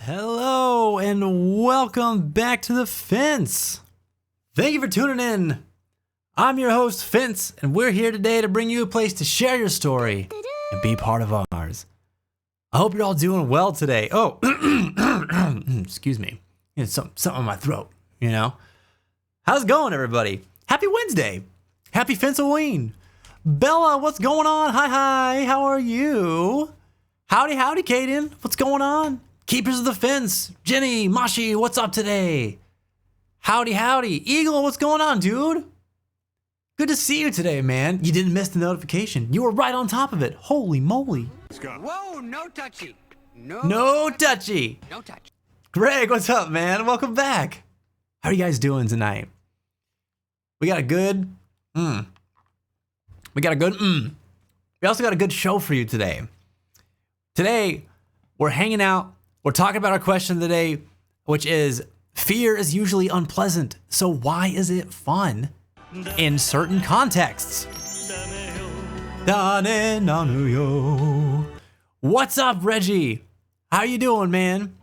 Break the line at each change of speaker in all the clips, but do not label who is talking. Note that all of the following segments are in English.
Hello and welcome back to the Fence. Thank you for tuning in. I'm your host, Fence, and we're here today to bring you a place to share your story and be part of ours. I hope you're all doing well today. Oh, excuse me. It's something in my throat, you know? How's it going, everybody? Happy Wednesday. Happy Fence-a-ween. Bella, what's going on? Hi. How are you? Howdy, Kaden. What's going on? Keepers of the Fence. Jenny, Mashi, what's up today? Howdy. Eagle, what's going on, dude? Good to see you today, man. You didn't miss the notification. You were right on top of it. Holy moly.
Whoa, no touchy.
No touchy.
No touch.
Greg, what's up, man? Welcome back. How are you guys doing tonight? We also got a good show for you today. Today, we're hanging out. We're talking about our question of the day, which is, fear is usually unpleasant, so why is it fun in certain contexts? What's up, Reggie? How you doing, man?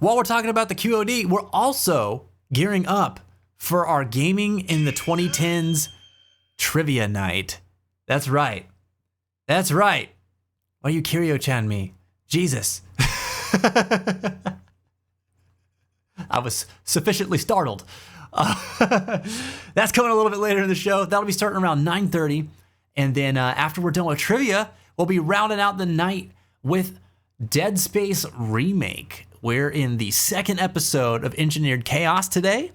While we're talking about the QOD, we're also gearing up for our Gaming in the 2010's Trivia Night. That's right. Why are you Kiryo-chan me? Jesus. I was sufficiently startled. That's coming a little bit later in the show. That'll be starting around 9:30. And then after we're done with trivia, we'll be rounding out the night with Dead Space Remake. We're in the second episode of Engineered Chaos today.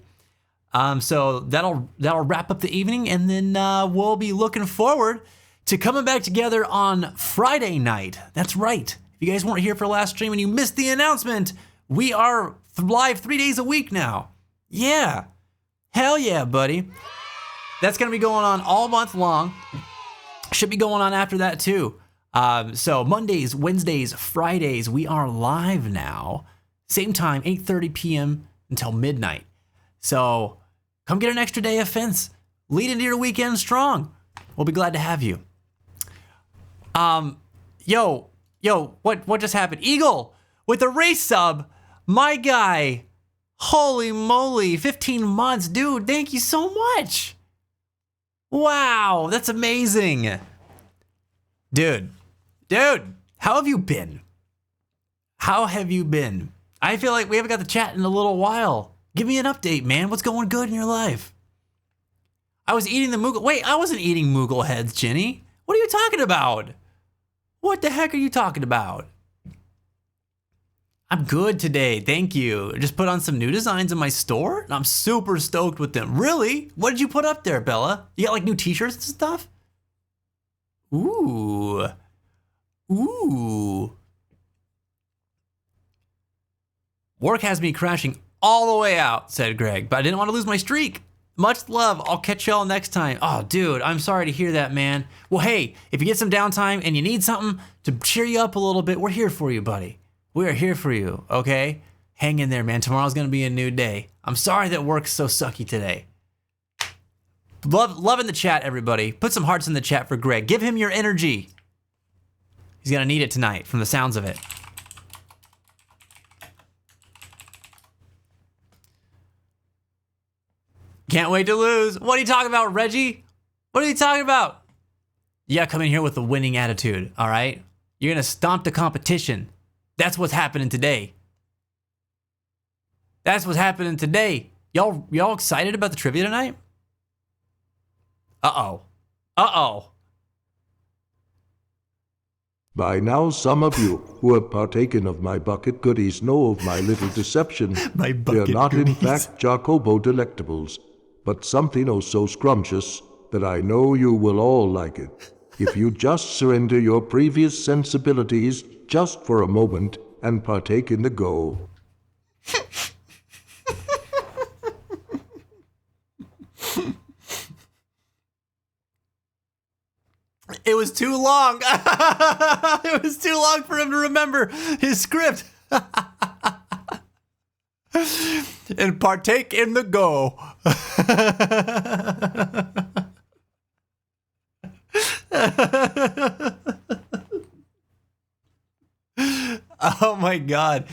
So that'll wrap up the evening, and then we'll be looking forward to coming back together on Friday night. That's right. If you guys weren't here for the last stream and you missed the announcement, we are live 3 days a week now. Yeah. Hell yeah, buddy. That's going to be going on all month long. Should be going on after that too. So Mondays, Wednesdays, Fridays, we are live now. Same time, 8:30 p.m. until midnight. So come get an extra day of Fence. Lead into your weekend strong. We'll be glad to have you. Yo, what just happened? Eagle with the race sub, my guy. Holy moly, 15 months, dude. Thank you so much. Wow, that's amazing. Dude, how have you been? I feel like we haven't got to chat in a little while. Give me an update, man. What's going good in your life? I was eating the Moogle. Wait, I wasn't eating Moogle heads, Jenny. What are you talking about? What the heck are you talking about? I'm good today, thank you. I just put on some new designs in my store, and I'm super stoked with them. Really? What did you put up there, Bella? You got like new t-shirts and stuff? Ooh. Work has me crashing all the way out, said Greg, but I didn't want to lose my streak. Much love. I'll catch y'all next time. Oh, dude, I'm sorry to hear that, man. Well, hey, if you get some downtime and you need something to cheer you up a little bit, we're here for you, buddy. We are here for you, okay? Hang in there, man. Tomorrow's going to be a new day. I'm sorry that work's so sucky today. Loving the chat, everybody. Put some hearts in the chat for Greg. Give him your energy. He's going to need it tonight from the sounds of it. Can't wait to lose. What are you talking about, Reggie? What are you talking about? You gotta come in here with a winning attitude, all right? You're gonna stomp the competition. That's what's happening today. Y'all excited about the trivia tonight? Uh-oh.
By now, some of you who have partaken of my bucket goodies know of my little deception.
My
They are
bucket
not, in
goodies.
fact, Jacobo Delectables, but something oh so scrumptious that I know you will all like it. If you just surrender your previous sensibilities just for a moment and partake in the go.
It was too long. It was too long for him to remember his script. And partake in the go. Oh my God.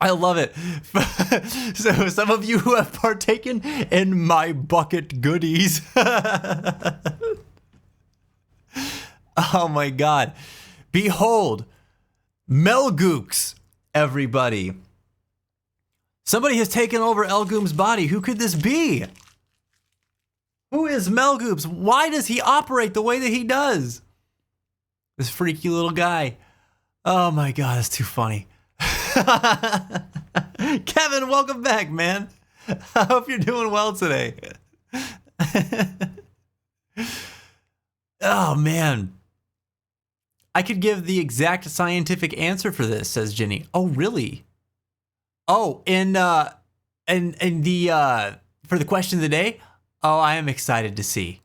I love it. So some of you who have partaken in my bucket goodies. Oh my God. Behold, Melgooks, everybody. Somebody has taken over Elgoom's body. Who could this be? Who is Melgoops? Why does he operate the way that he does? This freaky little guy. Oh my God, that's too funny. Kevin, welcome back, man. I hope you're doing well today. Oh man. I could give the exact scientific answer for this, says Jenny. Oh, really? Oh, and the for the question of the day, oh, I am excited to see.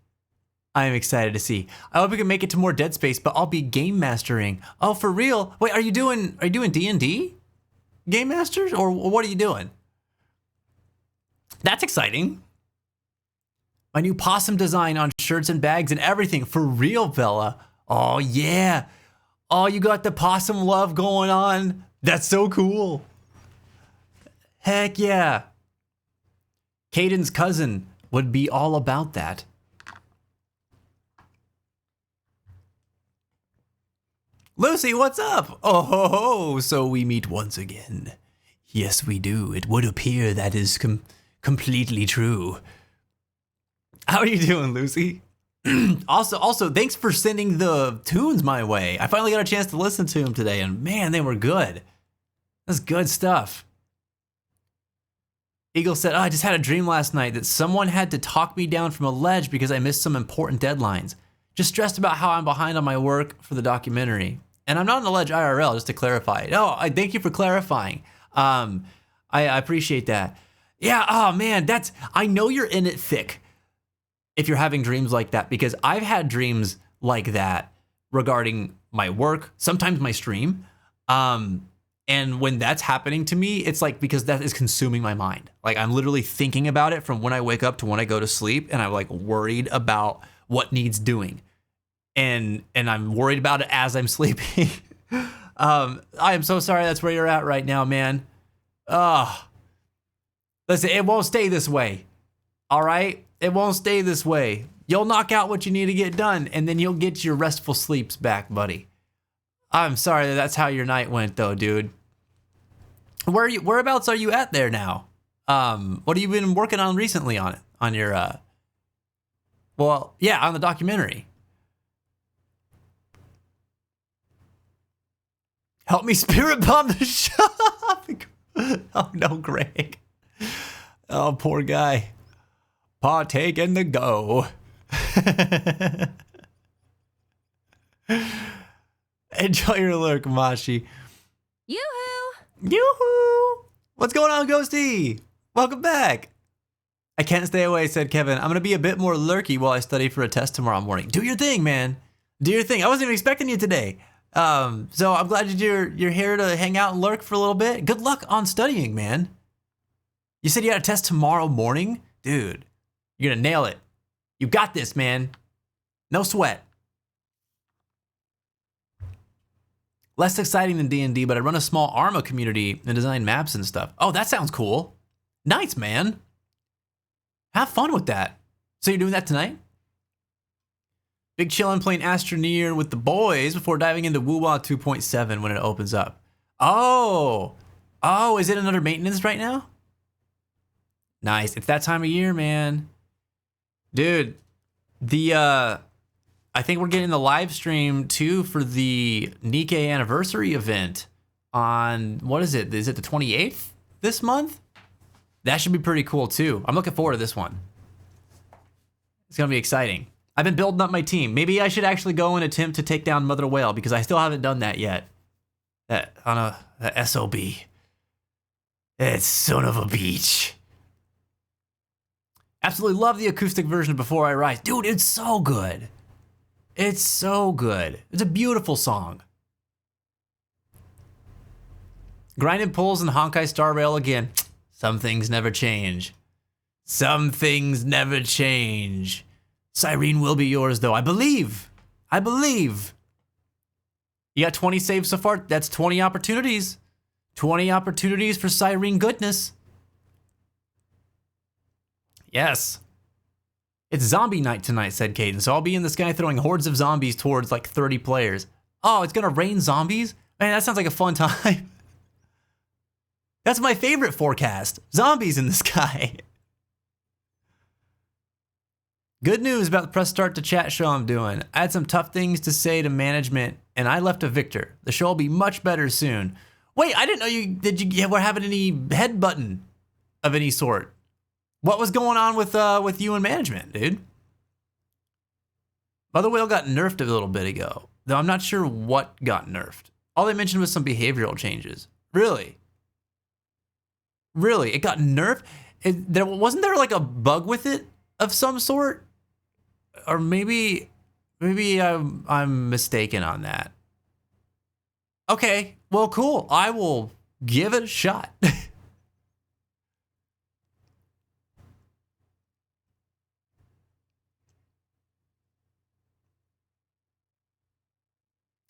I hope we can make it to more Dead Space, but I'll be game mastering. Oh, for real? Wait, are you doing D&D? Game masters, or what are you doing? That's exciting. My new possum design on shirts and bags and everything. For real, Bella. Oh yeah. Oh, you got the possum love going on. That's so cool. Heck yeah. Caden's cousin would be all about that. Lucy, what's up? Oh, so we meet once again. Yes, we do. It would appear that is completely true. How are you doing, Lucy? Also, thanks for sending the tunes my way. I finally got a chance to listen to them today, and man, they were good. That's good stuff. Eagle said, I just had a dream last night that someone had to talk me down from a ledge because I missed some important deadlines. Just stressed about how I'm behind on my work for the documentary. And I'm not on the ledge IRL, just to clarify. No, I thank you for clarifying. I appreciate that. Yeah, oh man, I know you're in it thick if you're having dreams like that, because I've had dreams like that regarding my work, sometimes my stream. And when that's happening to me, it's like because that is consuming my mind. Like I'm literally thinking about it from when I wake up to when I go to sleep, and I'm like worried about what needs doing. And I'm worried about it as I'm sleeping. I am so sorry that's where you're at right now, man. Listen, it won't stay this way. All right? It won't stay this way. You'll knock out what you need to get done, and then you'll get your restful sleeps back, buddy. I'm sorry that's how your night went, though, dude. Whereabouts are you at there now? What have you been working on recently on it? On your, on the documentary. Help me spirit bomb the shop. Oh no, Greg. Oh, poor guy. Partake in the go. Enjoy your lurk, Mashi.
Yoo-hoo!
Yoo-hoo! What's going on, Ghosty? Welcome back. I can't stay away, said Kevin. I'm going to be a bit more lurky while I study for a test tomorrow morning. Do your thing, man. Do your thing. I wasn't even expecting you today. So I'm glad you're here to hang out and lurk for a little bit. Good luck on studying, man. You said you had a test tomorrow morning? Dude, you're going to nail it. You got this, man. No sweat. Less exciting than D&D, but I run a small Arma community and design maps and stuff. Oh, that sounds cool. Nice, man. Have fun with that. So you're doing that tonight? Big chillin' playing Astroneer with the boys before diving into Woo-Wah 2.7 when it opens up. Oh, is it another maintenance right now? Nice. It's that time of year, man. Dude, I think we're getting the live stream too for the Nikkei anniversary event on, what is it? Is it the 28th this month? That should be pretty cool too. I'm looking forward to this one. It's gonna be exciting. I've been building up my team. Maybe I should actually go and attempt to take down Mother Whale because I still haven't done that yet. That SOB. It's son of a beach. Absolutely love the acoustic version of Before I Rise. Dude, it's so good. It's so good. It's a beautiful song. Grinding pulls and Honkai Star Rail again. Some things never change. Some things never change. Cyrene will be yours, though. I believe. You got 20 saves so far. That's 20 opportunities. 20 opportunities for siren goodness. Yes. It's zombie night tonight, said Caden, so I'll be in the sky throwing hordes of zombies towards like 30 players. Oh, it's gonna rain zombies? Man, that sounds like a fun time. That's my favorite forecast. Zombies in the sky. Good news about the press start to chat show I'm doing. I had some tough things to say to management, and I left a victor. The show will be much better soon. Wait, I didn't know you were having any head button of any sort. What was going on with you and management, dude? Mother Whale got nerfed a little bit ago, though I'm not sure what got nerfed. All they mentioned was some behavioral changes. Really? Really? It got nerfed? Wasn't there like a bug with it of some sort? Or maybe I'm mistaken on that. Okay, well, cool. I will give it a shot.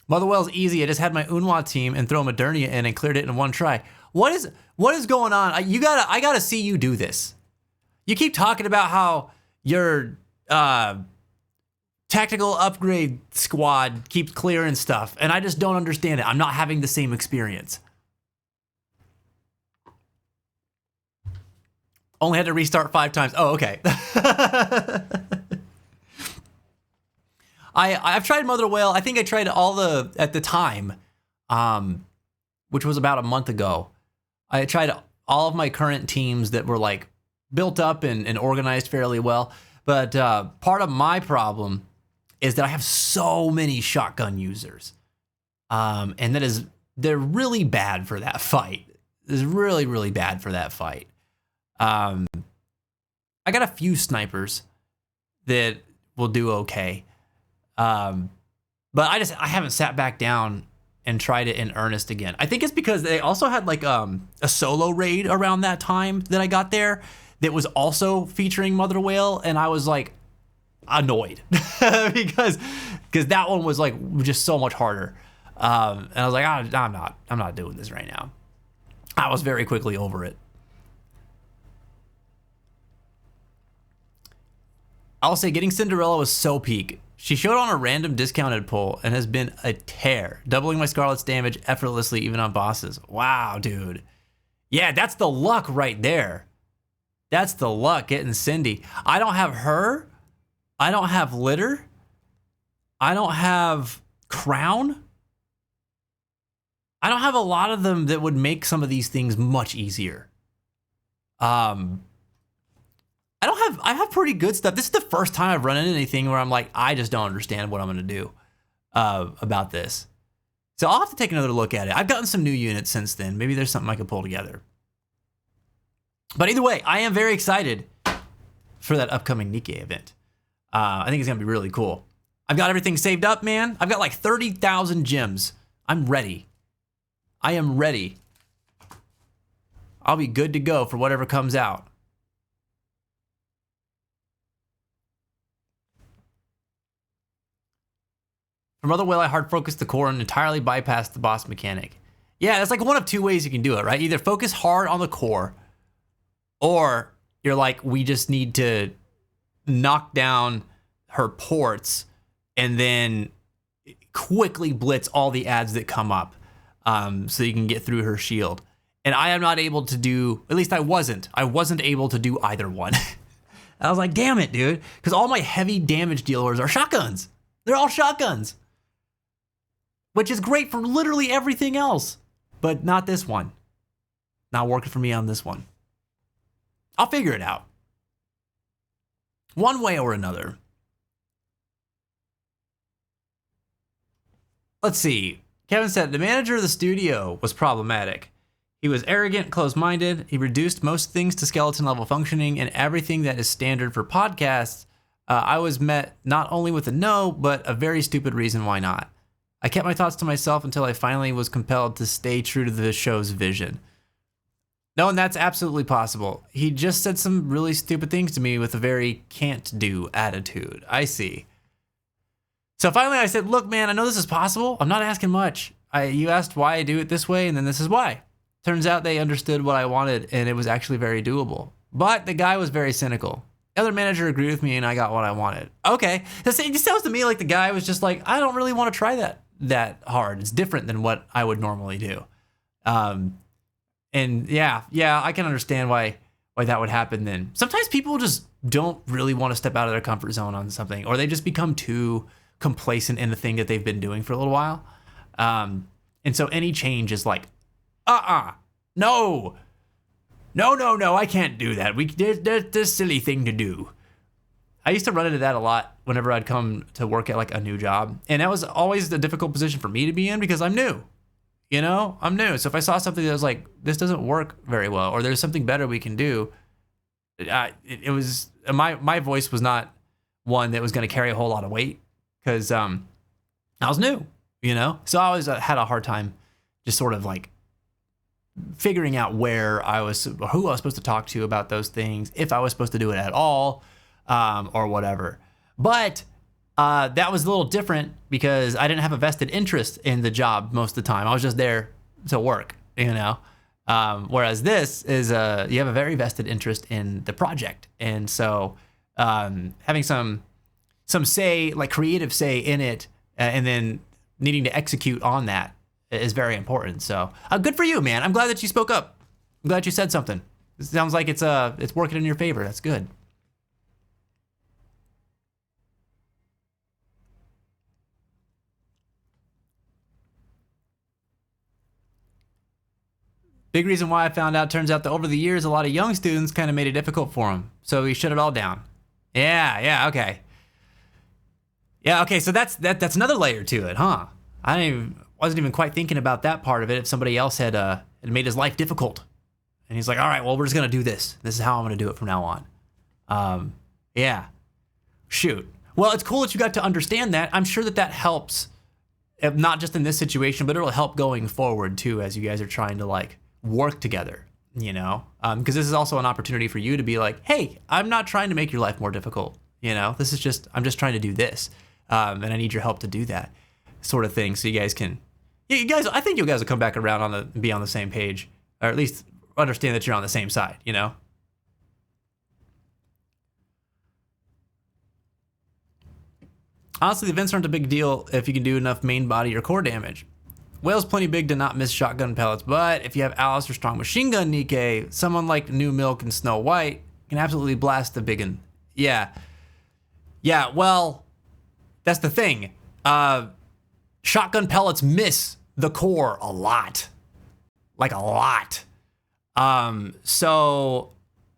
Mother Whale's easy. I just had my Unwa team and throw Modernia in and cleared it in one try. What is going on? I gotta see you do this. You keep talking about how your tactical upgrade squad keeps clearing stuff, and I just don't understand it. I'm not having the same experience. Only had to restart 5 times. Oh, okay. I've tried Mother Whale. I think I tried at the time, which was about a month ago. I tried all of my current teams that were like built up and organized fairly well. But part of my problem is that I have so many shotgun users. And they're really bad for that fight. It's really, really bad for that fight. I got a few snipers that will do okay. But I haven't sat back down and tried it in earnest again. I think it's because they also had like a solo raid around that time that I got there that was also featuring Mother Whale, and I was like annoyed because that one was like just so much harder. And I was like, I'm not doing this right now. I was very quickly over it. I'll say getting Cinderella was so peak. She showed on a random discounted pull and has been a tear, doubling my Scarlet's damage effortlessly even on bosses. Wow, dude. Yeah, that's the luck right there. That's the luck getting Cindy. I don't have her. I don't have Litter. I don't have Crown. I don't have a lot of them that would make some of these things much easier. I have pretty good stuff. This is the first time I've run into anything where I'm like, I just don't understand what I'm going to do about this. So I'll have to take another look at it. I've gotten some new units since then. Maybe there's something I could pull together. But either way, I am very excited for that upcoming Nikkei event. I think it's going to be really cool. I've got everything saved up, man. I've got like 30,000 gems. I'm ready. I am ready. I'll be good to go for whatever comes out. For Mother Whale, I hard focused the core and entirely bypassed the boss mechanic. Yeah, that's like one of two ways you can do it, right? Either focus hard on the core, or you're like, we just need to knock down her ports and then quickly blitz all the ads that come up so you can get through her shield. And I am not able to do, at least I wasn't able to do either one. I was like, damn it, dude. Because all my heavy damage dealers are shotguns. They're all shotguns. Which is great for literally everything else. But not this one. Not working for me on this one. I'll figure it out. One way or another. Let's see. Kevin said, the manager of the studio was problematic. He was arrogant, closed-minded. He reduced most things to skeleton level functioning, and everything that is standard for podcasts. I was met not only with a no, but a very stupid reason why not. I kept my thoughts to myself until I finally was compelled to stay true to the show's vision. No, and that's absolutely possible. He just said some really stupid things to me with a very can't-do attitude. I see. So finally I said, look, man, I know this is possible. I'm not asking much. You asked why I do it this way, and then this is why. Turns out they understood what I wanted, and it was actually very doable. But the guy was very cynical. The other manager agreed with me, and I got what I wanted. Okay, it just sounds to me like the guy was just like, I don't really want to try that hard. It's different than what I would normally do. And yeah, I can understand why that would happen then. Sometimes people just don't really want to step out of their comfort zone on something, or they just become too complacent in the thing that they've been doing for a little while. And so any change is like, no, I can't do that. There's a silly thing to do. I used to run into that a lot whenever I'd come to work at like a new job. And that was always a difficult position for me to be in because I'm new. You know, I'm new. So if I saw something that was like, this doesn't work very well, or there's something better we can do, it was, my voice was not one that was going to carry a whole lot of weight because I was new, you know? So I always had a hard time just sort of like figuring out who I was supposed to talk to about those things, if I was supposed to do it at all, or whatever. But that was a little different because I didn't have a vested interest in the job most of the time. I was just there to work, you know? Whereas this is, you have a very vested interest in the project. And so having some say, like creative say in it, and then needing to execute on that is very important. So good for you, man. I'm glad that you spoke up. I'm glad you said something. It sounds like it's working in your favor. That's good. Big reason why I found out, turns out that over the years, a lot of young students kind of made it difficult for him. So he shut it all down. Yeah, okay. Yeah, okay, so that's another layer to it, huh? Wasn't even quite thinking about that part of it if somebody else had made his life difficult. And he's like, all right, well, we're just going to do this. This is how I'm going to do it from now on. Yeah. Shoot. Well, it's cool that you got to understand that. I'm sure that helps, not just in this situation, but it'll help going forward too, as you guys are trying to like work together, you know? Because this is also an opportunity for you to be like, hey, I'm not trying to make your life more difficult. You know, I'm just trying to do this. And I need your help to do that sort of thing. So you guys can, I think you guys will come back around be on the same page, or at least understand that you're on the same side, you know? Honestly, the vents aren't a big deal if you can do enough main body or core damage. Whale's plenty big to not miss shotgun pellets, but if you have Alice or strong machine gun Nikkei, someone like New Milk and Snow White can absolutely blast the biggin. Yeah, well, that's the thing. Shotgun pellets miss the core a lot. Like a lot. So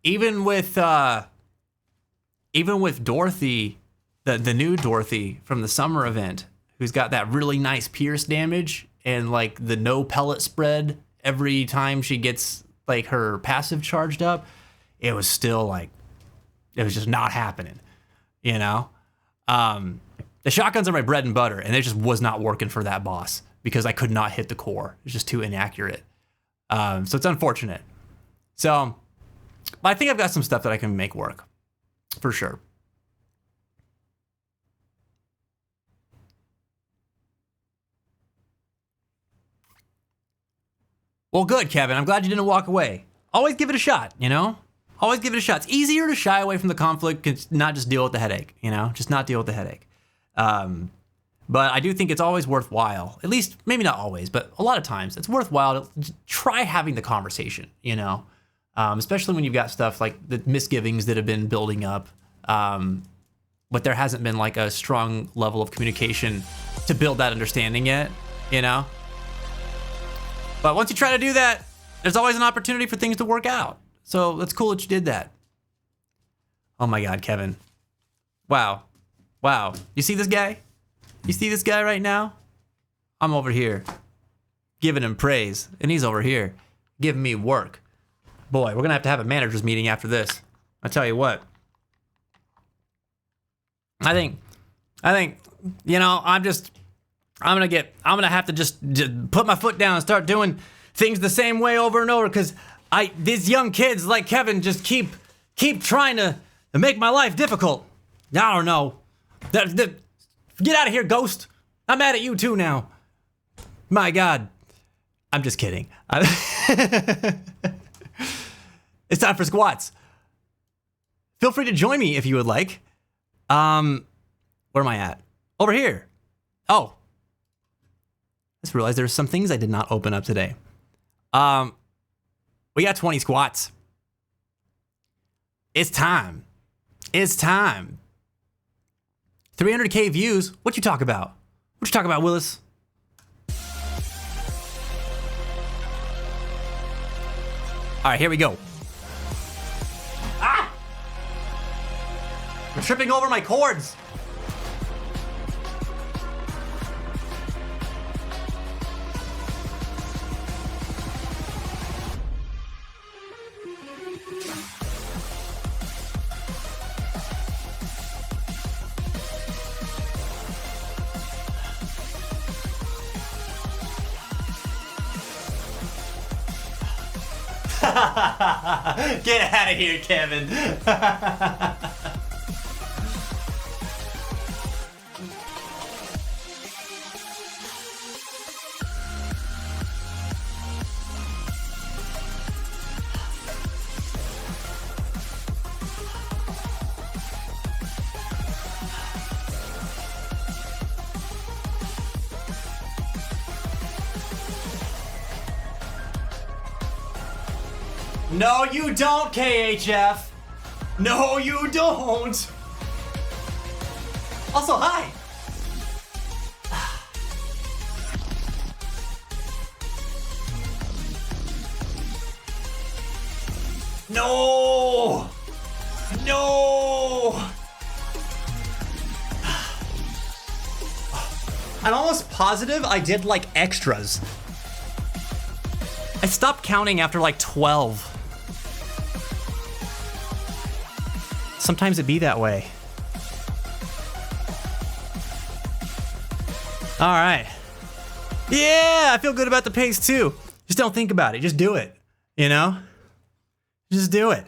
even with Dorothy, the new Dorothy from the summer event, who's got that really nice pierce damage and like the no pellet spread every time she gets like her passive charged up, it was still like, it was just not happening, you know? The shotguns are my bread and butter, and it just was not working for that boss because I could not hit the core. It's just too inaccurate. So it's unfortunate. So I think I've got some stuff that I can make work for sure. Well, good, Kevin. I'm glad you didn't walk away. Always give it a shot, you know? Always give it a shot. It's easier to shy away from the conflict and not just deal with the headache, you know? Just not deal with the headache. But I do think it's always worthwhile, at least maybe not always, but a lot of times it's worthwhile to try having the conversation, you know? Especially when you've got stuff like the misgivings that have been building up, but there hasn't been like a strong level of communication to build that understanding yet, you know? But once you try to do that, there's always an opportunity for things to work out. So that's cool that you did that. Oh my God, Kevin. Wow. You see this guy? You see this guy right now? I'm over here giving him praise, and he's over here giving me work. Boy, we're gonna have a managers meeting after this. I tell you what. I think, you know, I'm gonna have to just put my foot down and start doing things the same way over and over, because these young kids like Kevin just keep trying to make my life difficult. I don't know. Get out of here, Ghost. I'm mad at you too now. My God. I'm just kidding. It's time for squats. Feel free to join me if you would like. Where am I at? Over here. Oh. I just realized there's some things I did not open up today. We got 20 squats. It's time. It's time. 300K views. What you talk about? What you talk about, Willis? All right, here we go. Ah! I'm tripping over my cords. Get out of here, Kevin. No, you don't, KHF. No, you don't. Also, hi. No. No. I'm almost positive I did like extras. I stopped counting after like 12. Sometimes it be that way. All right. Yeah, I feel good about the pace too. Just don't think about it. Just do it. You know? Just do it.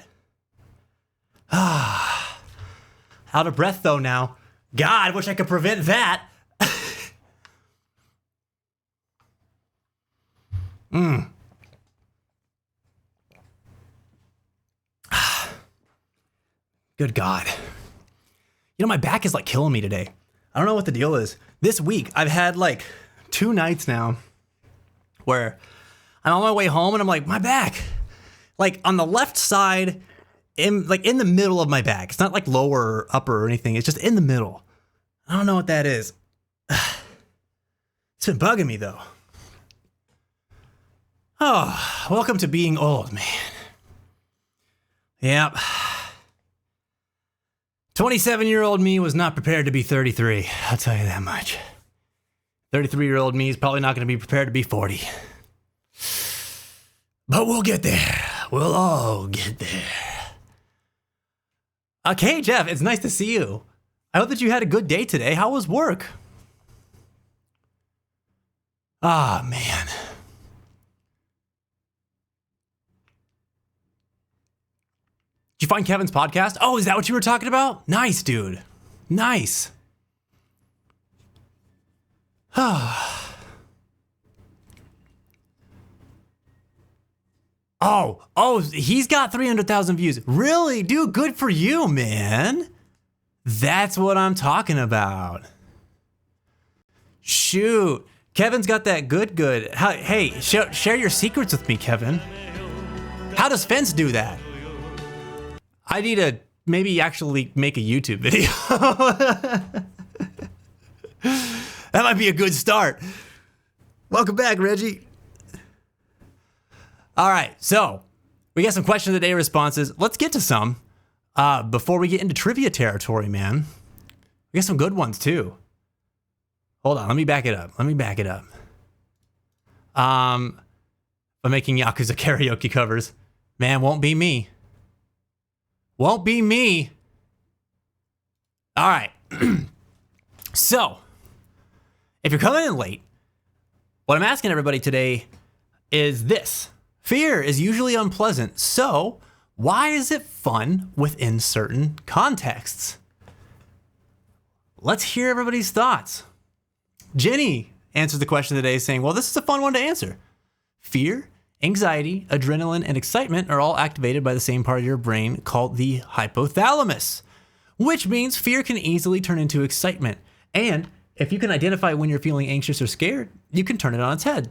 Out of breath though now. God, wish I could prevent that. Good God. You know, my back is like killing me today. I don't know what the deal is. This week, I've had like 2 nights now where I'm on my way home and I'm like, my back. Like on the left side, in the middle of my back. It's not like lower or upper or anything. It's just in the middle. I don't know what that is. It's been bugging me though. Oh, welcome to being old, man. Yep. 27-year-old me was not prepared to be 33. I'll tell you that much. 33-year-old me is probably not going to be prepared to be 40. But we'll get there. We'll all get there. Okay, Jeff, it's nice to see you. I hope that you had a good day today. How was work? Ah, man. Did you find Kevin's podcast? Oh, is that what you were talking about? Nice, dude. Nice. Oh, he's got 300,000 views. Really? Dude, good for you, man. That's what I'm talking about. Shoot. Kevin's got that good. Hey, share your secrets with me, Kevin. How does Fence do that? I need to maybe actually make a YouTube video. That might be a good start. Welcome back, Reggie. All right, so we got some question of the day responses. Let's get to some before we get into trivia territory, man. We got some good ones too. Hold on, let me back it up. I'm making Yakuza karaoke covers. Man, won't be me. Won't be me. All right. So, if you're coming in late, what I'm asking everybody today is this. Fear is usually unpleasant, so why is it fun within certain contexts? Let's hear everybody's thoughts. Jenny answers the question today saying, well, this is a fun one to answer. Fear, anxiety, adrenaline, and excitement are all activated by the same part of your brain called the hypothalamus, which means fear can easily turn into excitement. And if you can identify when you're feeling anxious or scared, you can turn it on its head.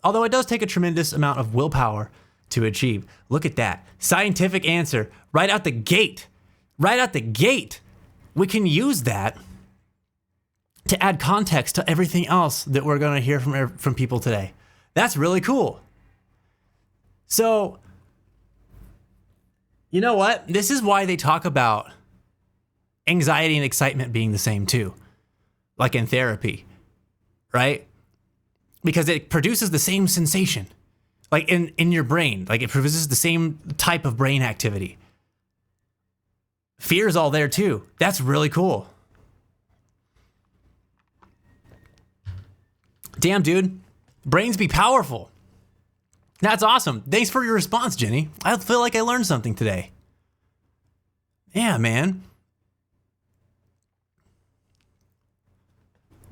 Although it does take a tremendous amount of willpower to achieve. Look at that. Scientific answer right out the gate. Right out the gate. We can use that to add context to everything else that we're going to hear from people today. That's really cool. So, you know what? This is why they talk about anxiety and excitement being the same too, like in therapy, right? Because it produces the same sensation, like in your brain, like it produces the same type of brain activity. Fear is all there too. That's really cool. Damn, dude. Brains be powerful. That's awesome. Thanks for your response, Jenny. I feel like I learned something today. Yeah, man.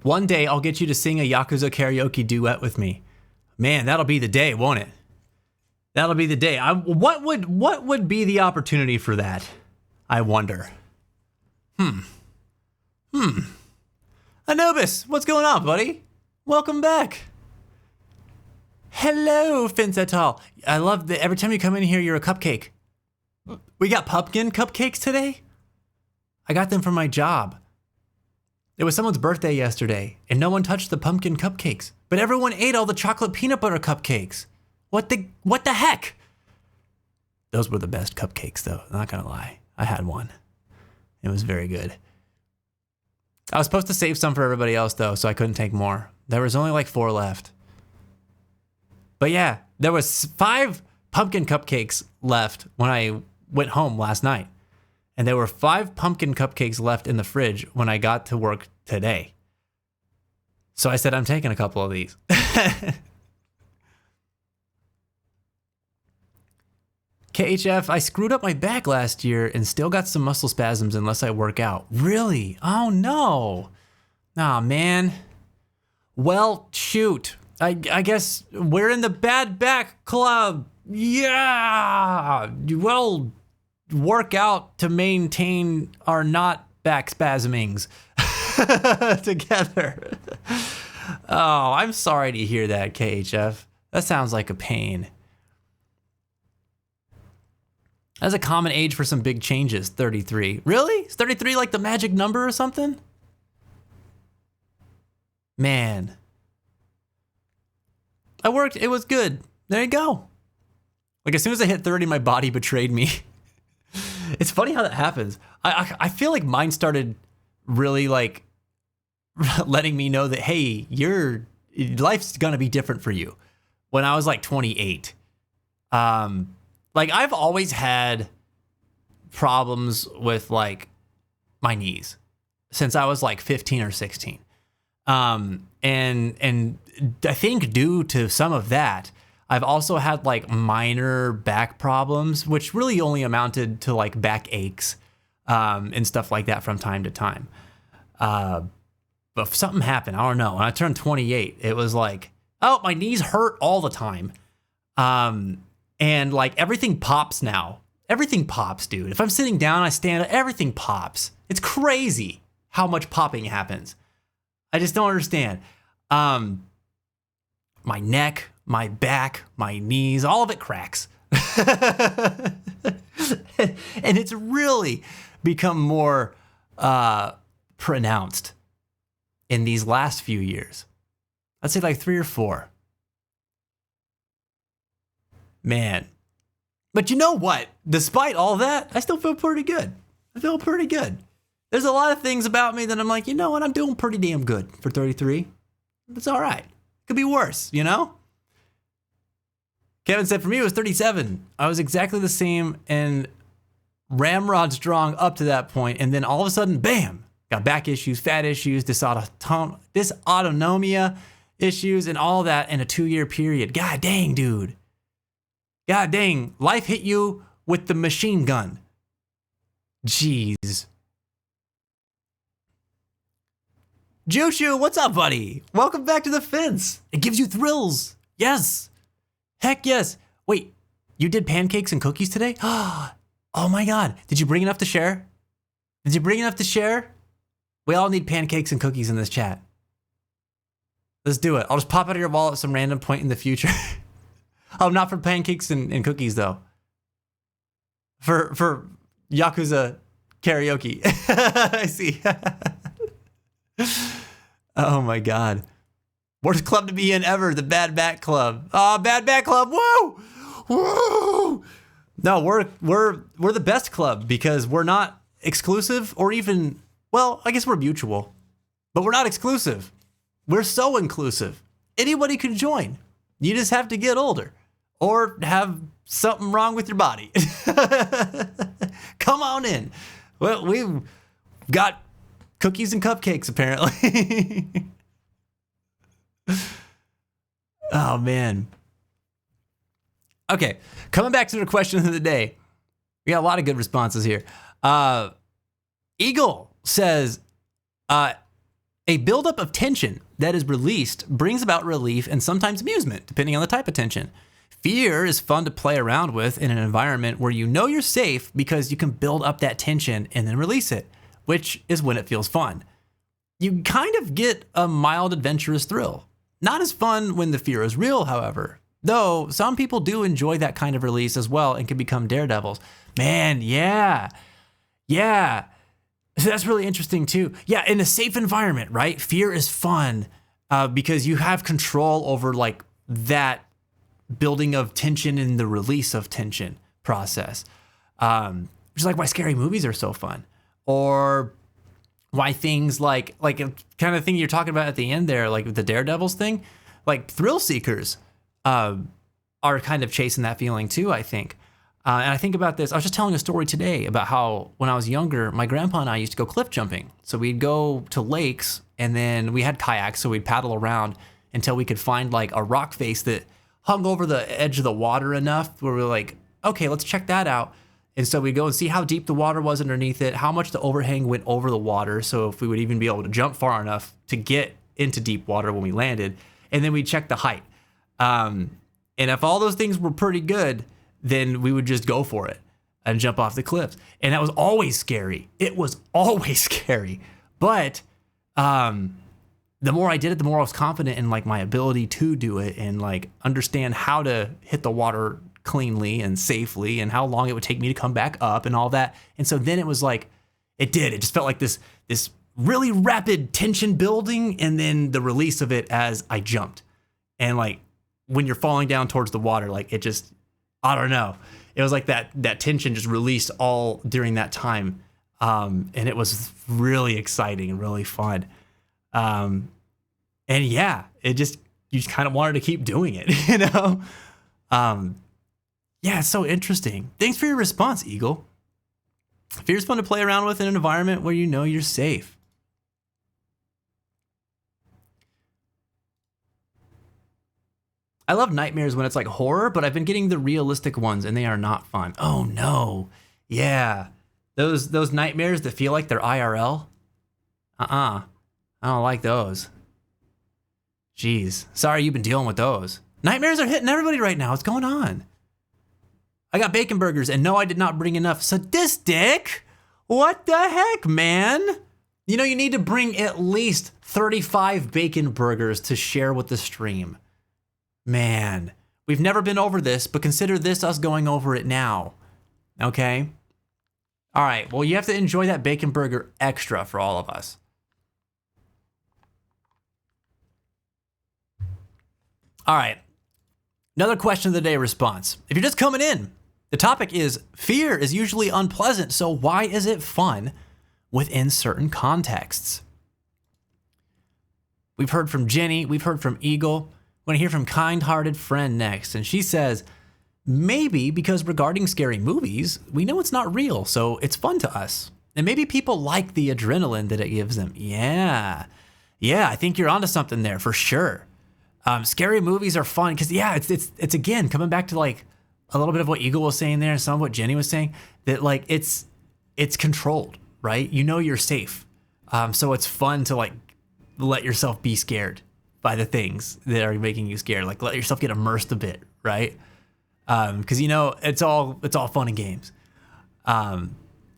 One day I'll get you to sing a Yakuza karaoke duet with me. Man, that'll be the day, won't it? That'll be the day. What would be the opportunity for that? I wonder. Anubis, what's going on, buddy? Welcome back. Hello, Fincetal. I love that every time you come in here, you're a cupcake. We got pumpkin cupcakes today? I got them from my job. It was someone's birthday yesterday, and no one touched the pumpkin cupcakes, but everyone ate all the chocolate peanut butter cupcakes. What the heck? Those were the best cupcakes, though. Not gonna lie. I had one. It was very good. I was supposed to save some for everybody else, though, so I couldn't take more. There was only like 4 left. But yeah, there was 5 pumpkin cupcakes left when I went home last night. And there were 5 pumpkin cupcakes left in the fridge when I got to work today. So I said, I'm taking a couple of these. KHF, I screwed up my back last year and still got some muscle spasms unless I work out. Really? Oh no. Aw, man. Well, shoot. I guess we're in the bad back club. Yeah. Well, work out to maintain our not back spasmings together. Oh, I'm sorry to hear that, KHF. That sounds like a pain. That's a common age for some big changes, 33. Really? Is 33 like the magic number or something? Man. I worked, it was good. There you go. Like as soon as I hit 30, my body betrayed me. It's funny how that happens. I feel like mine started really like letting me know that, hey, your life's gonna be different for you. When I was like 28. Like I've always had problems with like my knees since I was like 15 or 16. And I think due to some of that, I've also had like minor back problems, which really only amounted to like back aches, and stuff like that from time to time. But if something happened, I don't know. When I turned 28, it was like, oh, my knees hurt all the time. And like everything pops now. Everything pops, dude. If I'm sitting down, I stand up, everything pops. It's crazy how much popping happens. I just don't understand. My neck, my back, my knees, all of it cracks. And it's really become more pronounced in these last few years. I'd say like 3 or 4. Man. But you know what? Despite all that, I still feel pretty good. I feel pretty good. There's a lot of things about me that I'm like, you know what? I'm doing pretty damn good for 33. It's all right. Could be worse, you know? Kevin said, for me, it was 37. I was exactly the same and ramrod strong up to that point, and then all of a sudden, bam, got back issues, fat issues, dysautonomia issues, and all that in a 2-year period. God dang, dude. God dang, life hit you with the machine gun. Jeez. Jushu, what's up, buddy? Welcome back to the fence. It gives you thrills. Yes. Heck yes. Wait, you did pancakes and cookies today? Oh my God. Did you bring enough to share? Did you bring enough to share? We all need pancakes and cookies in this chat. Let's do it. I'll just pop out of your wallet at some random point in the future. Oh, not for pancakes and cookies though. For Yakuza karaoke. I see. Oh my God. Worst club to be in ever, the Bad Bat Club. Oh, Bad Bat Club. Woo! Woo! No, we're the best club because we're not exclusive or even, well, I guess we're mutual, but we're not exclusive. We're so inclusive. Anybody can join. You just have to get older or have something wrong with your body. Come on in. Well, we've got cookies and cupcakes apparently. Oh man. Okay, coming back to the question of the day. We got a lot of good responses here. Eagle says, a buildup of tension that is released brings about relief and sometimes amusement, depending on the type of tension. Fear is fun to play around with in an environment where you know you're safe because you can build up that tension and then release it, which is when it feels fun. You kind of get a mild adventurous thrill. Not as fun when the fear is real, however. Though some people do enjoy that kind of release as well and can become daredevils. Man, yeah. So that's really interesting too. Yeah, in a safe environment, right? Fear is fun because you have control over like that building of tension and the release of tension process. Which is like why scary movies are so fun. Or why things like a kind of thing you're talking about at the end there, like the daredevils thing, like thrill seekers are kind of chasing that feeling too, I think. And I think about this. I was just telling a story today about how when I was younger, my grandpa and I used to go cliff jumping. So we'd go to lakes and then we had kayaks. So we'd paddle around until we could find like a rock face that hung over the edge of the water enough where we were like, okay, let's check that out. And so we'd go and see how deep the water was underneath it, how much the overhang went over the water. So if we would even be able to jump far enough to get into deep water when we landed. And then we'd check the height. And if all those things were pretty good, then we would just go for it and jump off the cliffs. And that was always scary. It was always scary. But the more I did it, the more I was confident in like my ability to do it and like understand how to hit the water cleanly and safely and how long it would take me to come back up and all that. And so then it was like, it just felt like this really rapid tension building and then the release of it as I jumped. And like when you're falling down towards the water, like it just, I don't know. It was like that tension just released all during that time. And it was really exciting and really fun. And yeah, you just kind of wanted to keep doing it, you know? Yeah, it's so interesting. Thanks for your response, Eagle. Fear's fun to play around with in an environment where you know you're safe. I love nightmares when it's like horror, but I've been getting the realistic ones and they are not fun. Oh no. Yeah. Those nightmares that feel like they're IRL. I don't like those. Jeez. Sorry you've been dealing with those. Nightmares are hitting everybody right now. What's going on? I got bacon burgers and no, I did not bring enough. Sadistic? What the heck, man? You know, you need to bring at least 35 bacon burgers to share with the stream. Man, we've never been over this, but consider this us going over it now. Okay? All right, well, you have to enjoy that bacon burger extra for all of us. All right, another question of the day response. If you're just coming in, the topic is fear is usually unpleasant, so why is it fun within certain contexts? We've heard from Jenny, we've heard from Eagle. We're gonna hear from Kind-Hearted Friend next, and she says, maybe because regarding scary movies, we know it's not real, so it's fun to us. And maybe people like the adrenaline that it gives them. Yeah, I think you're onto something there for sure. Scary movies are fun because it's again coming back to like a little bit of what Eagle was saying there and some of what Jenny was saying, that like it's controlled, right? You know you're safe. So it's fun to like let yourself be scared by the things that are making you scared. Like let yourself get immersed a bit, right? Because it's all fun and games, and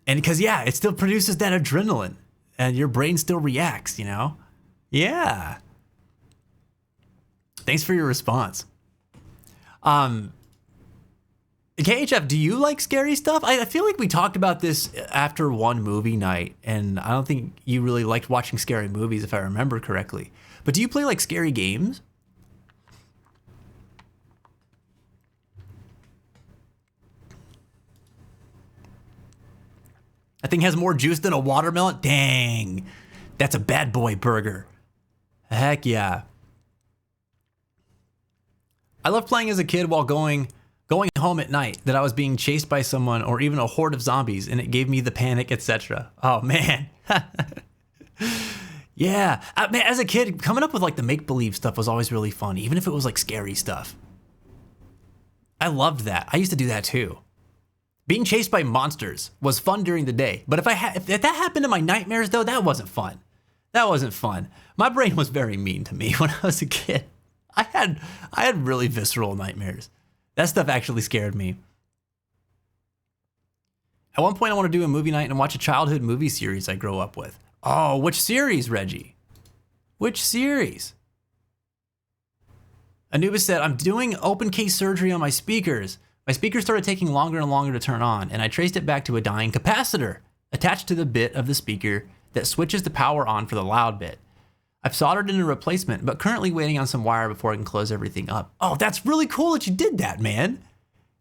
because it still produces that adrenaline, and your brain still reacts. Yeah. Thanks for your response. KHF, do you like scary stuff? I feel like we talked about this after one movie night, and I don't think you really liked watching scary movies, if I remember correctly. But do you play like scary games? That thing has more juice than a watermelon? Dang, that's a bad boy burger. Heck yeah. I loved playing as a kid while going home at night that I was being chased by someone or even a horde of zombies, and it gave me the panic, etc. Oh man. Yeah. Man, as a kid, coming up with like the make-believe stuff was always really fun, even if it was like scary stuff. I loved that. I used to do that too. Being chased by monsters was fun during the day, but if that happened in my nightmares though, that wasn't fun. That wasn't fun. My brain was very mean to me when I was a kid. I had really visceral nightmares. That stuff actually scared me. At one point, I want to do a movie night and watch a childhood movie series I grew up with. Oh, which series, Reggie? Which series? Anubis said, I'm doing open case surgery on my speakers. My speakers started taking longer and longer to turn on, and I traced it back to a dying capacitor attached to the bit of the speaker that switches the power on for the loud bit. I've soldered in a replacement, but currently waiting on some wire before I can close everything up. Oh, that's really cool that you did that, man.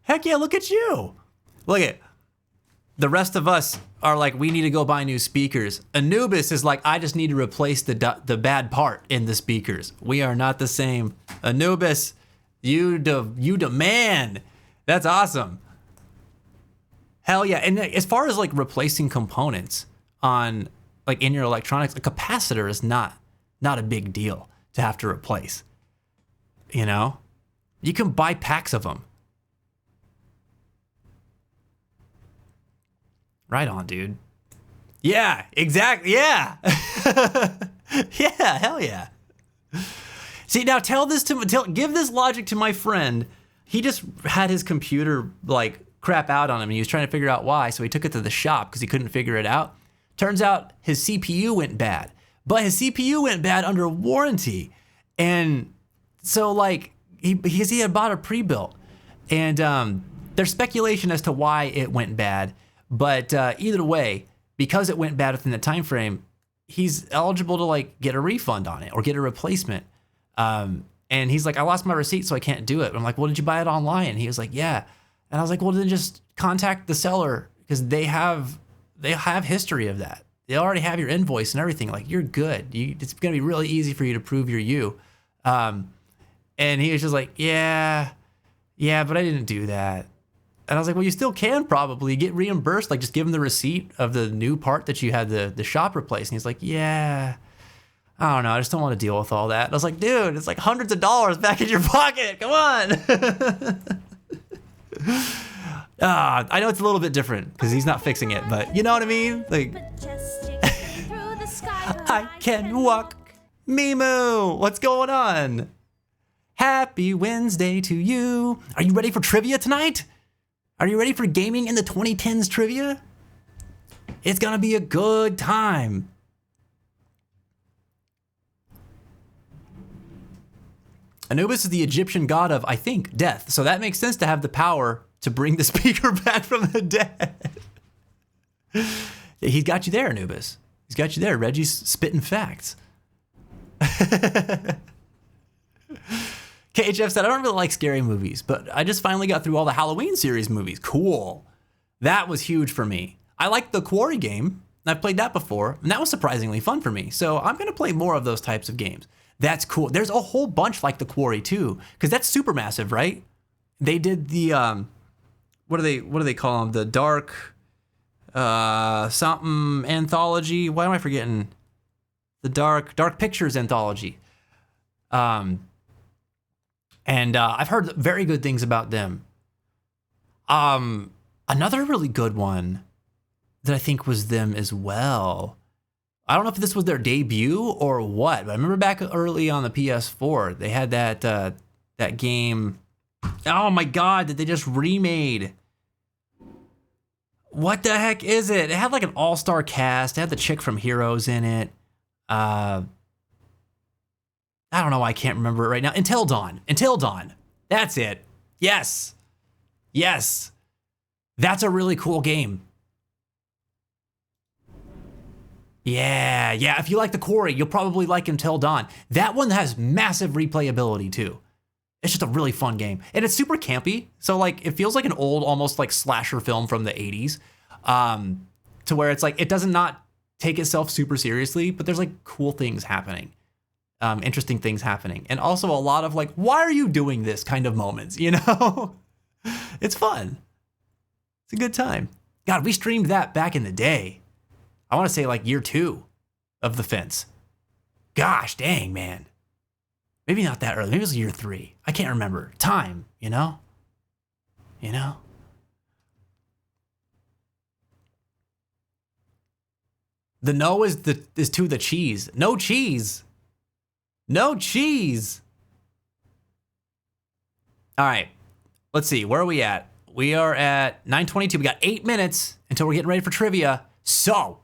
Heck yeah, look at you. Look at the rest of us are like, we need to go buy new speakers. Anubis is like, I just need to replace the bad part in the speakers. We are not the same. Anubis, you the man. That's awesome. Hell yeah. And as far as like replacing components on like in your electronics, a capacitor is not a big deal to have to replace. You can buy packs of them. Right on, dude. Yeah, exactly. Yeah. Yeah, hell yeah. See, now give this logic to my friend. He just had his computer like crap out on him and he was trying to figure out why. So he took it to the shop because he couldn't figure it out. Turns out his CPU went bad, but his CPU went bad under warranty. And so like he had bought a pre-built, and there's speculation as to why it went bad. But either way, because it went bad within the time frame, he's eligible to like get a refund on it or get a replacement. And he's like, I lost my receipt, so I can't do it. I'm like, well, did you buy it online? And he was like, yeah. And I was like, well, then just contact the seller because they have history of that. They already have your invoice and everything. Like, you're good. It's gonna be really easy for you to prove you're you. And he was just like, yeah, but I didn't do that. And I was like, well, you still can probably get reimbursed. Like, just give him the receipt of the new part that you had the shop replace. And he's like, yeah, I don't know. I just don't want to deal with all that. And I was like, dude, it's like hundreds of dollars back in your pocket. Come on. I know it's a little bit different because he's not fixing it, but you know what I mean? Like, I can walk. Mimu, what's going on? Happy Wednesday to you. Are you ready for trivia tonight? Are you ready for gaming in the 2010s trivia? It's gonna be a good time. Anubis is the Egyptian god of, I think, death. So that makes sense to have the power to bring the speaker back from the dead. He's got you there, Anubis. He's got you there. Reggie's spitting facts. KHF said, I don't really like scary movies, but I just finally got through all the Halloween series movies. Cool. That was huge for me. I liked the Quarry game. I've played that before, and that was surprisingly fun for me. So I'm going to play more of those types of games. That's cool. There's a whole bunch like the Quarry too, because that's Supermassive, right? They did the what do they call them? The Dark something anthology. Why am I forgetting? The Dark Pictures anthology. And I've heard very good things about them. Another really good one that I think was them as well. I don't know if this was their debut or what, but I remember back early on the PS4, they had that game. Oh my God, that they just remade. What the heck is it? It had like an all-star cast. It had the chick from Heroes in it. I don't know why I can't remember it right now. Until Dawn. Until Dawn. That's it. Yes. Yes. That's a really cool game. Yeah. If you like the Quarry, you'll probably like Until Dawn. That one has massive replayability too. It's just a really fun game. And it's super campy. So like it feels like an old, almost like slasher film from the 80s. To where it's like, it does not take itself super seriously, but there's like cool things happening. Interesting things happening. And also a lot of like, why are you doing this kind of moments, you know? It's fun. It's a good time. God, we streamed that back in the day. I want to say like year 2 of The Fence. Gosh, dang, man. Maybe not that early. Maybe it was year 3. I can't remember. Time, you know? You know? The no is to the cheese. No cheese. No cheese. All right. Let's see. Where are we at? We are at 9:22. We got 8 minutes until we're getting ready for trivia. So,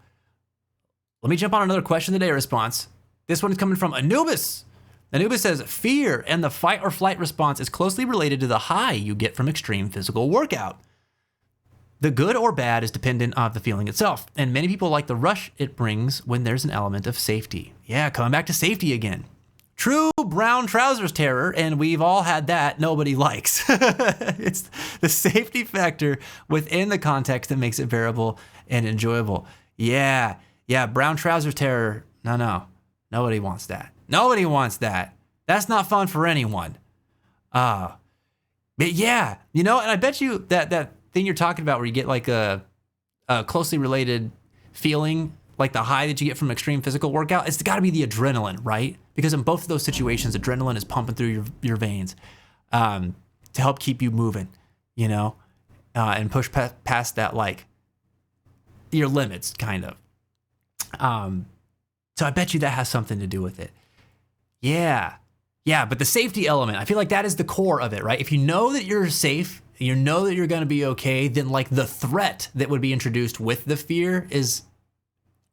let me jump on another question of the day response. This one is coming from Anubis. Anubis says, fear and the fight or flight response is closely related to the high you get from extreme physical workout. The good or bad is dependent on the feeling itself, and many people like the rush it brings when there's an element of safety. Yeah, coming back to safety again. True brown trousers terror, and we've all had that nobody likes. It's the safety factor within the context that makes it bearable and enjoyable. Yeah, brown trousers terror. No. Nobody wants that. Nobody wants that. That's not fun for anyone. But yeah, you know, and I bet you that thing you're talking about where you get like a closely related feeling, like the high that you get from extreme physical workout, it's got to be the adrenaline, right? Because in both of those situations, adrenaline is pumping through your veins to help keep you moving, you know, and push past that, like, your limits, kind of. So I bet you that has something to do with it. Yeah, but the safety element, I feel like that is the core of it, right? If you know that you're safe, you know that you're going to be okay, then like the threat that would be introduced with the fear is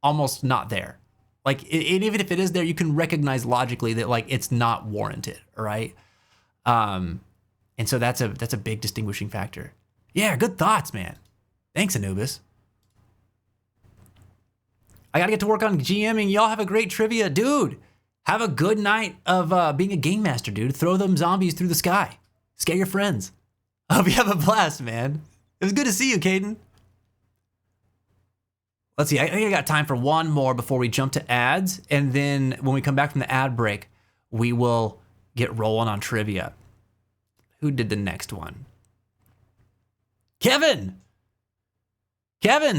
almost not there. Like, even if it is there, you can recognize logically that like it's not warranted, right? And so that's a big distinguishing factor. Yeah, good thoughts, man. Thanks, Anubis. I gotta get to work on GMing. Y'all have a great trivia, dude. Have a good night of being a game master, dude. Throw them zombies through the sky. Scare your friends. I hope you have a blast, man. It was good to see you, Caden. Let's see, I think I got time for one more before we jump to ads. And then when we come back from the ad break, we will get rolling on trivia. Who did the next one? Kevin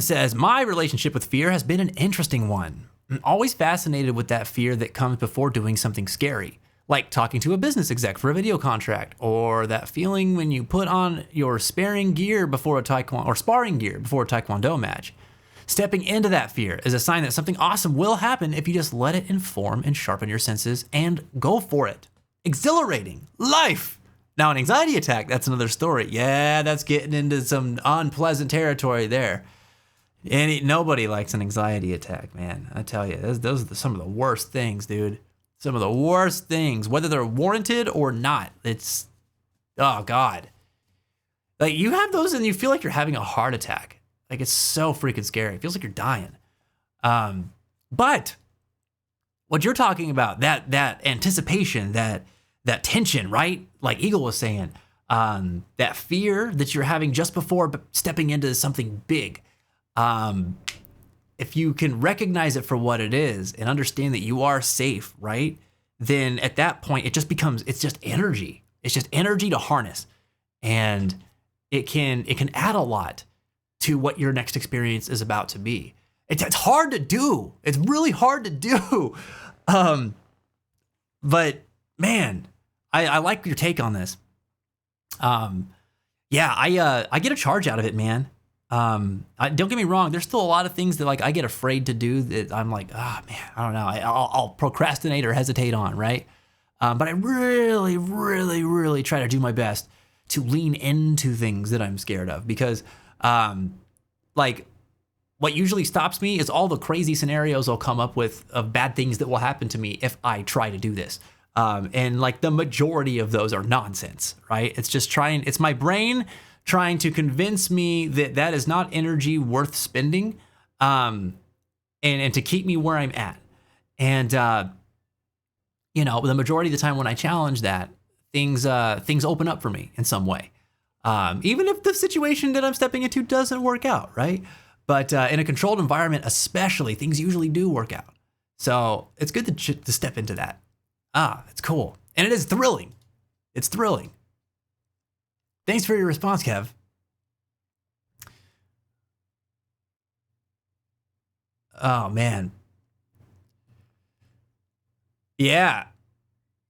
says, my relationship with fear has been an interesting one. I'm always fascinated with that fear that comes before doing something scary, like talking to a business exec for a video contract, or that feeling when you put on your sparring gear before a taekwondo match. Stepping into that fear is a sign that something awesome will happen if you just let it inform and sharpen your senses and go for it. Exhilarating. Life. Now, an anxiety attack, that's another story. Yeah, that's getting into some unpleasant territory there. Nobody likes an anxiety attack, man. I tell you, those are some of the worst things, dude. Some of the worst things, whether they're warranted or not. It's, oh God. Like, you have those and you feel like you're having a heart attack. Like, it's so freaking scary. It feels like you're dying. But what you're talking about, that anticipation, that tension, right? Like Eagle was saying, that fear that you're having just before stepping into something big. If you can recognize it for what it is and understand that you are safe, right? Then at that point, it's just energy. It's just energy to harness. And it can add a lot to what your next experience is about to be. It's hard to do. It's really hard to do. But man, I like your take on this. I get a charge out of it, man. Don't get me wrong. There's still a lot of things that like I get afraid to do that I'm like, man, I don't know. I'll procrastinate or hesitate on, right? But I really, really, really try to do my best to lean into things that I'm scared of, because like what usually stops me is all the crazy scenarios I'll come up with of bad things that will happen to me if I try to do this. And like the majority of those are nonsense, right? It's just it's my brain trying to convince me that that is not energy worth spending, and to keep me where I'm at. And, you know, the majority of the time when I challenge that, things open up for me in some way. Even if the situation that I'm stepping into doesn't work out, right? But in a controlled environment especially, things usually do work out. So it's good to step into that. It's cool. And it is thrilling. It's thrilling. Thanks for your response, Kev. Oh, man. Yeah.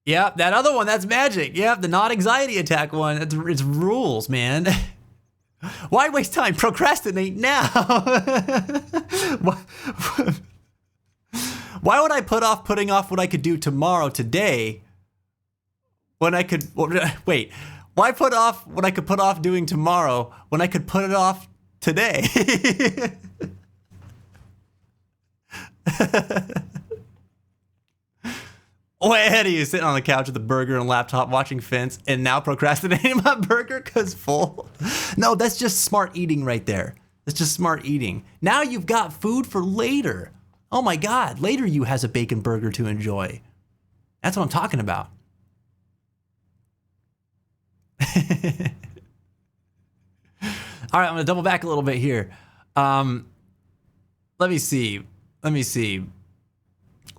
Yep, that other one, that's magic. Yep, the non-anxiety attack one, it's rules, man. Why waste time? Procrastinate now. Why would I putting off what I could do tomorrow today when I could, wait, why put off what I could put off doing tomorrow when I could put it off today? Way ahead of you, sitting on the couch with a burger and a laptop watching Fence, and now procrastinating my burger because full. No, that's just smart eating right there. That's just smart eating. Now you've got food for later. Oh my God, later you has a bacon burger to enjoy. That's what I'm talking about. All right, I'm gonna double back a little bit here. Let me see.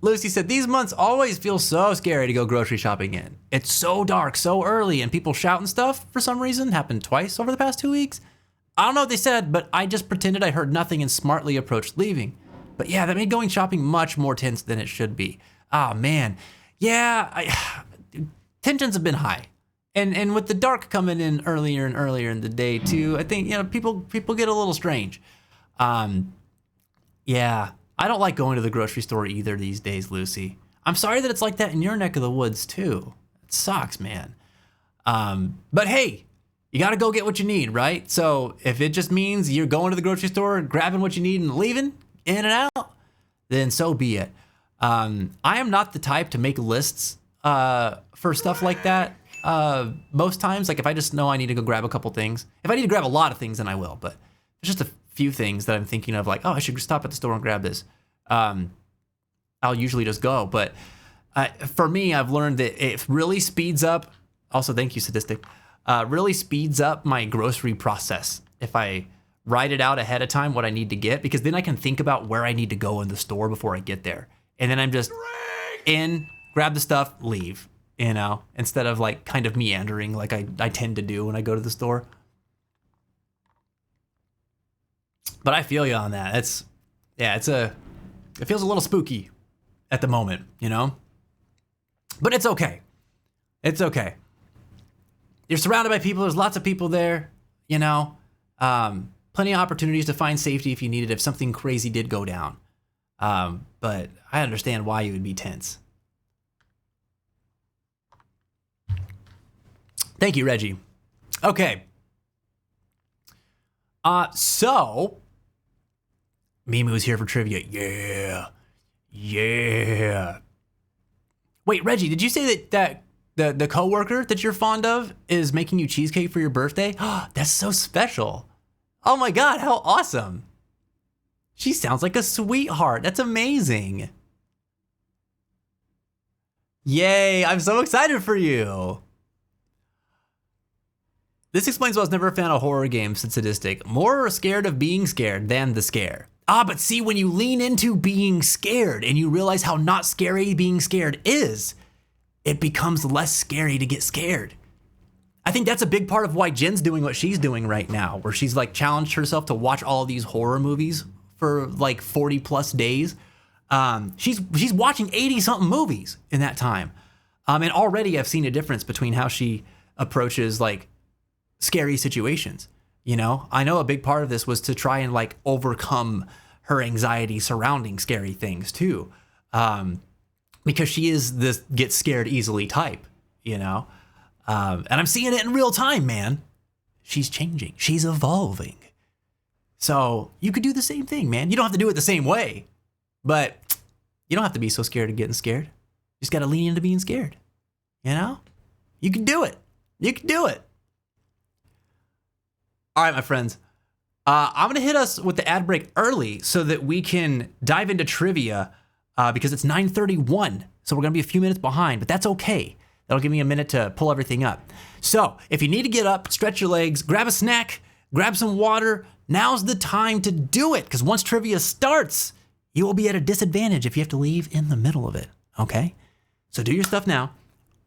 Lucy said, these months always feel so scary to go grocery shopping in. It's so dark, so early, and people shouting stuff for some reason. Happened twice over the past 2 weeks. I don't know what they said, but I just pretended I heard nothing and smartly approached leaving. But yeah, that made going shopping much more tense than it should be. Oh man, yeah, tensions have been high. And with the dark coming in earlier and earlier in the day too, I think, you know, people get a little strange. Yeah. I don't like going to the grocery store either these days, Lucy. I'm sorry that it's like that in your neck of the woods too. It sucks, man. But hey, you gotta go get what you need, right? So if it just means you're going to the grocery store, grabbing what you need and leaving, in and out, then so be it. I am not the type to make lists for stuff like that. Most times, like if I just know I need to go grab a couple things, if I need to grab a lot of things, then I will, but there's just a few things that I'm thinking of, like, oh, I should stop at the store and grab this. I'll usually just go. But for me, I've learned that it really speeds up. Also, thank you, Sadistic. Really speeds up my grocery process if I write it out ahead of time what I need to get, because then I can think about where I need to go in the store before I get there. And then I'm just in, grab the stuff, leave, you know, instead of like kind of meandering like I tend to do when I go to the store. But I feel you on that. It feels a little spooky at the moment, you know? But it's okay. It's okay. You're surrounded by people. There's lots of people there, you know? Plenty of opportunities to find safety if you need it, if something crazy did go down. But I understand why you would be tense. Thank you, Reggie. Okay. So Mimu's here for trivia. Yeah. Wait, Reggie, did you say that the coworker that you're fond of is making you cheesecake for your birthday? That's so special. Oh my God, how awesome. She sounds like a sweetheart. That's amazing. Yay, I'm so excited for you. This explains why I was never a fan of horror games, said Sadistic. More scared of being scared than the scare. But see, when you lean into being scared and you realize how not scary being scared is, it becomes less scary to get scared. I think that's a big part of why Jen's doing what she's doing right now, where she's like challenged herself to watch all these horror movies for like 40 plus days. She's watching 80 something movies in that time. And already I've seen a difference between how she approaches like scary situations. You know, I know a big part of this was to try and like overcome her anxiety surrounding scary things too. Because she is this get scared easily type, you know? And I'm seeing it in real time, man. She's changing. She's evolving. So you could do the same thing, man. You don't have to do it the same way, but you don't have to be so scared of getting scared. You just got to lean into being scared. You know? You can do it. You can do it. All right, my friends. I'm going to hit us with the ad break early so that we can dive into trivia because it's 9:31. So we're going to be a few minutes behind, but that's okay. That'll give me a minute to pull everything up. So if you need to get up, stretch your legs, grab a snack, grab some water, now's the time to do it because once trivia starts, you will be at a disadvantage if you have to leave in the middle of it, okay? So do your stuff now.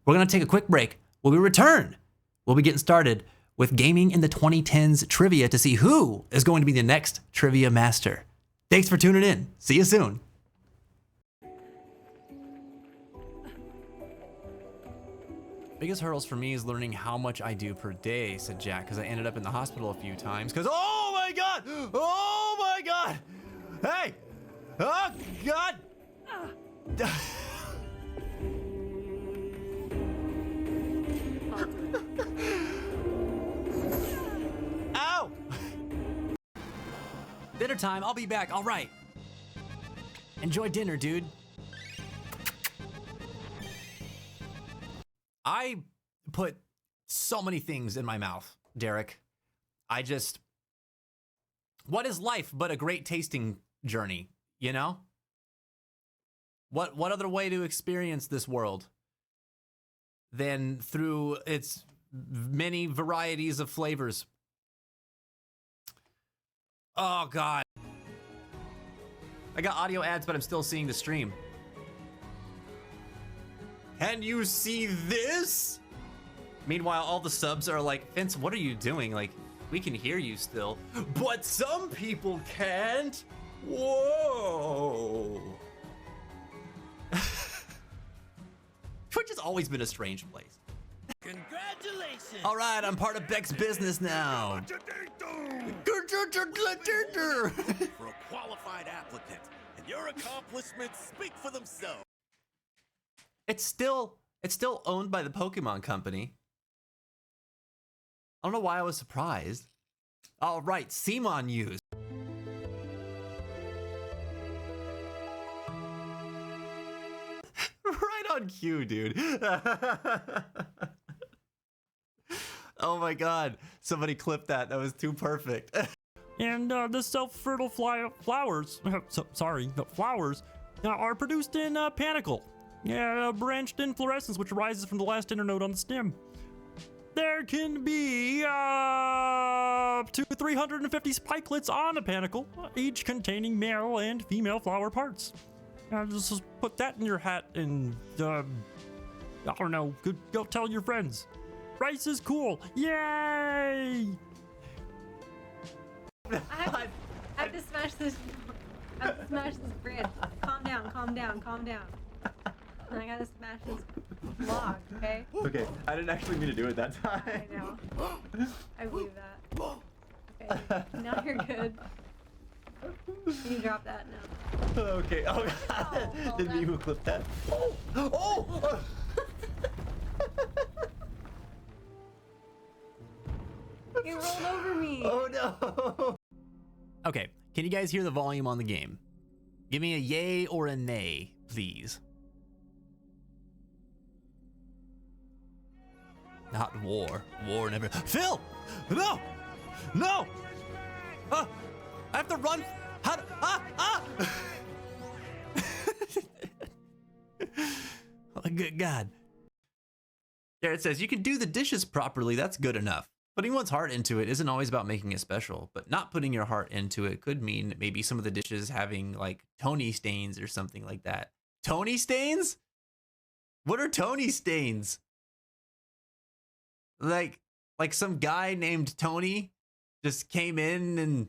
We're going to take a quick break. When we return, we'll be getting started with Gaming in the 2010s trivia to see who is going to be the next trivia master. Thanks for tuning in. See you soon. Biggest hurdles for me is learning how much I do per day, said Jack, because I ended up in the hospital a few times. Because, oh my God! Oh my God! Hey! Oh God! Ow! Dinner time, I'll be back, all right. Enjoy dinner, dude. I put so many things in my mouth, Derek. What is life but a great tasting journey, you know? What other way to experience this world than through its many varieties of flavors? Oh, God. I got audio ads, but I'm still seeing the stream. Can you see this? Meanwhile, all the subs are like, Vince, what are you doing? Like, we can hear you still, but some people can't. Whoa. Twitch has always been a strange place.
Congratulations!
All right, I'm part of Beck's business now.
For a qualified applicant, and your accomplishments speak for themselves.
It's still owned by the Pokemon Company. I don't know why I was surprised. All right, Simon used. Right on cue, dude. Oh my God, somebody clipped that. That was too perfect.
And the self-fertile flowers, the flowers are produced in panicle. Branched inflorescence, which arises from the last internode on the stem. There can be up to 350 spikelets on a panicle, each containing male and female flower parts. Just put that in your hat and, I don't know, go tell your friends. Rice is cool. Yay!
I have to smash this. I have to smash this bread. Calm down. I gotta smash this log, okay?
Okay, I didn't actually mean to do it that time.
I know. I believe that. Okay, now you're good. Can you drop that now?
Okay. Oh God!
Oh,
Didn't you clip that? Oh!
You rolled over me.
Oh no! Okay, can you guys hear the volume on the game? Give me a yay or a nay, please. Not war. War never. Phil! No! No! I have to run. How? Oh, good God. Garrett says, you can do the dishes properly. That's good enough. Putting one's heart into it isn't always about making it special, but not putting your heart into it could mean maybe some of the dishes having like Tony stains or something like that. Tony stains? What are Tony stains? Like some guy named Tony just came in and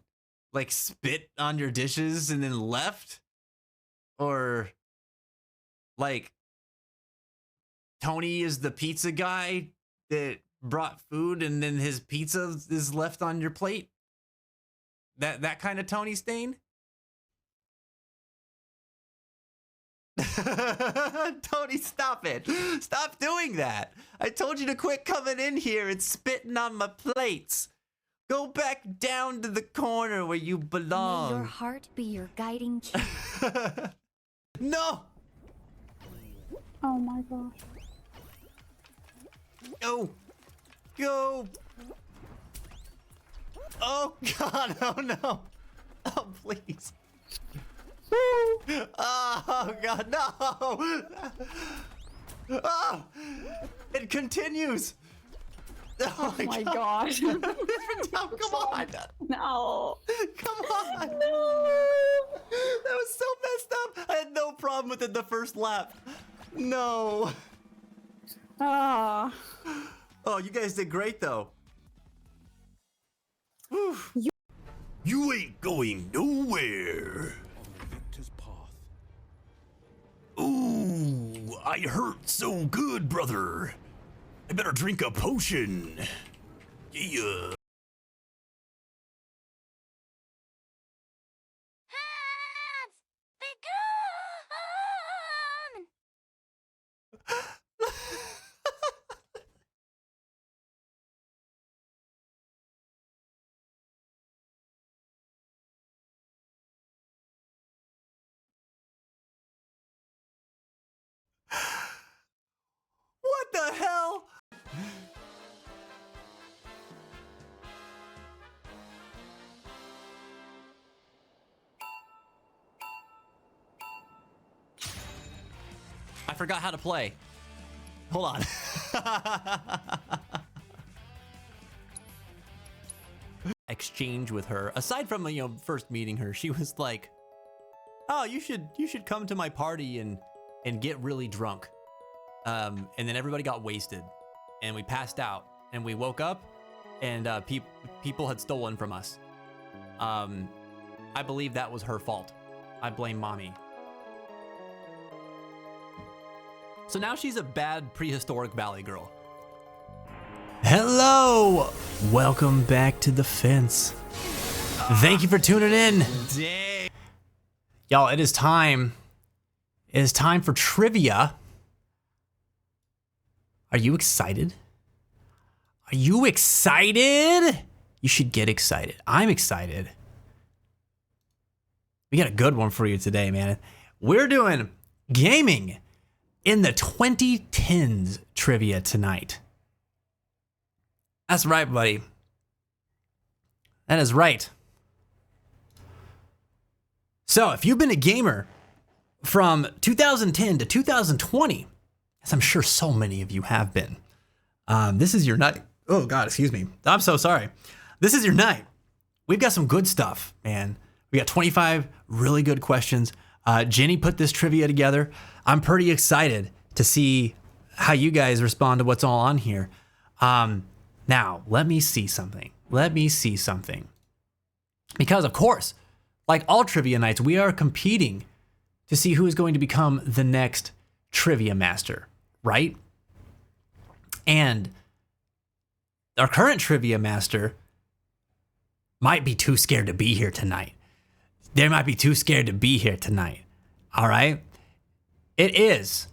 like spit on your dishes and then left? Or like Tony is the pizza guy that brought food and then his pizza is left on your plate? That kind of Tony stain? Tony, stop it. Stop doing that. I told you to quit coming in here and spitting on my plates. Go back down to the corner where you
May your
belong.
heart be your guiding key.
No!
Oh my gosh.
Go! Go! Oh God, oh no! Oh please! Oh God, no! Oh, it continues! Oh my
gosh.
No, come on!
No.
Come on!
No.
That was so messed up! I had no problem with it the first lap. No!
Ah.
Oh, you guys did great though. Whew.
You ain't going nowhere. On the victor's path. Ooh, I hurt so good, brother. I better drink a potion. Yeah.
What the hell? I forgot how to play. Hold on. Exchange with her. Aside from, first meeting her, she was like, "Oh, you should come to my party and get really drunk." And then everybody got wasted, and we passed out, and we woke up, and people had stolen from us. I believe that was her fault. I blame mommy. So now she's a bad prehistoric valley girl. Hello! Welcome back to the fence. Thank you for tuning in. Dang. Y'all, it is time. It is time for trivia. Are you excited? Are you excited? You should get excited. I'm excited. We got a good one for you today, man. We're doing gaming in the 2010s trivia tonight. That's right, buddy. That is right. So if you've been a gamer from 2010 to 2020, as I'm sure so many of you have been, this is your night. Oh God, excuse me. I'm so sorry. This is your night. We've got some good stuff, man. We got 25 really good questions. Jenny put this trivia together. I'm pretty excited to see how you guys respond to what's all on here. Now, let me see something. Because, of course, like all trivia nights, we are competing to see who is going to become the next trivia master, right? And our current trivia master might be too scared to be here tonight. They might be too scared to be here tonight. All right? It is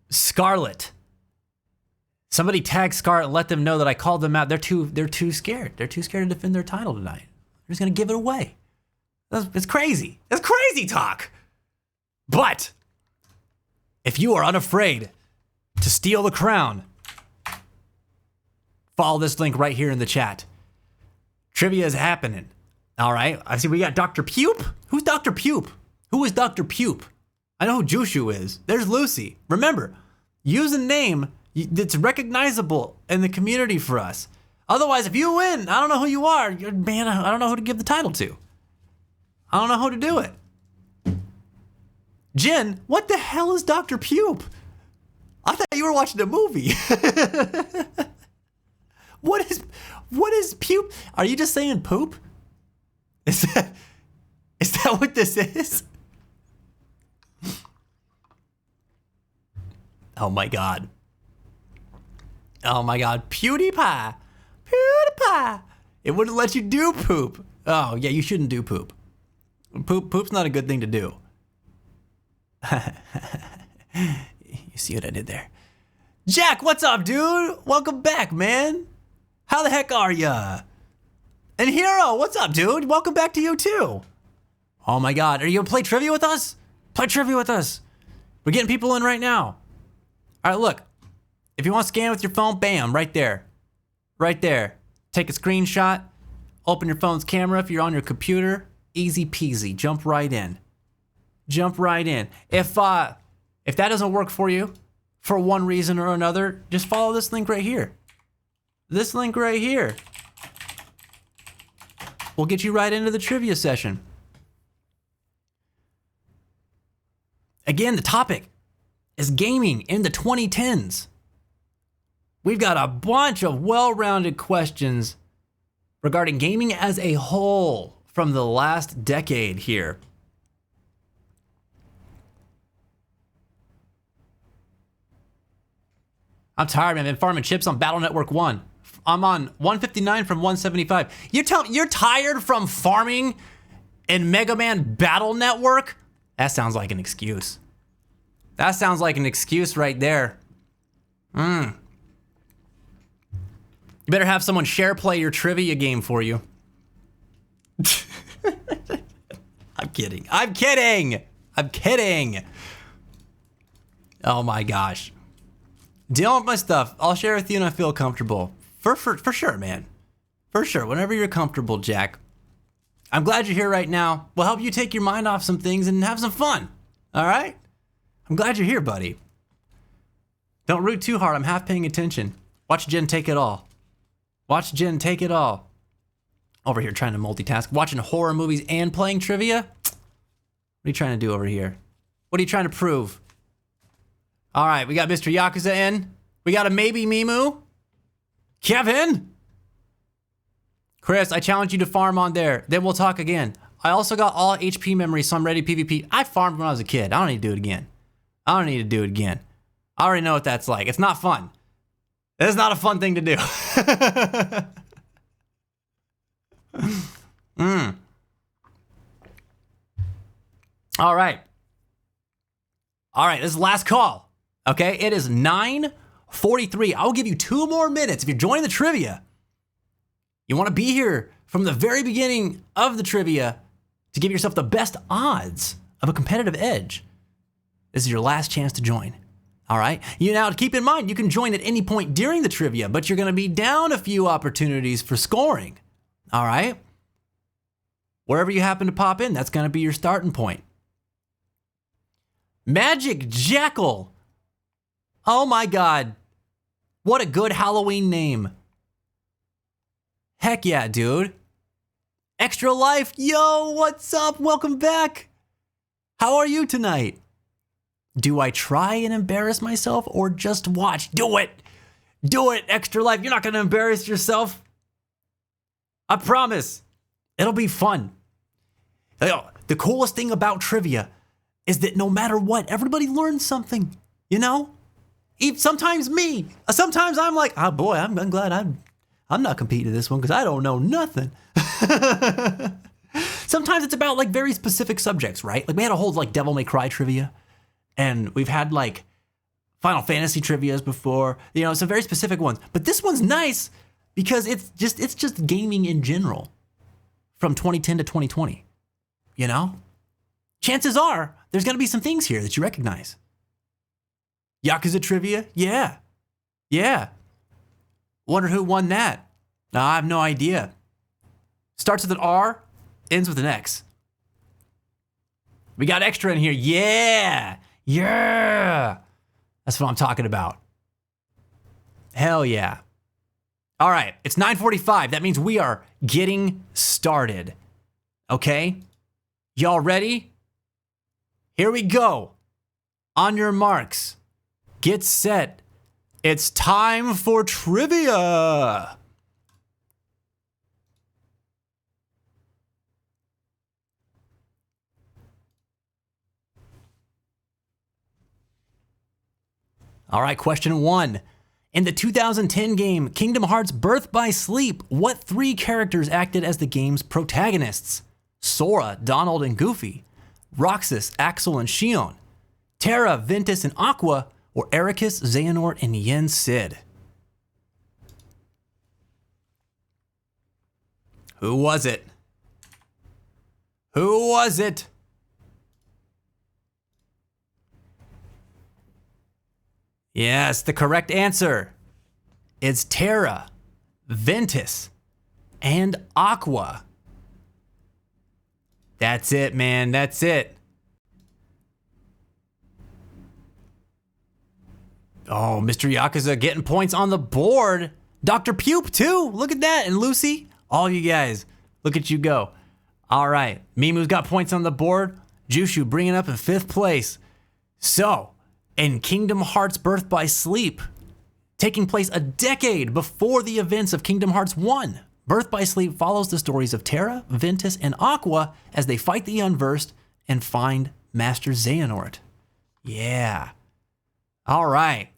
Scarlet. Somebody tag Scarlet and let them know that I called them out. They're too scared. They're too scared to defend their title tonight. They're just gonna give it away. It's crazy. That's crazy talk. But if you are unafraid to steal the crown, follow this link right here in the chat. Trivia is happening. All right. I see we got Dr. Pupe. Who's Dr. Pupe? Who is Dr. Pupe? I know who Jushu is. There's Lucy. Remember, use a name that's recognizable in the community for us. Otherwise, if you win, I don't know who you are. Man, I don't know who to give the title to. I don't know who to do it. Jen, what the hell is Dr. Pupe? I thought you were watching a movie. What is pupe? Are you just saying poop? Is that what this is? Oh my god. Oh my god. PewDiePie. PewDiePie. It wouldn't let you do poop. Oh yeah, you shouldn't do poop. Poop's not a good thing to do. You see what I did there? Jack, what's up, dude? Welcome back, man. How the heck are ya? And Hero, what's up, dude? Welcome back to you too. Oh my God, are you gonna play trivia with us? Play trivia with us. We're getting people in right now. All right, look. If you want to scan with your phone, bam, right there. Right there. Take a screenshot. Open your phone's camera if you're on your computer. Easy peasy. Jump right in. Jump right in. If that doesn't work for you, for one reason or another, just follow this link right here. This link right here. We'll get you right into the trivia session. Again, the topic is gaming in the 2010s. We've got a bunch of well-rounded questions regarding gaming as a whole from the last decade here. I'm tired, man. I've been farming chips on Battle Network 1. I'm on 159 from 175. You're tired from farming in Mega Man Battle Network? That sounds like an excuse. That sounds like an excuse right there. You better have someone share play your trivia game for you. I'm kidding. I'm kidding. I'm kidding. Oh my gosh. Dealing with my stuff. I'll share with you when I feel comfortable. For sure, man. For sure. Whenever you're comfortable, Jack. I'm glad you're here right now. We'll help you take your mind off some things and have some fun. All right? I'm glad you're here, buddy. Don't root too hard. I'm half paying attention. Watch Jen take it all. Watch Jen take it all. Over here trying to multitask. Watching horror movies and playing trivia? What are you trying to do over here? What are you trying to prove? All right, we got Mr. Yakuza in. We got a maybe Mimu. Kevin. Chris, I challenge you to farm on there. Then we'll talk again. I also got all HP memory, so I'm ready PvP. I farmed when I was a kid. I don't need to do it again. I don't need to do it again. I already know what that's like. It's not fun. It's not a fun thing to do. All right. All right, this is last call. Okay, it is 9:43. I'll give you 2 more minutes if you're joining the trivia. You want to be here from the very beginning of the trivia to give yourself the best odds of a competitive edge. This is your last chance to join. All right. You now keep in mind, you can join at any point during the trivia, but you're going to be down a few opportunities for scoring. All right. Wherever you happen to pop in, that's going to be your starting point. Magic Jackal. Oh my God. What a good Halloween name. Heck yeah, dude. Extra Life. Yo, what's up? Welcome back. How are you tonight? Do I try and embarrass myself or just watch? Do it. Do it, Extra Life. You're not going to embarrass yourself. I promise. It'll be fun. The coolest thing about trivia is that no matter what, everybody learns something, you know? Sometimes me. Sometimes I'm like, oh boy, I'm glad I'm not competing in this one because I don't know nothing. Sometimes it's about like very specific subjects, right? Like we had a whole like Devil May Cry trivia, and we've had like Final Fantasy trivias before, you know, some very specific ones. But this one's nice because it's just gaming in general from 2010 to 2020, you know? Chances are there's gonna be some things here that you recognize. Yakuza trivia? Yeah. Yeah. Wonder who won that? No, I have no idea. Starts with an R, ends with an X. We got extra in here. Yeah. Yeah. That's what I'm talking about. Hell yeah. All right, it's 9:45. That means we are getting started. Okay? Y'all ready? Here we go. On your marks. Get set. It's time for trivia. All right, question 1. In the 2010 game Kingdom Hearts Birth by Sleep, what 3 characters acted as the game's protagonists? Sora, Donald, and Goofy. Roxas, Axel, and Xion. Terra, Ventus, and Aqua, or Ericus, Xehanort, and Yen Sid? Who was it? Who was it? Yes, the correct answer is Terra, Ventus, and Aqua. That's it, man. That's it. Oh, Mr. Yakuza getting points on the board. Dr. Pupe, too. Look at that. And Lucy, all you guys, look at you go. All right. Mimu's got points on the board. Jushu bringing up in 5th place. So, in Kingdom Hearts Birth by Sleep, taking place a decade before the events of Kingdom Hearts 1, Birth by Sleep follows the stories of Terra, Ventus, and Aqua as they fight the Unversed and find Master Xehanort. Yeah. All right.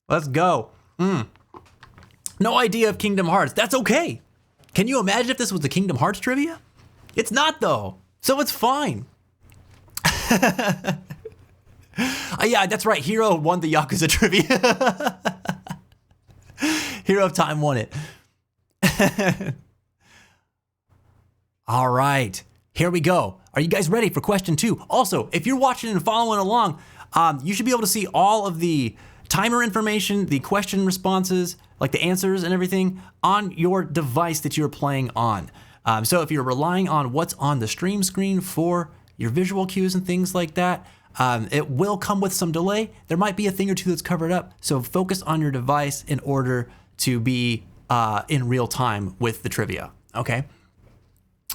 Let's go. No idea of Kingdom Hearts. That's okay. Can you imagine if this was the Kingdom Hearts trivia? It's not, though. So it's fine. Yeah, that's right. Hero won the Yakuza trivia. Hero of Time won it. All right. Here we go. Are you guys ready for question 2? Also, if you're watching and following along, you should be able to see all of the timer information, the question responses, like the answers and everything on your device that you're playing on. So if you're relying on what's on the stream screen for your visual cues and things like that, it will come with some delay. There might be a thing or two that's covered up. So focus on your device in order to be in real time with the trivia. Okay?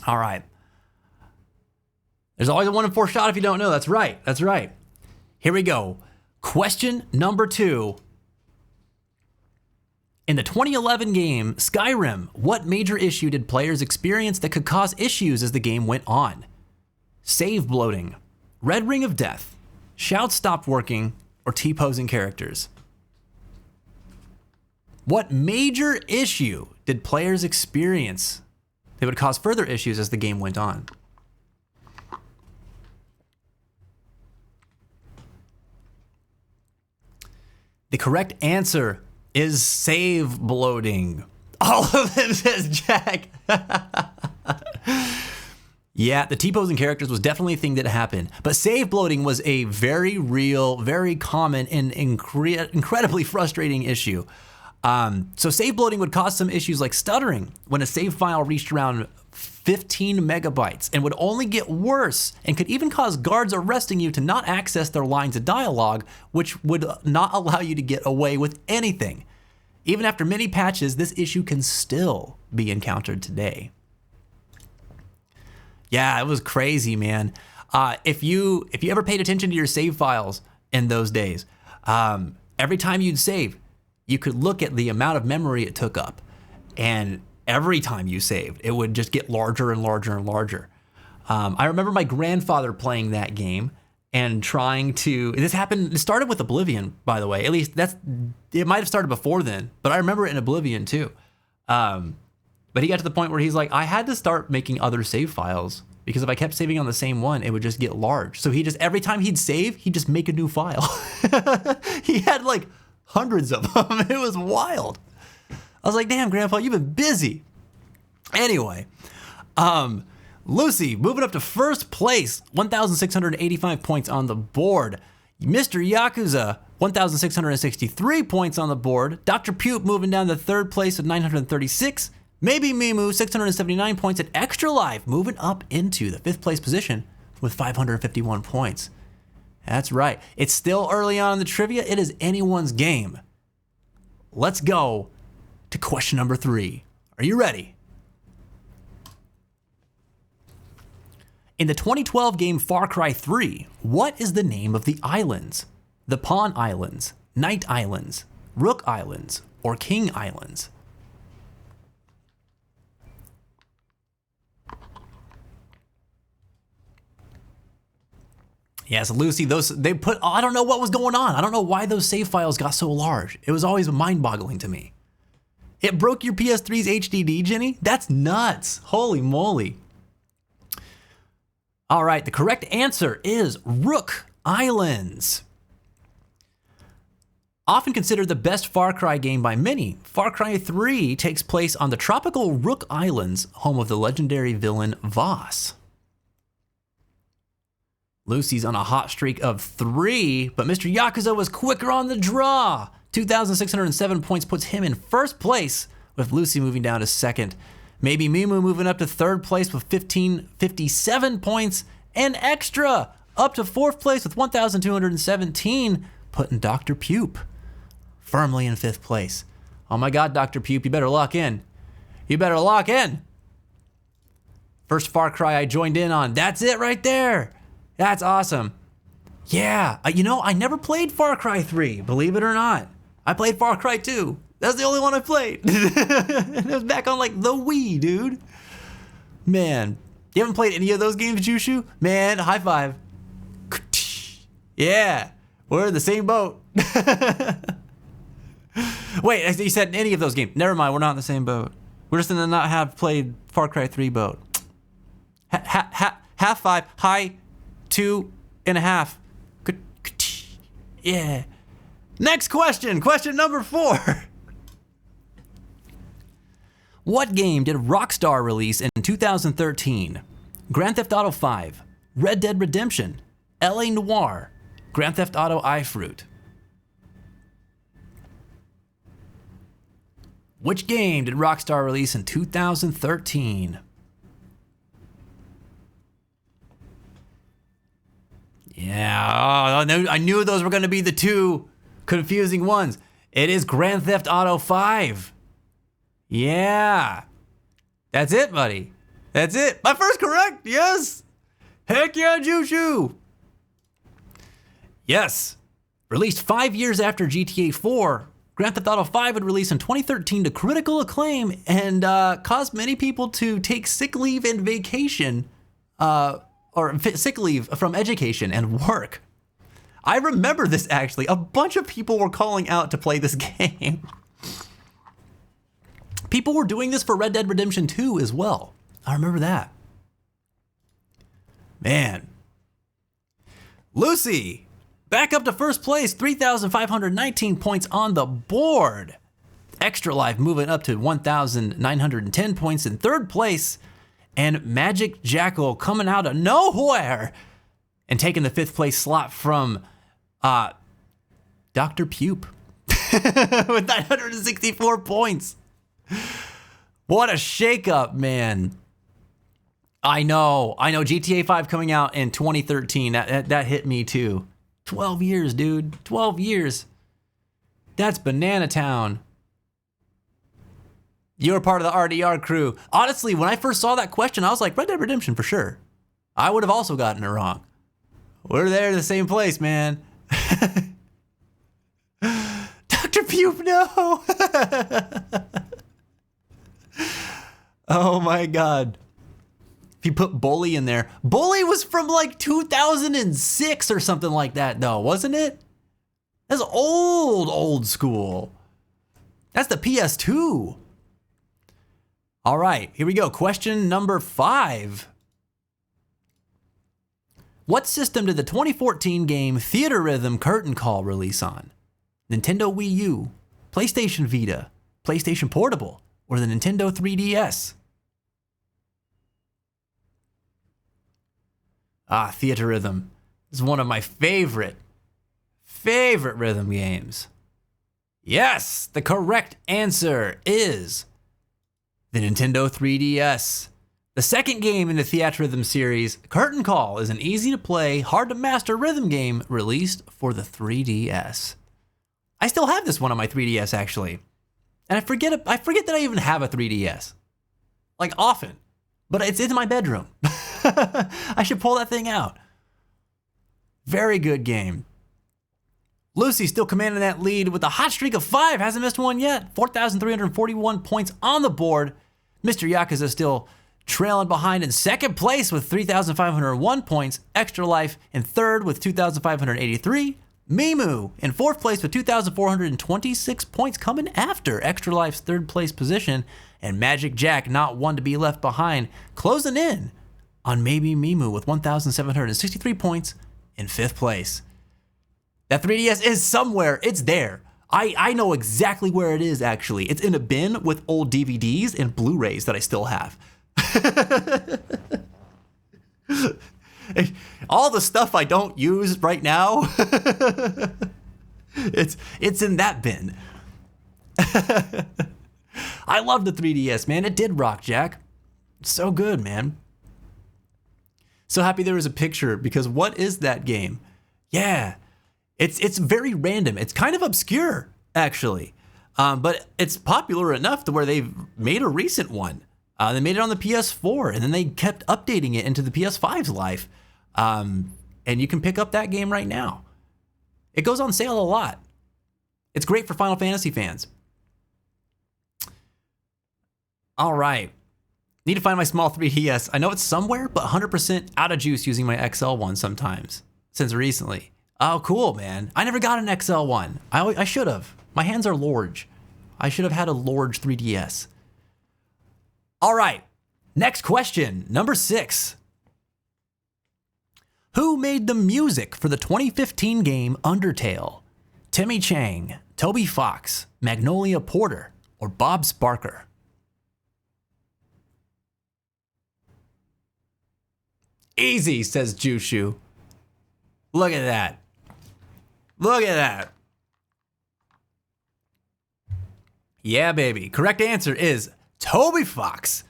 All right. There's always a 1 in 4 shot if you don't know. That's right. That's right. Here we go. Question number 2. In the 2011 game Skyrim, what major issue did players experience that could cause issues as the game went on? Save bloating, Red Ring of Death, shouts stopped working, or T-posing characters? What major issue did players experience that would cause further issues as the game went on? The correct answer is save bloating. All of them, says Jack. Yeah, the T-posing characters was definitely a thing that happened, but save bloating was a very real, very common, and incredibly frustrating issue. So save bloating would cause some issues like stuttering when a save file reached around 15 megabytes and would only get worse and could even cause guards arresting you to not access their lines of dialogue, which would not allow you to get away with anything. Even after many patches, this issue can still be encountered today. Yeah, it was crazy, man. If you ever paid attention to your save files in those days, every time you'd save, you could look at the amount of memory it took up. And every time you saved, it would just get larger and larger and larger. I remember my grandfather playing that game and trying to, it started with Oblivion, by the way. At least it might have started before then, but I remember it in Oblivion too. But he got to the point where he's like, I had to start making other save files because if I kept saving on the same one, it would just get large. So every time he'd save, he'd just make a new file. He had like hundreds of them. It was wild. I was like, damn, Grandpa, you've been busy. Anyway, Lucy moving up to first place, 1,685 points on the board. Mr. Yakuza, 1,663 points on the board. Dr. Pupe moving down to third place with 936. Maybe Mimu, 679 points at Extra Life, moving up into the 5th place position with 551 points. That's right. It's still early on in the trivia. It is anyone's game. Let's go to question number 3. Are you ready? In the 2012 game Far Cry 3, what is the name of the islands? The Pawn Islands, Knight Islands, Rook Islands, or King Islands? Yes, Lucy, I don't know what was going on. I don't know why those save files got so large. It was always mind-boggling to me. It broke your PS3's HDD, Jenny? That's nuts. Holy moly. All right, the correct answer is Rook Islands. Often considered the best Far Cry game by many, Far Cry 3 takes place on the tropical Rook Islands, home of the legendary villain Voss. Lucy's on a hot streak of 3, but Mr. Yakuza was quicker on the draw. 2,607 points puts him in first place, with Lucy moving down to second. Maybe Mimu moving up to third place with 1,557 points, and Extra up to fourth place with 1,217, putting Dr. Pupe firmly in fifth place. Oh my God, Dr. Pupe, you better lock in. You better lock in. First Far Cry I joined in on. That's it right there. That's awesome. Yeah, you know, I never played Far Cry 3, believe it or not. I played Far Cry 2. That's the only one I played. It was back on like the Wii, dude. Man, you haven't played any of those games, Jushu? Man, high five. Yeah, we're in the same boat. Wait, you said any of those games. Never mind, we're not in the same boat. We're just in the not have played Far Cry 3 boat. Half five, high 2.5. Yeah. Next question, question number 4. What game did Rockstar release in 2013? Grand Theft Auto 5, Red Dead Redemption, LA Noire, Grand Theft Auto iFruit. Which game did Rockstar release in 2013? Yeah, I knew those were going to be the two confusing ones. It is Grand Theft Auto 5. Yeah. That's it, buddy. That's it. My first correct. Yes. Heck yeah, Jushu. Yes. Released 5 years after GTA 4, Grand Theft Auto 5 would release in 2013 to critical acclaim and caused many people to take sick leave and vacation, or sick leave from education and work. I remember this actually. A bunch of people were calling out to play this game. People were doing this for Red Dead Redemption 2 as well. I remember that. Man. Lucy, back up to first place, 3,519 points on the board. Extra Life moving up to 1,910 points in third place. And Magic Jackal coming out of nowhere and taking the fifth place slot from Dr. Pupe with 964 points. What a shakeup, man. I know. GTA 5 coming out in 2013. That hit me too. 12 years, dude. 12 years. That's Banana Town. You're part of the RDR crew. Honestly, when I first saw that question, I was like, Red Dead Redemption for sure. I would have also gotten it wrong. We're there in the same place, man. Dr. Pupe, no. Oh my God. If you put Bully in there. Bully was from like 2006 or something like that though, wasn't it? That's old school. That's the PS2. All right, here we go. Question number 5. What system did the 2014 game Theater Rhythm Curtain Call release on? Nintendo Wii U, PlayStation Vita, PlayStation Portable, or the Nintendo 3DS? Theater Rhythm is one of my favorite rhythm games. Yes, the correct answer is the Nintendo 3DS. The second game in the Theatrhythm series, Curtain Call is an easy-to-play, hard-to-master rhythm game released for the 3DS. I still have this one on my 3DS, actually. And I forget that I even have a 3DS. Like, often. But it's in my bedroom. I should pull that thing out. Very good game. Lucy still commanding that lead with a hot streak of 5. Hasn't missed one yet. 4,341 points on the board. Mr. Yakuza still trailing behind in second place with 3,501 points. Extra Life in third with 2,583. Mimu in fourth place with 2,426 points coming after Extra Life's third place position. And Magic Jack, not one to be left behind, closing in on maybe Mimu with 1,763 points in 5th place. That 3DS is somewhere. It's there. I know exactly where it is, actually. It's in a bin with old DVDs and Blu-rays that I still have. All the stuff I don't use right now, it's in that bin. I love the 3DS, man. It did rock, Jack. So good, man. So happy there was a picture, because what is that game? Yeah. It's very random. It's kind of obscure, actually. But it's popular enough to where they've made a recent one. They made it on the PS4, and then they kept updating it into the PS5's life. And you can pick up that game right now. It goes on sale a lot. It's great for Final Fantasy fans. All right. Need to find my small 3DS. I know it's somewhere, but 100% out of juice using my XL one sometimes, since recently. Oh, cool, man. I never got an XL one. I should have. My hands are large. I should have had a large 3DS. All right. Next question, number 6. Who made the music for the 2015 game Undertale? Timmy Chang, Toby Fox, Magnolia Porter, or Bob Sparker? Easy, says Jushu. Look at that. Look at that. Yeah, baby. Correct answer is Toby Fox.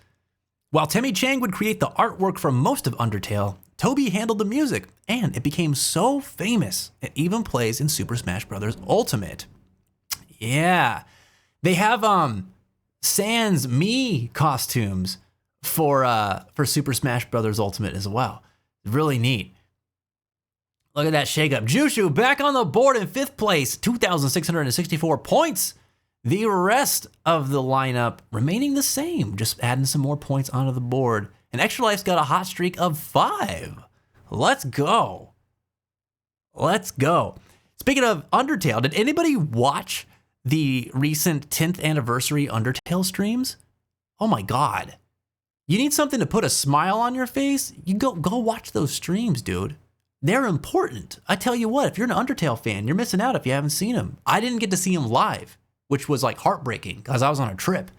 While Timmy Chang would create the artwork for most of Undertale, Toby handled the music, and it became so famous it even plays in Super Smash Bros. Ultimate. Yeah. They have Sans Mii costumes for Super Smash Bros. Ultimate as well. Really neat. Look at that shakeup. Jushu back on the board in 5th place, 2,664 points. The rest of the lineup remaining the same, just adding some more points onto the board. And Extra Life's got a hot streak of 5. Let's go. Let's go. Speaking of Undertale, did anybody watch the recent 10th anniversary Undertale streams? Oh my God. You need something to put a smile on your face? You go watch those streams, dude. They're important. I tell you what, if you're an Undertale fan, you're missing out if you haven't seen them. I didn't get to see them live, which was like heartbreaking because I was on a trip.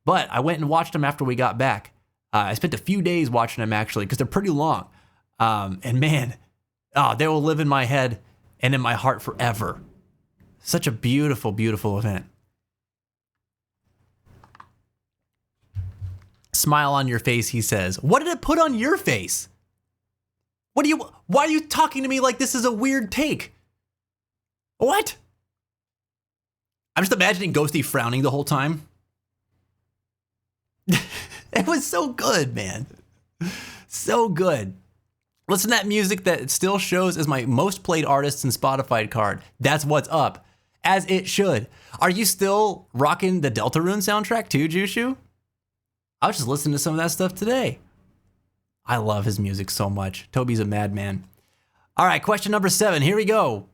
But I went and watched them after we got back. I spent a few days watching them actually because they're pretty long. And man, they will live in my head and in my heart forever. Such a beautiful, beautiful event. Smile on your face, he says. What did it put on your face? Why are you talking to me like this is a weird take? What? I'm just imagining Ghosty frowning the whole time. It was so good, man. So good. Listen to that music that it still shows as my most played artists in Spotify card. That's what's up. As it should. Are you still rocking the Deltarune soundtrack too, Jushu? I was just listening to some of that stuff today. I love his music so much. Toby's a madman. All right, question number 7. Here we go.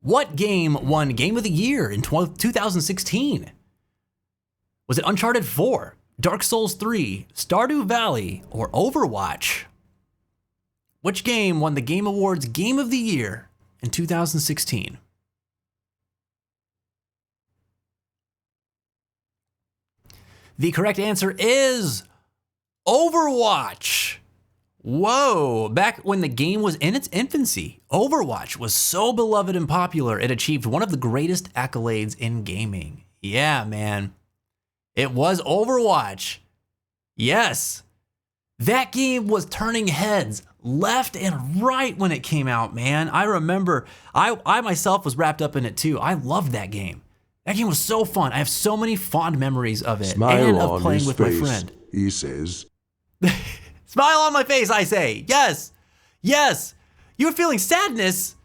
What game won Game of the Year in 2016? Was it Uncharted 4, Dark Souls 3, Stardew Valley, or Overwatch? Which game won the Game Awards Game of the Year in 2016? The correct answer is Overwatch. Whoa, back when the game was in its infancy, Overwatch was so beloved and popular, it achieved one of the greatest accolades in gaming. Yeah, man. It was Overwatch. Yes. That game was turning heads left and right when it came out, man. I remember, I myself was wrapped up in it too. I loved that game. That game was so fun. I have so many fond memories of it.
Smile
and of
on
playing
his
with
face,
my friend.
he says.
Smile on my face, I say. Yes. Yes. You were feeling sadness.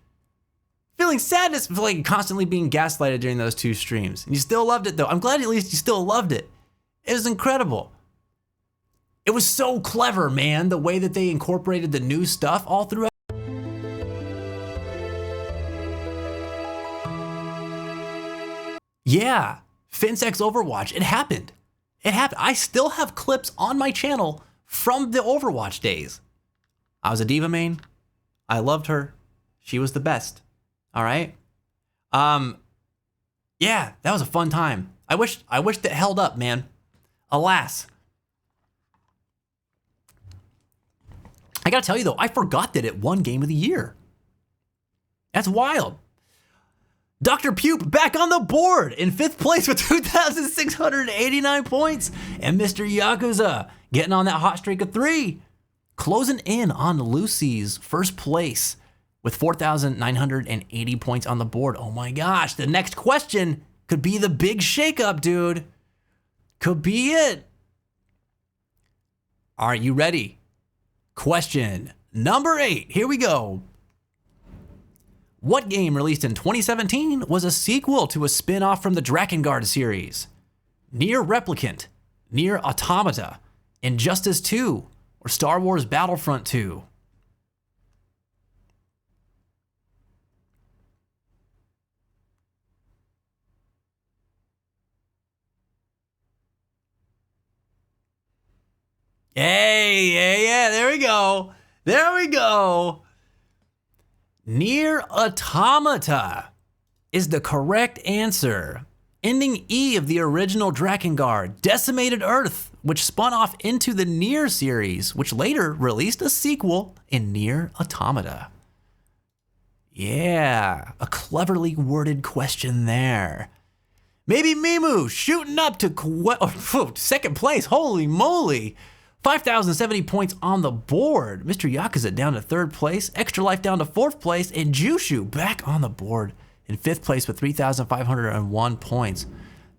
Feeling sadness for like constantly being gaslighted during those 2 streams. And you still loved it though. I'm glad at least you still loved it. It was incredible. It was so clever, man, the way that they incorporated the new stuff all throughout. Yeah, FinSec's Overwatch, it happened. It happened. I still have clips on my channel from the Overwatch days. I was a Diva main. I loved her. She was the best. All right. Yeah, that was a fun time. I wish that held up, man. Alas. I gotta tell you though, I forgot that it won Game of the Year. That's wild. Dr. Pupe back on the board in 5th place with 2,689 points. And Mr. Yakuza getting on that hot streak of 3. Closing in on Lucy's first place with 4,980 points on the board. Oh my gosh, the next question could be the big shakeup, dude. Could be it. All right, you ready? Question number 8. Here we go. What game released in 2017 was a sequel to a spin-off from the Drakengard series? Nier Replicant, Nier Automata, Injustice 2, or Star Wars Battlefront 2? Yeah, there we go. There we go. Nier Automata is the correct answer. Ending E of the original Drakengard, Decimated Earth, which spun off into the Nier series, which later released a sequel in Nier Automata. Yeah, a cleverly worded question there. Maybe Mimu shooting up to second place. Holy moly. 5,070 points on the board. Mr. Yakuza down to 3rd place. Extra Life down to 4th place. And Jushu back on the board in 5th place with 3,501 points.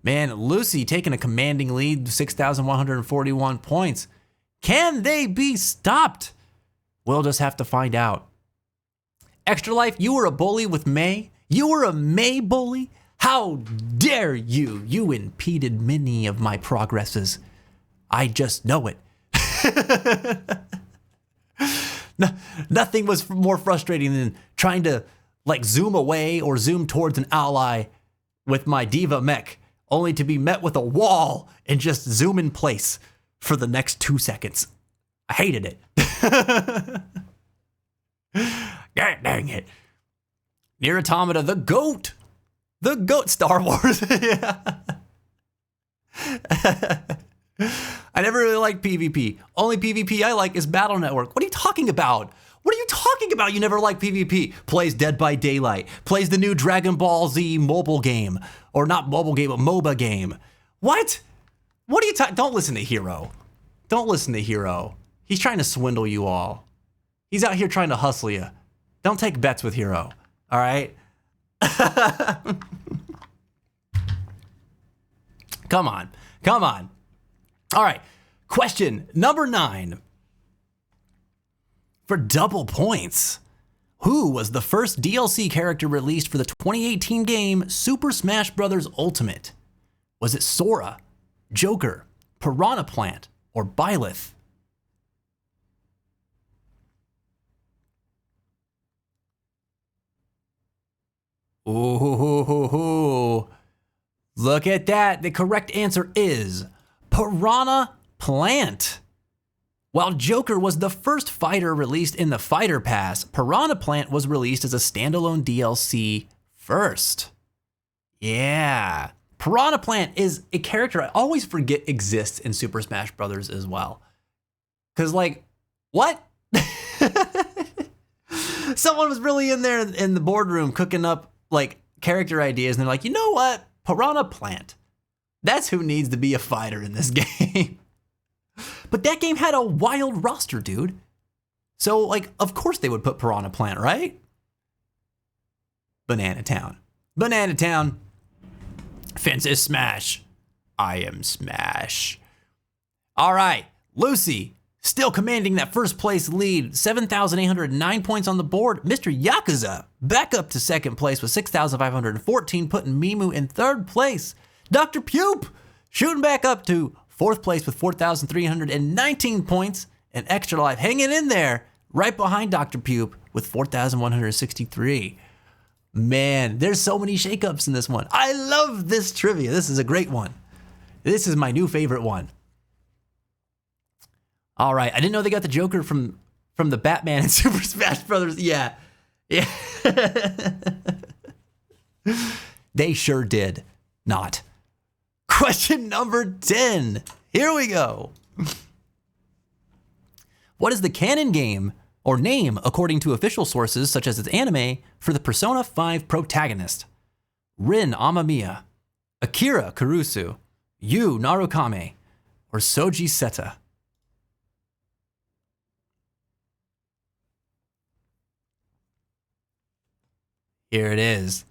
Man, Lucy taking a commanding lead, 6,141 points. Can they be stopped? We'll just have to find out. Extra Life, you were a bully with May. You were a May bully. How dare you? You impeded many of my progresses. I just know it. Nothing was more frustrating than trying to like zoom away or zoom towards an ally with my Diva mech, only to be met with a wall and just zoom in place for the next 2 seconds. I hated it. God dang it. Nier Automata, the GOAT. The GOAT, Star Wars. I never really liked PvP. Only PvP I like is Battle Network. What are you talking about? What are you talking about? You never liked PvP. Plays Dead by Daylight. Plays the new Dragon Ball Z mobile game. Or not mobile game, but MOBA game. What? What are you talking? Don't listen to Hero. Don't listen to Hero. He's trying to swindle you all. He's out here trying to hustle you. Don't take bets with Hero. All right? Come on. Come on. All right, question number 9. For double points, who was the first DLC character released for the 2018 game Super Smash Bros. Ultimate? Was it Sora, Joker, Piranha Plant, or Byleth? Ooh, look at that. The correct answer is Piranha Plant. While Joker was the first fighter released in the Fighter Pass, Piranha Plant was released as a standalone DLC first. Yeah. Piranha Plant is a character I always forget exists in Super Smash Bros. As well. Cause like, what? Someone was really in there in the boardroom cooking up like character ideas and they're like, you know what? Piranha Plant. That's who needs to be a fighter in this game. But that game had a wild roster, dude. So, like, of course they would put Piranha Plant, right? Banana Town. Banana Town. Fences Smash. I am Smash. All right, Lucy, still commanding that first place lead. 7,809 points on the board. Mr. Yakuza, back up to second place with 6,514, putting Mimu in third place. Dr. Pupe, shooting back up to 4th place with 4,319 points, and Extra Life hanging in there right behind Dr. Pupe with 4,163. Man, there's so many shakeups in this one. I love this trivia. This is a great one. This is my new favorite one. All right, I didn't know they got the Joker from from the Batman and Super Smash Brothers. Yeah. Yeah. They sure did not. Question number 10. Here we go. What is the canon game or name, according to official sources such as its anime, for the Persona 5 protagonist? Rin Amamiya, Akira Kurusu, Yu Narukame, or Soji Seta? Here it is.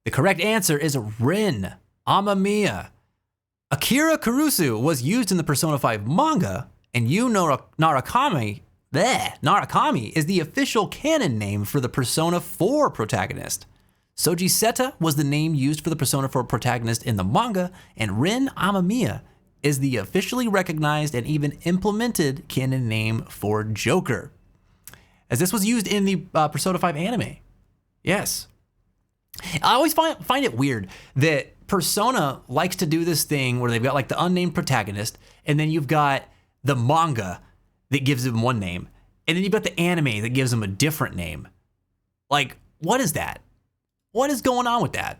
The correct answer is Rin Amamiya. Akira Kurusu was used in the Persona 5 manga, and Yu Narukame is the official canon name for the Persona 4 protagonist. Soji Seta was the name used for the Persona 4 protagonist in the manga, and Rin Amamiya is the officially recognized and even implemented canon name for Joker, as this was used in the Persona 5 anime. Yes. I always find it weird that Persona likes to do this thing where they've got like the unnamed protagonist, and then you've got the manga that gives him one name, and then you've got the anime that gives him a different name. Like, what is that? What is going on with that?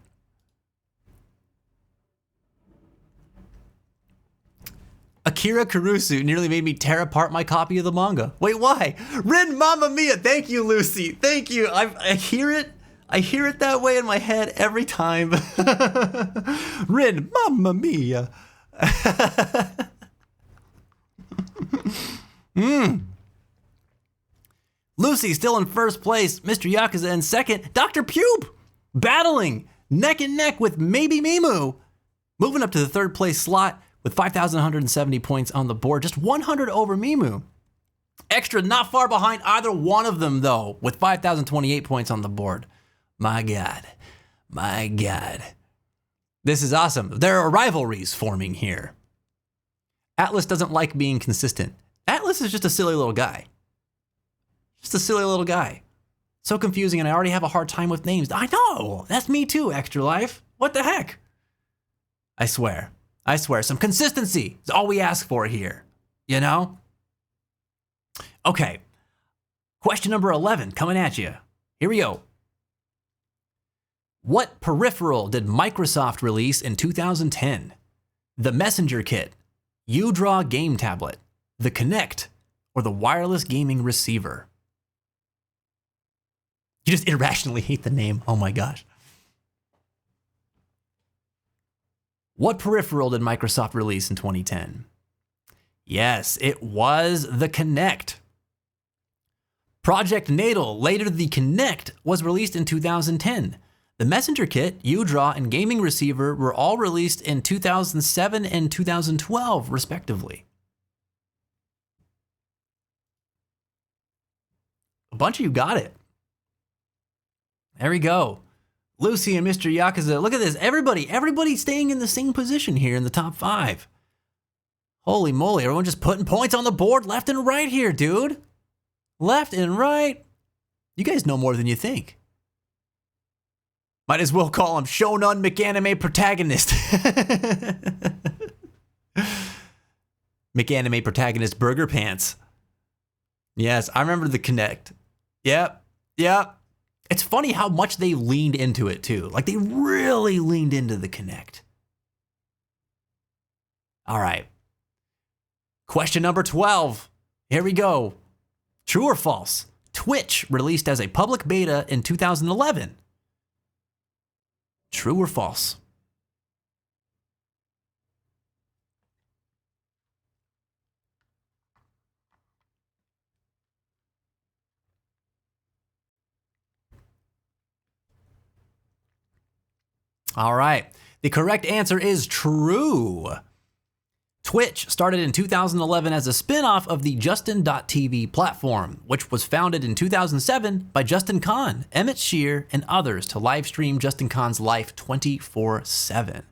Akira Kurusu nearly made me tear apart my copy of the manga. Wait, why? Rin Mamma Mia! Thank you, Lucy. Thank you. I hear it. I hear it that way in my head every time. Rin Mamma Mia. Lucy still in first place. Mr. Yakuza in second. Dr. Pube battling neck and neck with Maybe Mimu. Moving up to the third place slot with 5,170 points on the board. Just 100 over Mimu. Extra not far behind either one of them though, with 5,028 points on the board. My God. My God. This is awesome. There are rivalries forming here. Atlas doesn't like being consistent. Atlas is just a silly little guy. Just a silly little guy. So confusing, and I already have a hard time with names. I know. That's me too, Extra Life. What the heck? I swear. I swear. Some consistency is all we ask for here. You know? Okay. Question number 11 coming at you. Here we go. What peripheral did Microsoft release in 2010? The Messenger Kit, UDraw Game Tablet, the Kinect, or the wireless gaming receiver? You just irrationally hate the name. Oh my gosh. What peripheral did Microsoft release in 2010? Yes, it was the Kinect. Project Natal, later the Kinect, was released in 2010. The Messenger Kit, UDraw, and Gaming Receiver were all released in 2007 and 2012, respectively. A bunch of you got it. There we go. Lucy and Mr. Yakuza. Look at this. Everybody staying in the same position here in the top 5. Holy moly, everyone just putting points on the board left and right here, dude. Left and right. You guys know more than you think. Might as well call him Shonen McAnime Protagonist. McAnime Protagonist Burger Pants. Yes, I remember the Kinect. Yep. It's funny how much they leaned into it too. Like they really leaned into the Kinect. All right. Question number 12. Here we go. True or false? Twitch released as a public beta in 2011. True or false? All right. The correct answer is true. Twitch started in 2011 as a spin-off of the Justin.tv platform, which was founded in 2007 by Justin Kan, Emmett Shear, and others to live stream Justin Kan's life 24/7.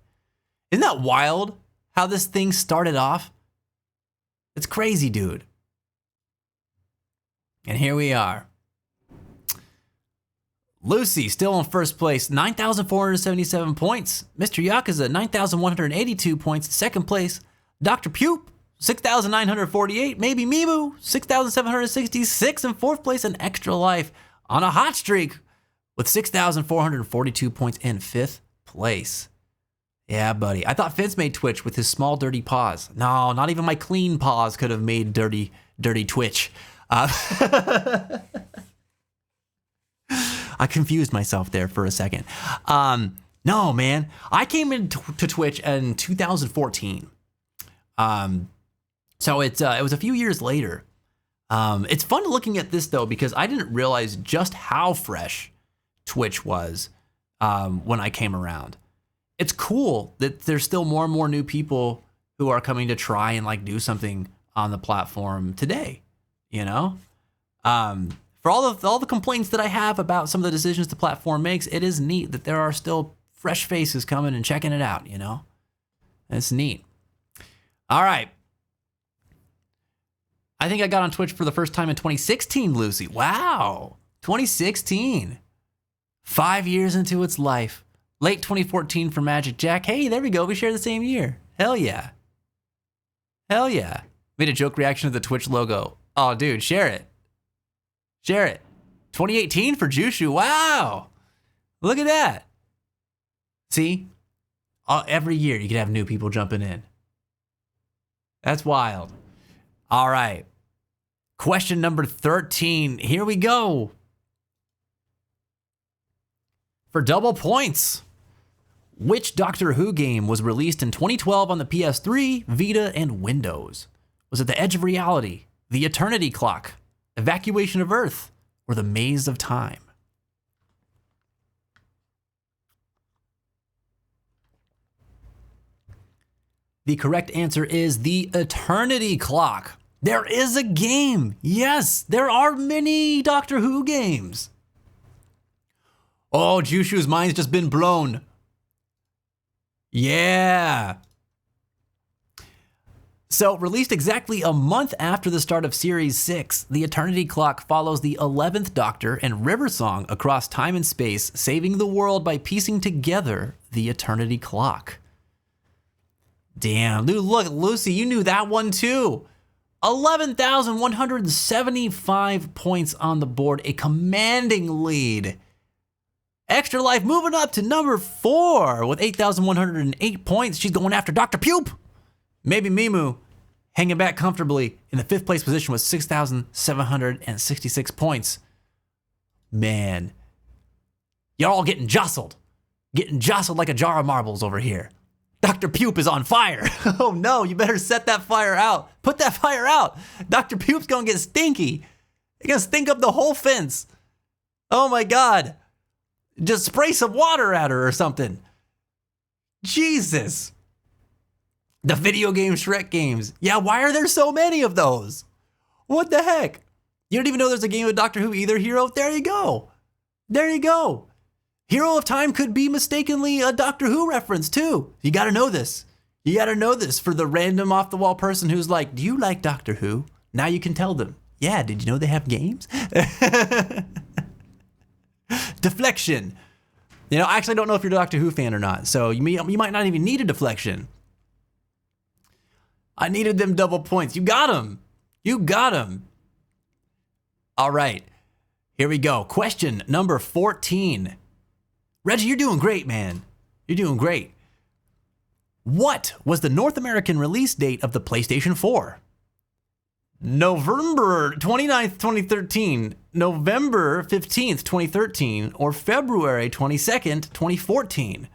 Isn't that wild how this thing started off? It's crazy, dude. And here we are. Lucy still in first place, 9,477 points. Mr. Yakuza, 9,182 points. Second place, Dr. Pupe, 6,948, maybe Mimu, 6,766 in fourth place, and Extra Life on a hot streak with 6,442 points in fifth place. Yeah, buddy. I thought Vince made Twitch with his small, dirty paws. No, not even my clean paws could have made dirty Twitch. I confused myself there for a second. No, man. I came into Twitch in 2014. So it was a few years later. It's fun looking at this, though, because I didn't realize just how fresh Twitch was when I came around. It's cool that there's still more and more new people who are coming to try and like do something on the platform today, you know? For all the complaints that I have about some of the decisions the platform makes, it is neat that there are still fresh faces coming and checking it out, you know? It's neat. All right. I think I got on Twitch for the first time in 2016, Lucy. Wow. 2016. 5 years into its life. Late 2014 for Magic Jack. Hey, there we go. We share the same year. Hell yeah. Hell yeah. Made a joke reaction to the Twitch logo. Oh, dude, share it. Share it. 2018 for Jushu. Wow. Look at that. See? Every year you could have new people jumping in. That's wild. All right. Question number 13. Here we go. For double points. Which Doctor Who game was released in 2012 on the PS3, Vita, and Windows? Was it The Edge of Reality, The Eternity Clock, Evacuation of Earth, or The Maze of Time? The correct answer is The Eternity Clock. There is a game. Yes, there are many Doctor Who games. Oh, Jushu's mind's just been blown. Yeah. So, released exactly a month after the start of Series 6, The Eternity Clock follows the 11th Doctor and River Song across time and space, saving the world by piecing together the Eternity Clock. Damn, dude, look, Lucy, you knew that one too. 11,175 points on the board, a commanding lead. Extra Life moving up to number 4 with 8,108 points. She's going after Dr. Pupe. Maybe Mimu hanging back comfortably in the 5th place position with 6,766 points. Man, you're all getting jostled like a jar of marbles over here. Dr. Pupe is on fire. Oh no, you better set that fire out. Put that fire out. Dr. Pupe's gonna get stinky. It's gonna stink up the whole fence. Oh my God. Just spray some water at her or something. Jesus. The video game Shrek games. Yeah, why are there so many of those? What the heck? You don't even know there's a game of Doctor Who either, Hero? There you go. There you go. Hero of Time could be mistakenly a Doctor Who reference too. You gotta know this. You gotta know this for the random off-the-wall person who's like, do you like Doctor Who? Now you can tell them, yeah, did you know they have games? Deflection. You know, I actually don't know if you're a Doctor Who fan or not, so you might not even need a deflection. I needed them double points. You got them. You got them. All right, here we go. Question number 14. Reggie, you're doing great, man. You're doing great. What was the North American release date of the PlayStation 4? November 29th, 2013, November 15th, 2013, or February 22nd, 2014?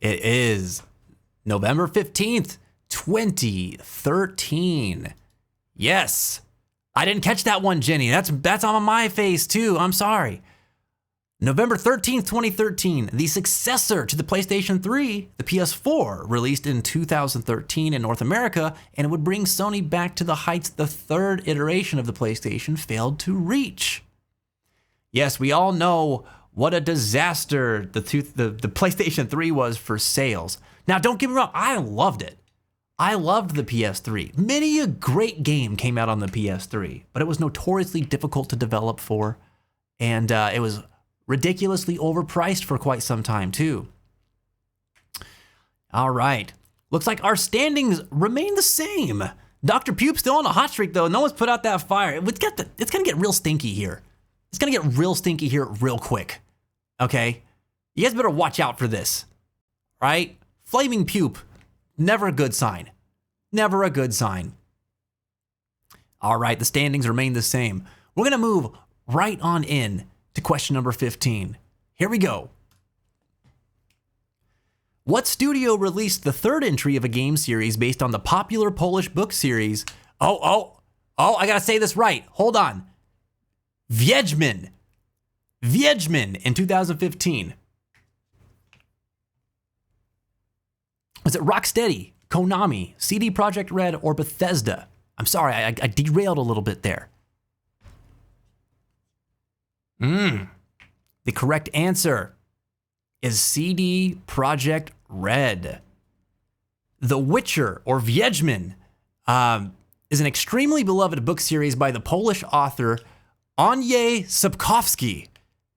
It is November 15th, 2013. Yes. I didn't catch that one, Jenny. That's on my face too. I'm sorry. November 13th, 2013, the successor to the PlayStation 3, the PS4, released in 2013 in North America, and it would bring Sony back to the heights the third iteration of the PlayStation failed to reach. Yes, we all know what a disaster the PlayStation 3 was for sales. Now, don't get me wrong, I loved it. I loved the PS3. Many a great game came out on the PS3, but it was notoriously difficult to develop for, and it was Ridiculously overpriced for quite some time, too. All right. Looks like our standings remain the same. Dr. Pupe's still on a hot streak, though. No one's put out that fire. It's going to get real stinky here. It's going to get real stinky here real quick. Okay? You guys better watch out for this. Right? Flaming pupe. Never a good sign. Never a good sign. All right, the standings remain the same. We're going to move right on in to question number 15. Here we go. What studio released the third entry of a game series based on the popular Polish book series? Oh, I got to say this right. Hold on. Wiedźmin in 2015. Was it Rocksteady, Konami, CD Projekt Red, or Bethesda? I'm sorry, I derailed a little bit there. The correct answer is CD Projekt Red. The Witcher, or Wiedźmin, is an extremely beloved book series by the Polish author Andrzej Sapkowski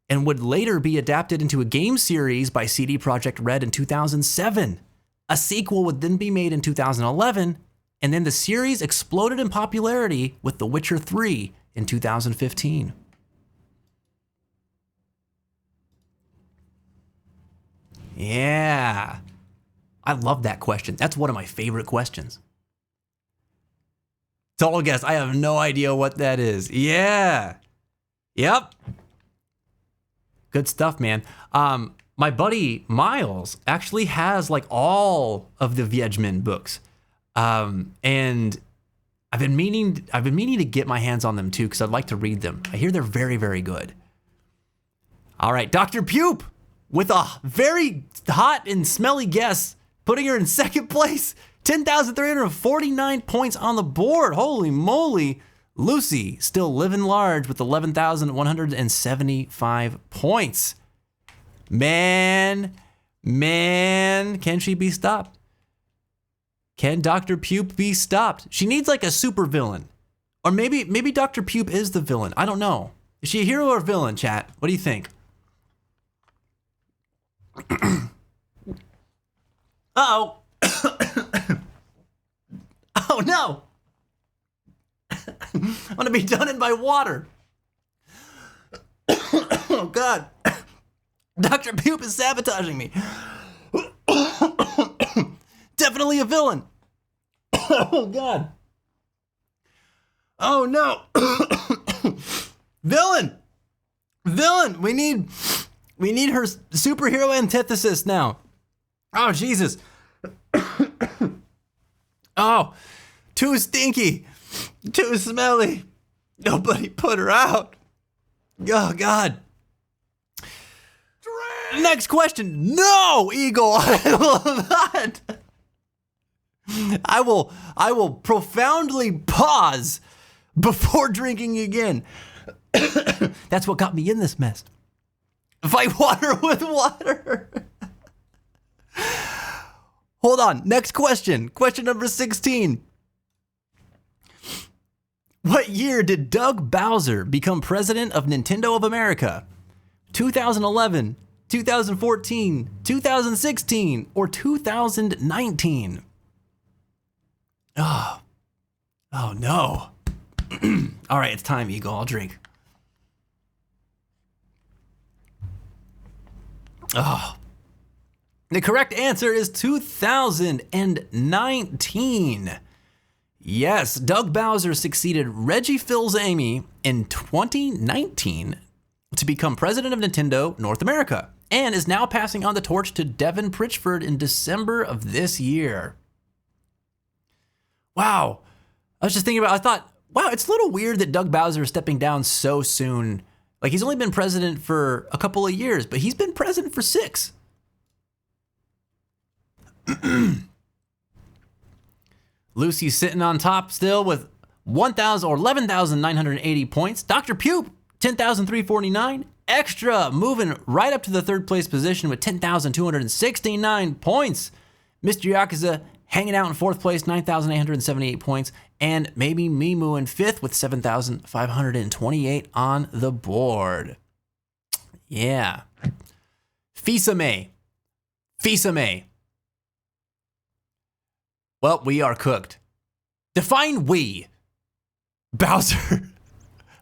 and would later be adapted into a game series by CD Projekt Red in 2007. A sequel would then be made in 2011, and then the series exploded in popularity with The Witcher 3 in 2015. Yeah. I love that question. That's one of my favorite questions. Total guess. I have no idea what that is. Yeah. Yep. Good stuff, man. My buddy Miles actually has like all of the Wiedźmin books. And I've been meaning to get my hands on them too, because I'd like to read them. I hear they're very, very good. All right, Dr. Pupe, with a very hot and smelly guess, putting her in second place, 10,349 points on the board. Holy moly. Lucy still living large with 11,175 points. Man, can she be stopped? Can Dr. Pupe be stopped? She needs like a super villain. Or maybe Dr. Pupe is the villain. I don't know. Is she a hero or villain, chat? What do you think? Uh-oh. Oh no. I'm gonna be done in by water. Oh God. Dr. Pupe is sabotaging me. Definitely a villain. Oh God. Oh no. Villain. We need her superhero antithesis now. Oh Jesus. Oh, too stinky. Too smelly. Nobody put her out. Oh God. Next question. No, Eagle. I will not. I will profoundly pause before drinking again. That's what got me in this mess. Fight water with water. Hold on. Next question. Question number 16. What year did Doug Bowser become president of Nintendo of America? 2011, 2014, 2016, or 2019? Oh no. All right, it's time, Eagle. I'll drink. Oh. The correct answer is 2019. Yes, Doug Bowser succeeded Reggie Fils-Aimé in 2019 to become president of Nintendo North America, and is now passing on the torch to Devin Pritchford in December of this year. Wow. I thought, wow, it's a little weird that Doug Bowser is stepping down so soon. Like, he's only been president for a couple of years, but he's been president for 6. Lucy's sitting on top still with 11,980 points. Dr. Pupe, 10,349. Extra moving right up to the third place position with 10,269 points. Mr. Yakuza hanging out in fourth place, 9,878 points. And maybe Mimu in fifth with 7,528 on the board. Yeah. Fisame. Fisame. Well, we are cooked. Define we. Bowser.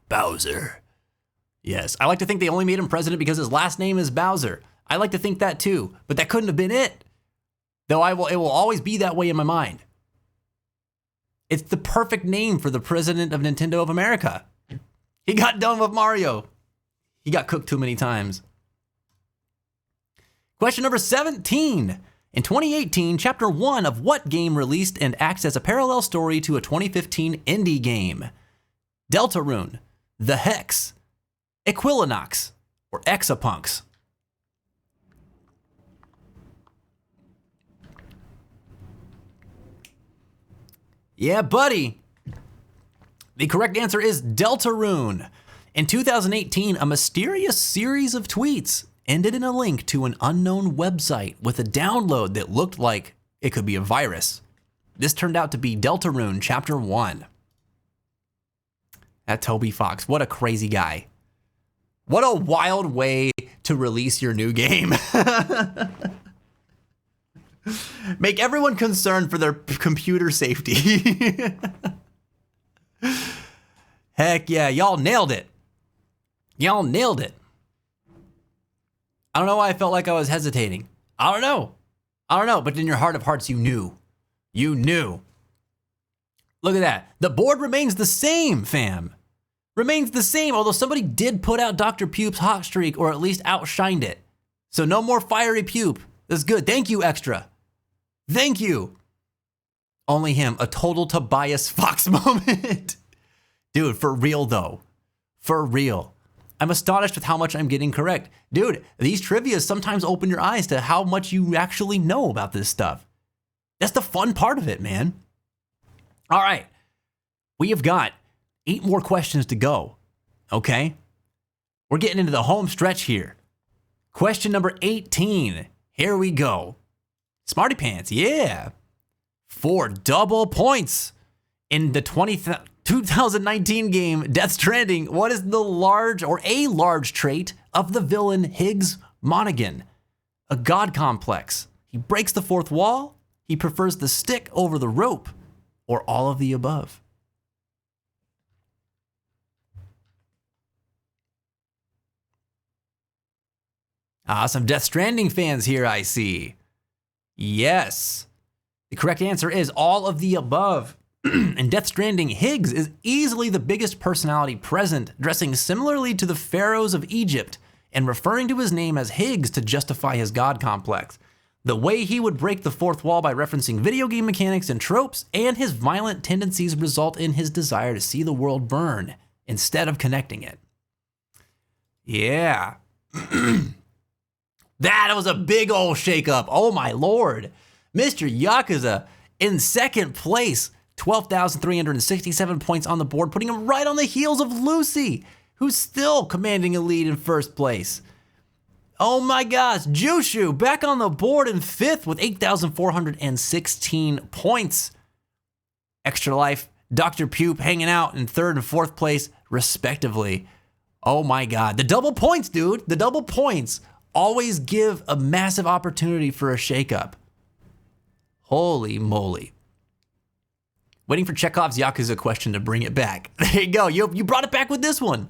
Bowser. Yes, I like to think they only made him president because his last name is Bowser. I like to think that too, but that couldn't have been it. Though it will always be that way in my mind. It's the perfect name for the president of Nintendo of America. He got done with Mario. He got cooked too many times. Question number 17. In 2018, Chapter 1 of what game released and acts as a parallel story to a 2015 indie game? Deltarune, The Hex, Equilinox, or Exapunks? Yeah, buddy. The correct answer is Deltarune. In 2018, a mysterious series of tweets ended in a link to an unknown website with a download that looked like it could be a virus. This turned out to be Deltarune Chapter 1. That Toby Fox, what a crazy guy. What a wild way to release your new game. Make everyone concerned for their computer safety. Heck yeah, y'all nailed it. Y'all nailed it. I don't know why I felt like I was hesitating. I don't know, but in your heart of hearts, you knew. You knew. Look at that. The board remains the same, fam. Remains the same, although somebody did put out Dr. Pupe's hot streak, or at least outshined it. So no more fiery pupe. That's good. Thank you, Extra. Thank you. Only him, a total Tobias Fox moment. Dude, for real though. For real. I'm astonished with how much I'm getting correct. Dude, these trivias sometimes open your eyes to how much you actually know about this stuff. That's the fun part of it, man. All right. We have got 8 more questions to go. Okay? We're getting into the home stretch here. Question number 18. Here we go. Smarty Pants, yeah. For double points. In the 2019 game Death Stranding, what is the a large trait of the villain Higgs Monaghan? A god complex. He breaks the fourth wall. He prefers the stick over the rope. Or all of the above. Some Death Stranding fans here, I see. Yes. The correct answer is all of the above. In Death Stranding, Higgs is easily the biggest personality present, dressing similarly to the pharaohs of Egypt and referring to his name as Higgs to justify his god complex. The way he would break the fourth wall by referencing video game mechanics and tropes, and his violent tendencies result in his desire to see the world burn instead of connecting it. Yeah. That was a big old shakeup. Oh my lord. Mr. Yakuza in second place, 12,367 points on the board, putting him right on the heels of Lucy, who's still commanding a lead in first place. Oh my gosh, Jushu back on the board in fifth with 8,416 points. Extra Life, Dr. Pupe hanging out in third and fourth place, respectively. Oh my god, the double points, dude. The double points always give a massive opportunity for a shakeup. Holy moly. Waiting for Chekhov's Yakuza question to bring it back. There you go. You brought it back with this one.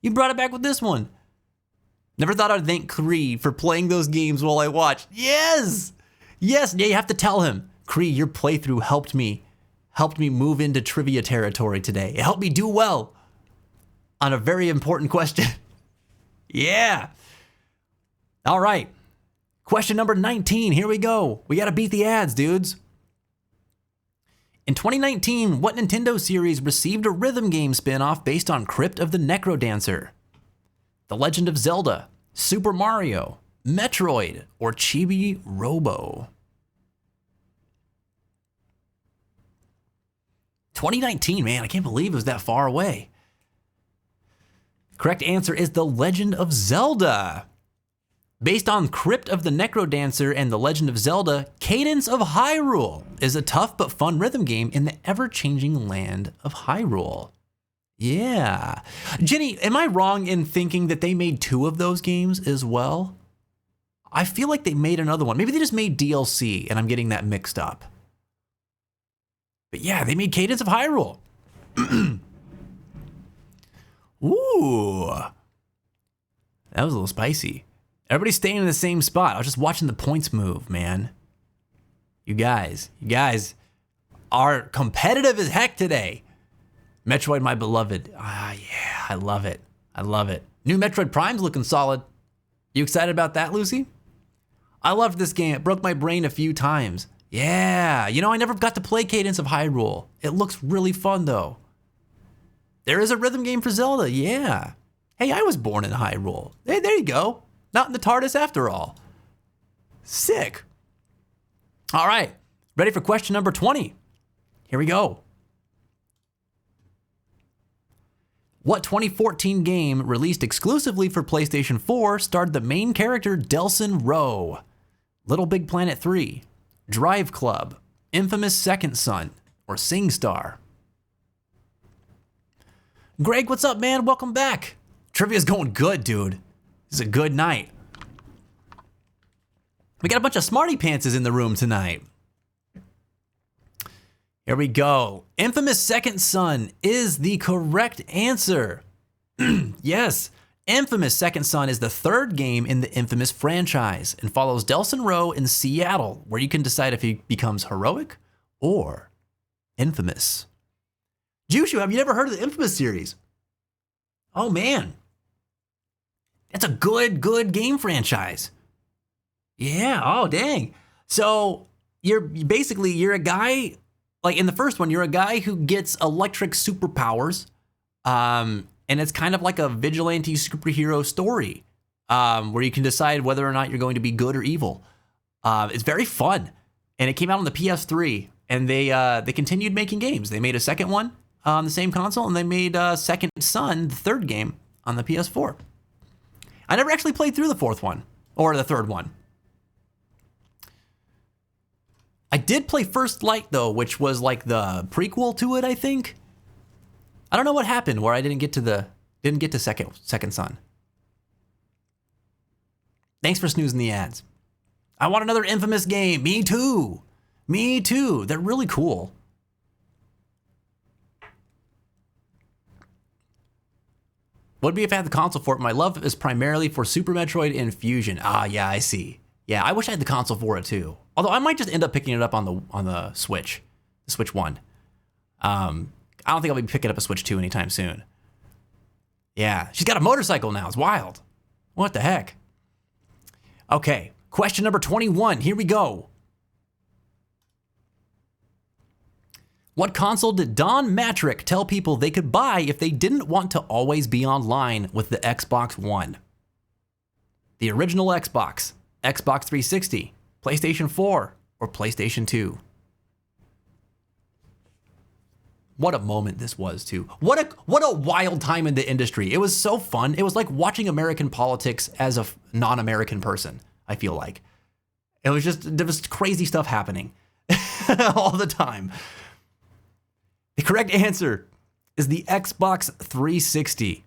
You brought it back with this one. Never thought I'd thank Kree for playing those games while I watched. Yes! Yes, yeah, you have to tell him. Kree, your playthrough helped me move into trivia territory today. It helped me do well on a very important question. Yeah. All right. Question number 19. Here we go. We got to beat the ads, dudes. In 2019, what Nintendo series received a rhythm game spin-off based on Crypt of the Necrodancer? The Legend of Zelda, Super Mario, Metroid, or Chibi Robo? 2019, man, I can't believe it was that far away. Correct answer is The Legend of Zelda. Based on Crypt of the Necrodancer and The Legend of Zelda, Cadence of Hyrule is a tough but fun rhythm game in the ever-changing land of Hyrule. Yeah. Jenny, am I wrong in thinking that they made 2 of those games as well? I feel like they made another one. Maybe they just made DLC and I'm getting that mixed up. But yeah, they made Cadence of Hyrule. Ooh. That was a little spicy. Everybody's staying in the same spot. I was just watching the points move, man. You guys are competitive as heck today. Metroid, my beloved. Ah, yeah, I love it. I love it. New Metroid Prime's looking solid. You excited about that, Lucy? I loved this game. It broke my brain a few times. Yeah, you know, I never got to play Cadence of Hyrule. It looks really fun, though. There is a rhythm game for Zelda, yeah. Hey, I was born in Hyrule. Hey, there you go. Not in the TARDIS after all. Sick. All right, ready for question number 20. Here we go. What 2014 game released exclusively for PlayStation 4 starred the main character Delson Rowe? Little Big Planet 3, Drive Club, Infamous Second Son, or SingStar? Greg, what's up, man? Welcome back. Trivia's going good, dude. It's a good night. We got a bunch of smarty pantses in the room tonight. Here we go. Infamous Second Son is the correct answer. Yes, Infamous Second Son is the 3rd game in the Infamous franchise and follows Delson Rowe in Seattle, where you can decide if he becomes heroic or infamous. Jushu, have you never heard of the Infamous series? Oh man, that's a good game franchise. Yeah, oh dang. So you're a guy, like in the first one, you're a guy who gets electric superpowers, and it's kind of like a vigilante superhero story, where you can decide whether or not you're going to be good or evil. It's very fun, and it came out on the PS3, and they continued making games. They made a second one on the same console, and they made Second Son, the 3rd game, on the PS4. I never actually played through the 4th one, or the 3rd one. I did play First Light, though, which was like the prequel to it, I think. I don't know what happened where I didn't get to Second Son. Thanks for snoozing the ads. I want another Infamous game. Me too. Me too. They're really cool. Would be if I had the console for it. My love is primarily for Super Metroid and Fusion. Ah, yeah, I see. Yeah, I wish I had the console for it too. Although I might just end up picking it up on the Switch, the Switch 1. I don't think I'll be picking up a Switch 2 anytime soon. Yeah, she's got a motorcycle now. It's wild. What the heck? Okay, question number 21. Here we go. What console did Don Matrick tell people they could buy if they didn't want to always be online with the Xbox One? The original Xbox, Xbox 360, PlayStation 4, or PlayStation 2? What a moment this was, too. What a wild time in the industry. It was so fun. It was like watching American politics as a non-American person, I feel like. There was crazy stuff happening all the time. The correct answer is the Xbox 360.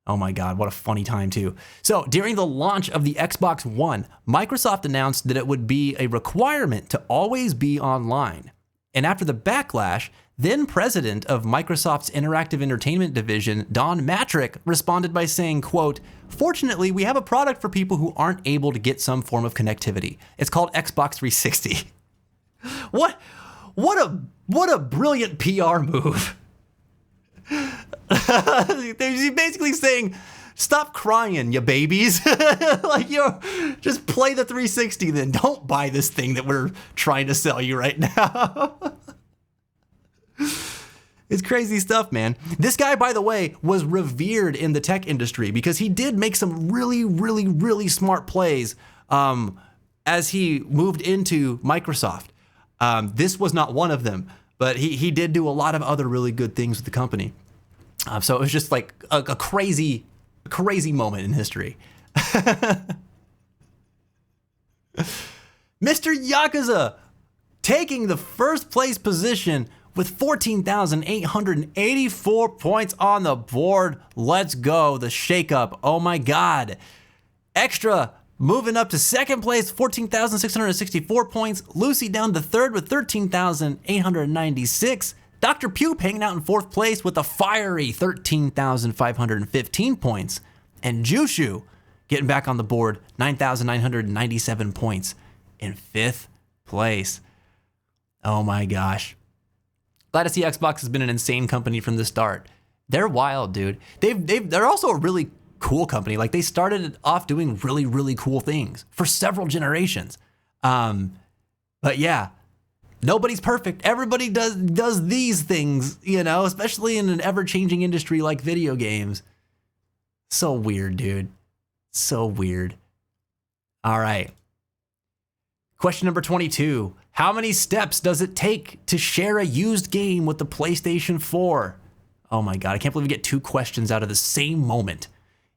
Oh my God, what a funny time too. So during the launch of the Xbox One, Microsoft announced that it would be a requirement to always be online. And after the backlash, then president of Microsoft's Interactive Entertainment division, Don Matrick, responded by saying, quote, "Fortunately, we have a product for people who aren't able to get some form of connectivity. It's called Xbox 360. What a brilliant PR move. They're basically saying, stop crying, you babies. Like, just play the 360 then. Don't buy this thing that we're trying to sell you right now. It's crazy stuff, man. This guy, by the way, was revered in the tech industry because he did make some really, really, really smart plays as he moved into Microsoft. This was not one of them, but he did do a lot of other really good things with the company. So it was just like a crazy moment in history. Mr. Yakuza taking the first place position with 14,884 points on the board. Let's go, the shakeup. Oh my God. Extra moving up to second place, 14,664 points. Lucy down to third with 13,896. Dr. Pupe hanging out in fourth place with a fiery 13,515 points. And Jushu getting back on the board, 9,997 points in fifth place. Oh my gosh. Glad to see Xbox has been an insane company from the start. They're wild, dude. They're also a really cool company. Like, they started off doing really, really cool things for several generations. But yeah, nobody's perfect. Everybody does these things, you know, especially in an ever-changing industry like video games. So weird, dude. So weird. All right. Question number 22. How many steps does it take to share a used game with the PlayStation 4? Oh my God, I can't believe we get two questions out of the same moment.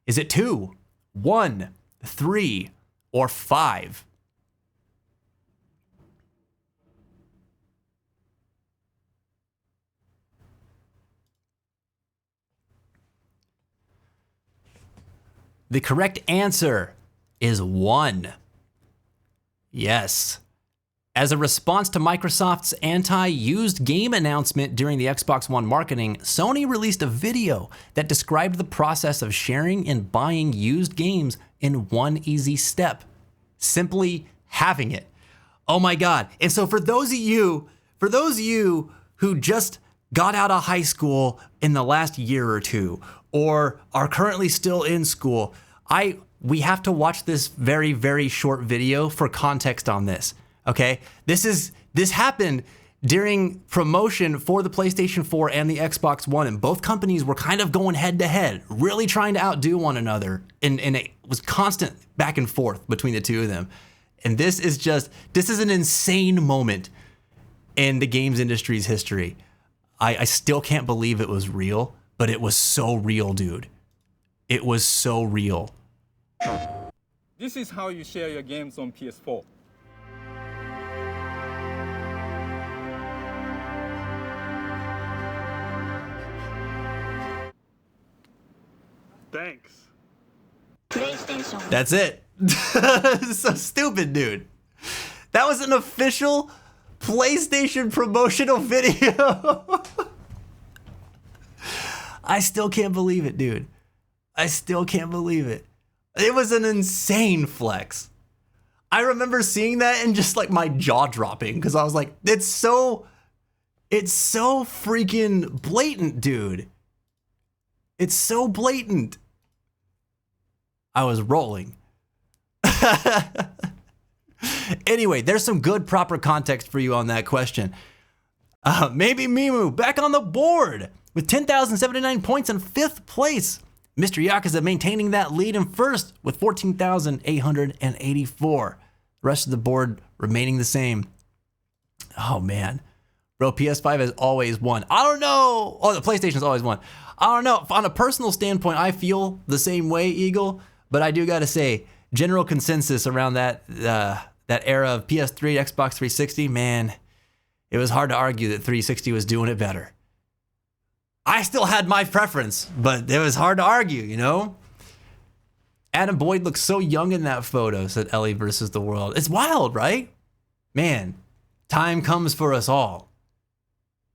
Is it 2, 1, 3, or 5? The correct answer is 1. Yes. As a response to Microsoft's anti-used game announcement during the Xbox One marketing, Sony released a video that described the process of sharing and buying used games in one easy step. Simply having it. Oh my God. And so for those of you who just got out of high school in the last year or two, or are currently still in school, we have to watch this very, very short video for context on this. Okay, this happened during promotion for the PlayStation 4 and the Xbox One, and both companies were kind of going head to head, really trying to outdo one another, and it was constant back and forth between the two of them. And this is an insane moment in the games industry's history. I still can't believe it was real, but it was so real, dude. It was so real.
This is how you share your games on PS4.
Thanks.
PlayStation.
That's it. So stupid, dude. That was an official PlayStation promotional video. I still can't believe it, dude. I still can't believe it. It was an insane flex. I remember seeing that and just like my jaw dropping because I was like, it's so freaking blatant, dude. It's so blatant. I was rolling. Anyway, there's some good proper context for you on that question. Maybe Mimu back on the board with 10,079 points in fifth place. Mr. Yakuza maintaining that lead in first with 14,884. The rest of the board remaining the same. Oh man. Bro, PS5 has always won. I don't know. Oh, the PlayStation's always won. I don't know. On a personal standpoint, I feel the same way, Eagle. But I do got to say, general consensus around that era of PS3, Xbox 360, man, it was hard to argue that 360 was doing it better. I still had my preference, but it was hard to argue, you know? Adam Boyd looks so young in that photo, said Ellie versus the world. It's wild, right? Man, time comes for us all.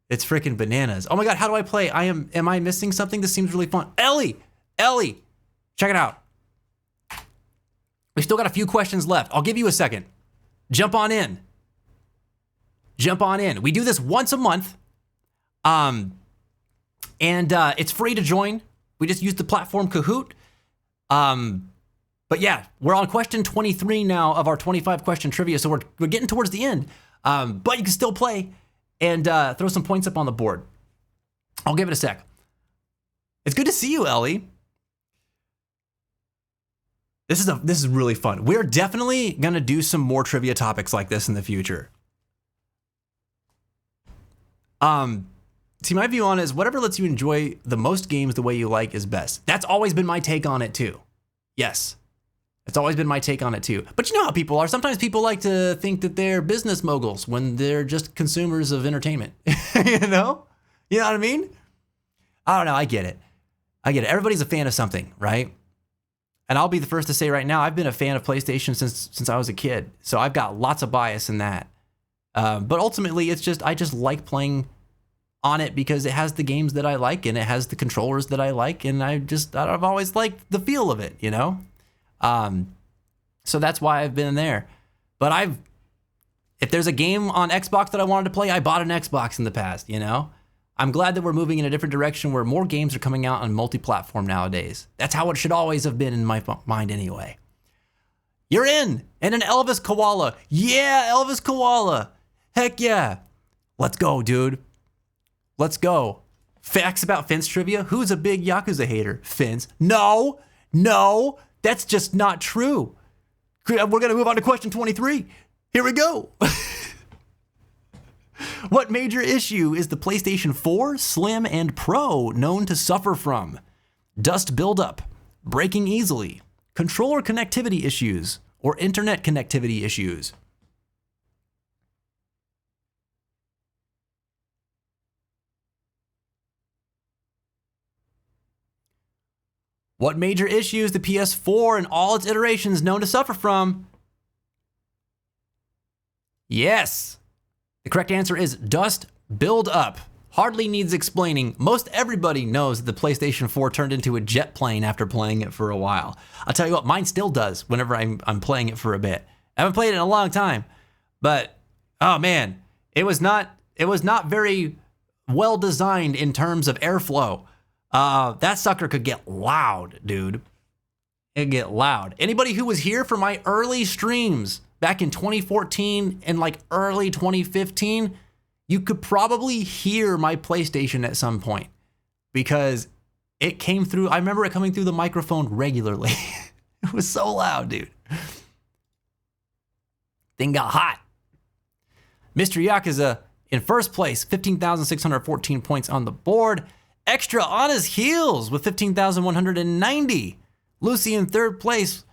It's freaking bananas. Oh my God, how do I play? Am I missing something? This seems really fun. Ellie, check it out. We've still got a few questions left. I'll give you a second. Jump on in. We do this once a month. And it's free to join. We just use the platform Kahoot. But yeah, we're on question 23 now of our 25 question trivia. So we're getting towards the end. But you can still play and throw some points up on the board. I'll give it a sec. It's good to see you, Ellie. This is really fun. We're definitely gonna do some more trivia topics like this in the future. See, my view on it is whatever lets you enjoy the most games the way you like is best. That's always been my take on it too. Yes. It's always been my take on it too. But you know how people are. Sometimes people like to think that they're business moguls when they're just consumers of entertainment. You know? You know what I mean? I don't know. I get it. Everybody's a fan of something, right? And I'll be the first to say right now, I've been a fan of PlayStation since I was a kid. So I've got lots of bias in that. But ultimately, I just like playing on it because it has the games that I like and it has the controllers that I like. And I've always liked the feel of it, you know? So that's why I've been there. But if there's a game on Xbox that I wanted to play, I bought an Xbox in the past, you know? I'm glad that we're moving in a different direction where more games are coming out on multi-platform nowadays. That's how it should always have been in my mind anyway. You're in, and an Elvis Koala. Yeah, Elvis Koala. Heck yeah. Let's go, dude. Let's go. Facts about Fence trivia. Who's a big Yakuza hater? Fence. No, that's just not true. We're going to move on to question 23. Here we go. What major issue is the PlayStation 4, Slim, and Pro known to suffer from? Dust buildup, breaking easily, controller connectivity issues, or internet connectivity issues? What major issue is the PS4 and all its iterations known to suffer from? Yes. The correct answer is dust buildup. Hardly needs explaining. Most everybody knows that the PlayStation 4 turned into a jet plane after playing it for a while. I'll tell you what, mine still does whenever I'm playing it for a bit. I haven't played it in a long time, but oh man, it was not very well designed in terms of airflow. That sucker could get loud, dude. It'd get loud. Anybody who was here for my early streams back in 2014 and like early 2015, you could probably hear my PlayStation at some point because it came through. I remember it coming through the microphone regularly. It was so loud, dude. Thing got hot. Mr. Yakuza in first place, 15,614 points on the board. Extra on his heels with 15,190. Lucy in third place.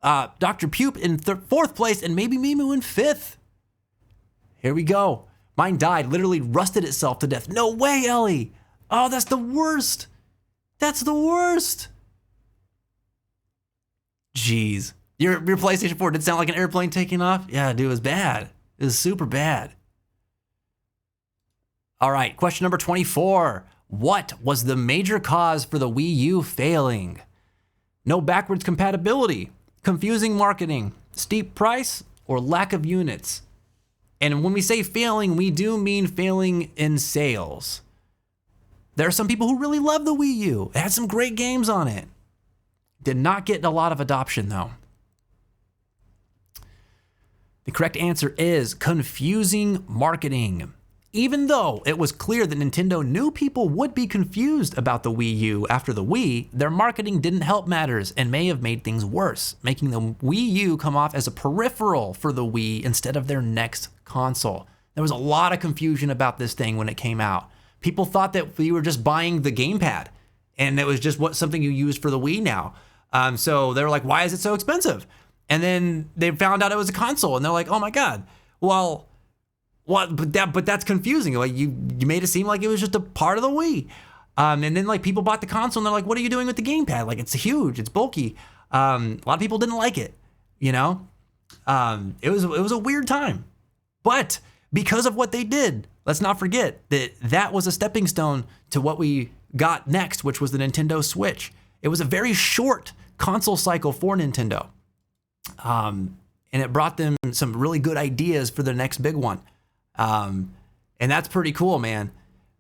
Dr. Pupe in fourth place, and maybe Mimu in fifth. Here we go. Mine died, literally rusted itself to death. No way, Ellie. Oh, that's the worst. That's the worst. Jeez. Your PlayStation 4 did sound like an airplane taking off? Yeah, dude, it was bad. It was super bad. All right, question number 24. What was the major cause for the Wii U failing? No backwards compatibility, confusing marketing, steep price, or lack of units. And when we say failing, we do mean failing in sales. There are some people who really love the Wii U. It had some great games on it. Did not get a lot of adoption though. The correct answer is confusing marketing. Even though it was clear that Nintendo knew people would be confused about the Wii U after the Wii, their marketing didn't help matters and may have made things worse, making the Wii U come off as a peripheral for the Wii instead of their next console. There was a lot of confusion about this thing when it came out. People thought that we were just buying the gamepad and it was just something you used for the Wii now. So they were like, why is it so expensive? And then they found out it was a console and they're like, oh my God, well, what? But that's confusing. Like you made it seem like it was just a part of the Wii. And then like people bought the console and they're like, what are you doing with the gamepad? Like it's huge, it's bulky. A lot of people didn't like it, you know? It was a weird time. But because of what they did, let's not forget that was a stepping stone to what we got next, which was the Nintendo Switch. It was a very short console cycle for Nintendo. And it brought them some really good ideas for the next big one. And that's pretty cool, man.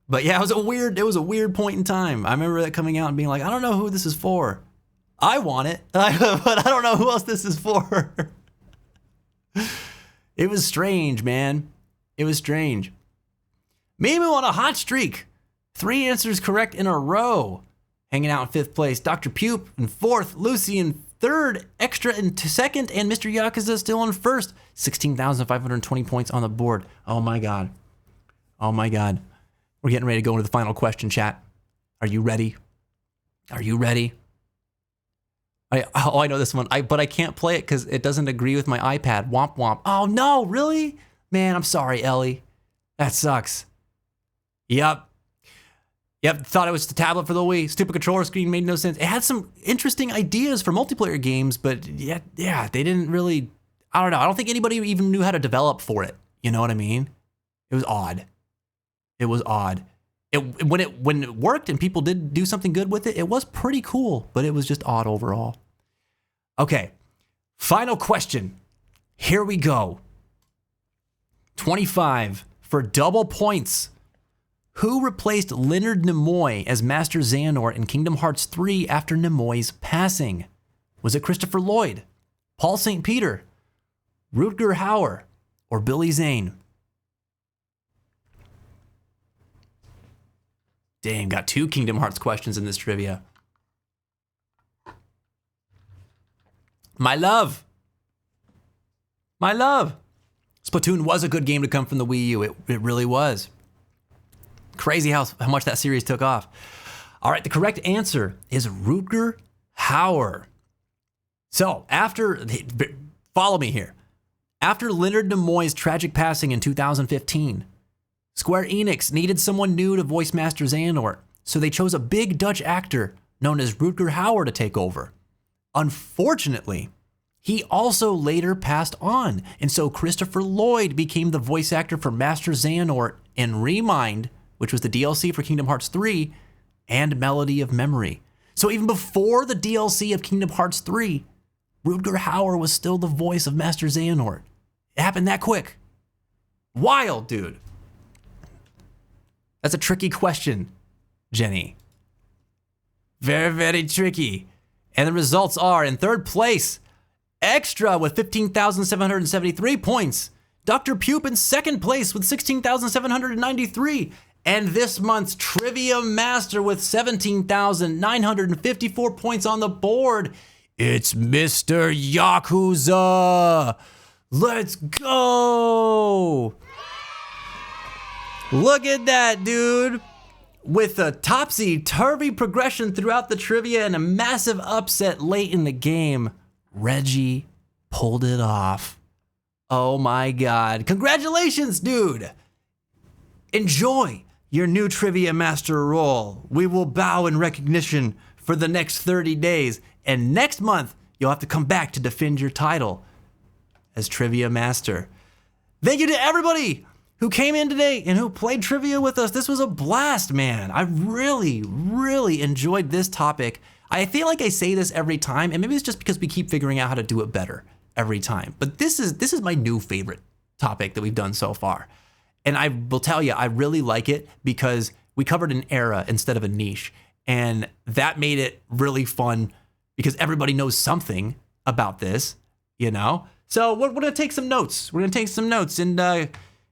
But yeah, it was a weird point in time. I remember that coming out and being like, I don't know who this is for. I want it, but I don't know who else this is for. It was strange, man. It was strange. Mimu on a hot streak. 3 answers correct in a row. Hanging out in 5th place. Dr. Pupe in 4th. Lucy in 3rd. Extra in 2nd. And Mr. Yakuza still in 1st. 16,520 points on the board. Oh my God. Oh my God. We're getting ready to go into the final question, chat. Are you ready? Are you ready? I know this one. But I can't play it because it doesn't agree with my iPad. Womp womp. Oh no, really? Man, I'm sorry, Ellie. That sucks. Yep. Thought it was the tablet for the Wii. Stupid controller screen made no sense. It had some interesting ideas for multiplayer games, but yeah, they didn't really. I don't know. I don't think anybody even knew how to develop for it. You know what I mean? It was odd. When it worked and people did do something good with it, it was pretty cool, but it was just odd overall. Okay, final question. Here we go. 25 for double points. Who replaced Leonard Nimoy as Master Xehanort in Kingdom Hearts 3 after Nimoy's passing? Was it Christopher Lloyd, Paul St. Peter, Rutger Hauer, or Billy Zane? Damn, got 2 Kingdom Hearts questions in this trivia. My love. Splatoon was a good game to come from the Wii U. It really was. Crazy how much that series took off. All right, the correct answer is Rutger Hauer. So follow me here. After Leonard Nimoy's tragic passing in 2015, Square Enix needed someone new to voice Master Xehanort, so they chose a big Dutch actor known as Rutger Hauer to take over. Unfortunately, he also later passed on, and so Christopher Lloyd became the voice actor for Master Xehanort in Remind, which was the DLC for Kingdom Hearts 3, and Melody of Memory. So even before the DLC of Kingdom Hearts 3, Rutger Hauer was still the voice of Master Xehanort. It happened that quick. Wild, dude. That's a tricky question, Jenny. Very, very tricky. And the results are in third place, Extra with 15,773 points. Dr. Pupe in second place with 16,793. And this month's Trivia Master with 17,954 points on the board. It's Mr. Yakuza. Let's go. Look at that, dude. With a topsy-turvy progression throughout the trivia and a massive upset late in the game, Reggie pulled it off. Oh my God. Congratulations, dude. Enjoy your new Trivia Master role. We will bow in recognition for the next 30 days. And next month, you'll have to come back to defend your title as Trivia Master. Thank you to everybody who came in today and who played trivia with us. This was a blast, man. I really, really enjoyed this topic. I feel like I say this every time, and maybe it's just because we keep figuring out how to do it better every time. But this is my new favorite topic that we've done so far. And I will tell you, I really like it because we covered an era instead of a niche. And that made it really fun because everybody knows something about this, you know? So we're gonna take some notes. We're gonna take some notes and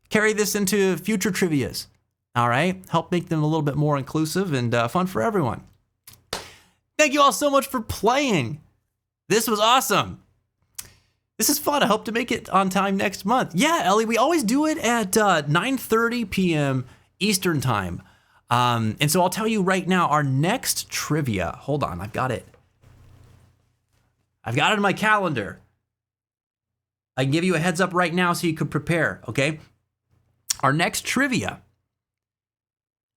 carry this into future trivias. All right? Help make them a little bit more inclusive and fun for everyone. Thank you all so much for playing. This was awesome. This is fun. I hope to make it on time next month. Yeah, Ellie, we always do it at 9:30 p.m. Eastern time. And so I'll tell you right now, our next trivia, hold on, I've got it. I've got it in my calendar. I can give you a heads up right now so you could prepare, okay? Our next trivia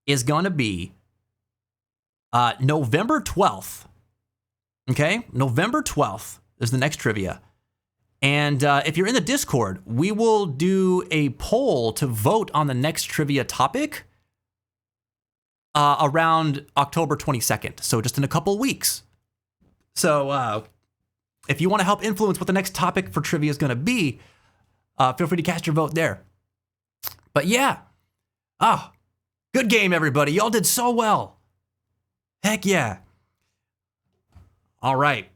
is going to be November 12th, okay? November 12th is the next trivia. And if you're in the Discord, we will do a poll to vote on the next trivia topic around October 22nd. So just in a couple weeks. So if you want to help influence what the next topic for trivia is going to be, feel free to cast your vote there. But yeah. Good game, everybody. Y'all did so well. Heck yeah. All right.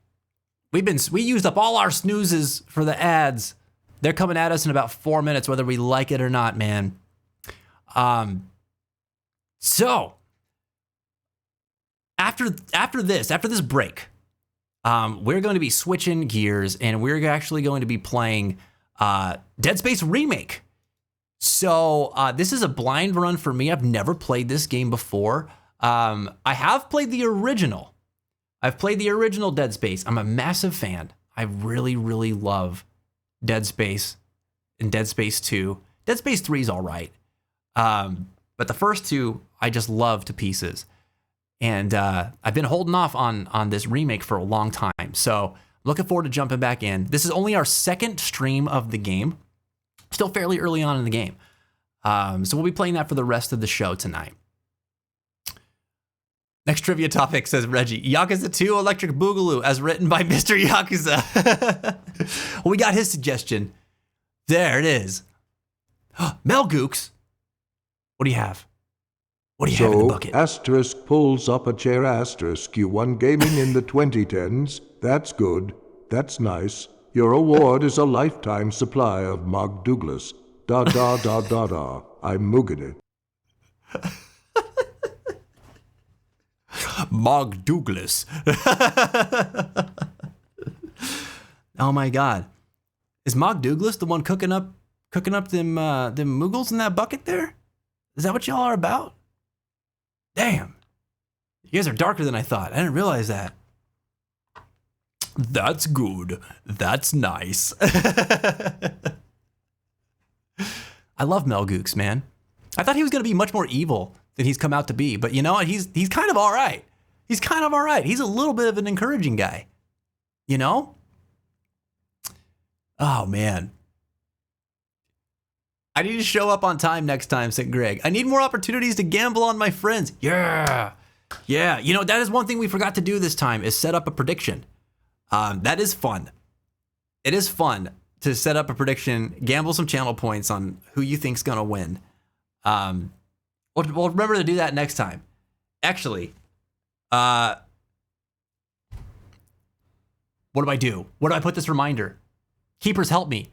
We used up all our snoozes for the ads. They're coming at us in about 4 minutes, whether we like it or not, man. So after this break, we're going to be switching gears and we're actually going to be playing Dead Space Remake. So this is a blind run for me. I've never played this game before. I have played the original. I've played the original Dead Space. I'm a massive fan. I really, really love Dead Space and Dead Space 2. Dead Space 3 is all right. But the first two, I just love to pieces. And I've been holding off on this remake for a long time. So looking forward to jumping back in. This is only our second stream of the game. Still fairly early on in the game. So we'll be playing that for the rest of the show tonight. Next trivia topic, says Reggie. Yakuza 2 Electric Boogaloo, as written by Mr. Yakuza. Well, we got his suggestion. There it is. Mel Gooks. What do you have? What do you have in the bucket?
Asterisk pulls up a chair, asterisk. You won gaming in the 2010s. That's good. That's nice. Your award is a lifetime supply of Mog Douglas. Da da da da da. I'm mugging it.
Mog Douglas. Oh my God. Is Mog Douglas the one cooking up them Muggles in that bucket there? Is that what y'all are about? Damn. You guys are darker than I thought. I didn't realize that. That's good. That's nice. I love Mel Gooks, man. I thought he was going to be much more evil than he's come out to be, but you know what? He's kind of all right. He's kind of all right. He's a little bit of an encouraging guy. You know? Oh, man. I need to show up on time next time, said Greg. I need more opportunities to gamble on my friends. Yeah. Yeah. You know, that is one thing we forgot to do this time is set up a prediction. That is fun. It is fun to set up a prediction, gamble some channel points on who you think's going to win. We'll remember to do that next time. Actually, what do I do? Where do I put this reminder? Keepers, help me.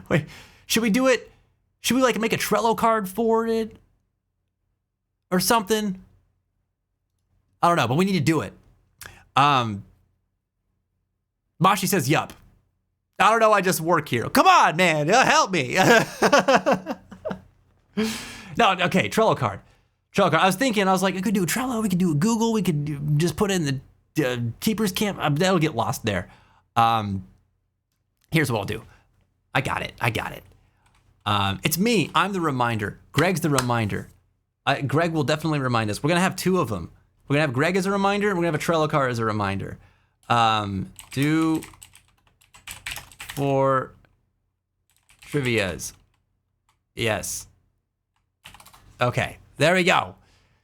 Wait, should we do it? Should we like make a Trello card for it? Or something? I don't know, but we need to do it. Mashi says, yup. I don't know, I just work here. Come on, man, help me. No, okay, Trello card. I was thinking, I was like, I could do a Trello, we could do a Google, we could just put in the Keepers Camp. That'll get lost there. Here's what I'll do. I got it. It's me. I'm the reminder. Greg's the reminder. Greg will definitely remind us. We're going to have two of them. We're going to have Greg as a reminder, and we're going to have a Trello card as a reminder. Do for trivias. Yes. Okay, there we go.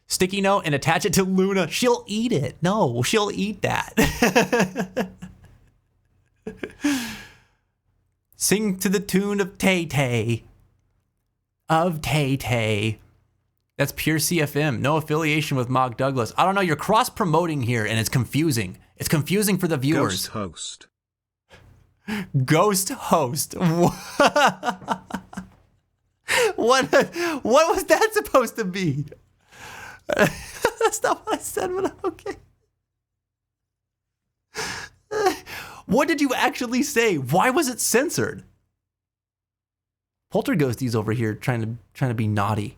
Sticky note and attach it to Luna. She'll eat it. No, she'll eat that. Sing to the tune of Tay-Tay. That's pure CFM. No affiliation with Mog Douglas. I don't know. You're cross-promoting here, and it's confusing. It's confusing for the viewers. Ghost host. What was that supposed to be? That's not what I said, but okay. What did you actually say? Why was it censored? Polterghosties over here trying to be naughty.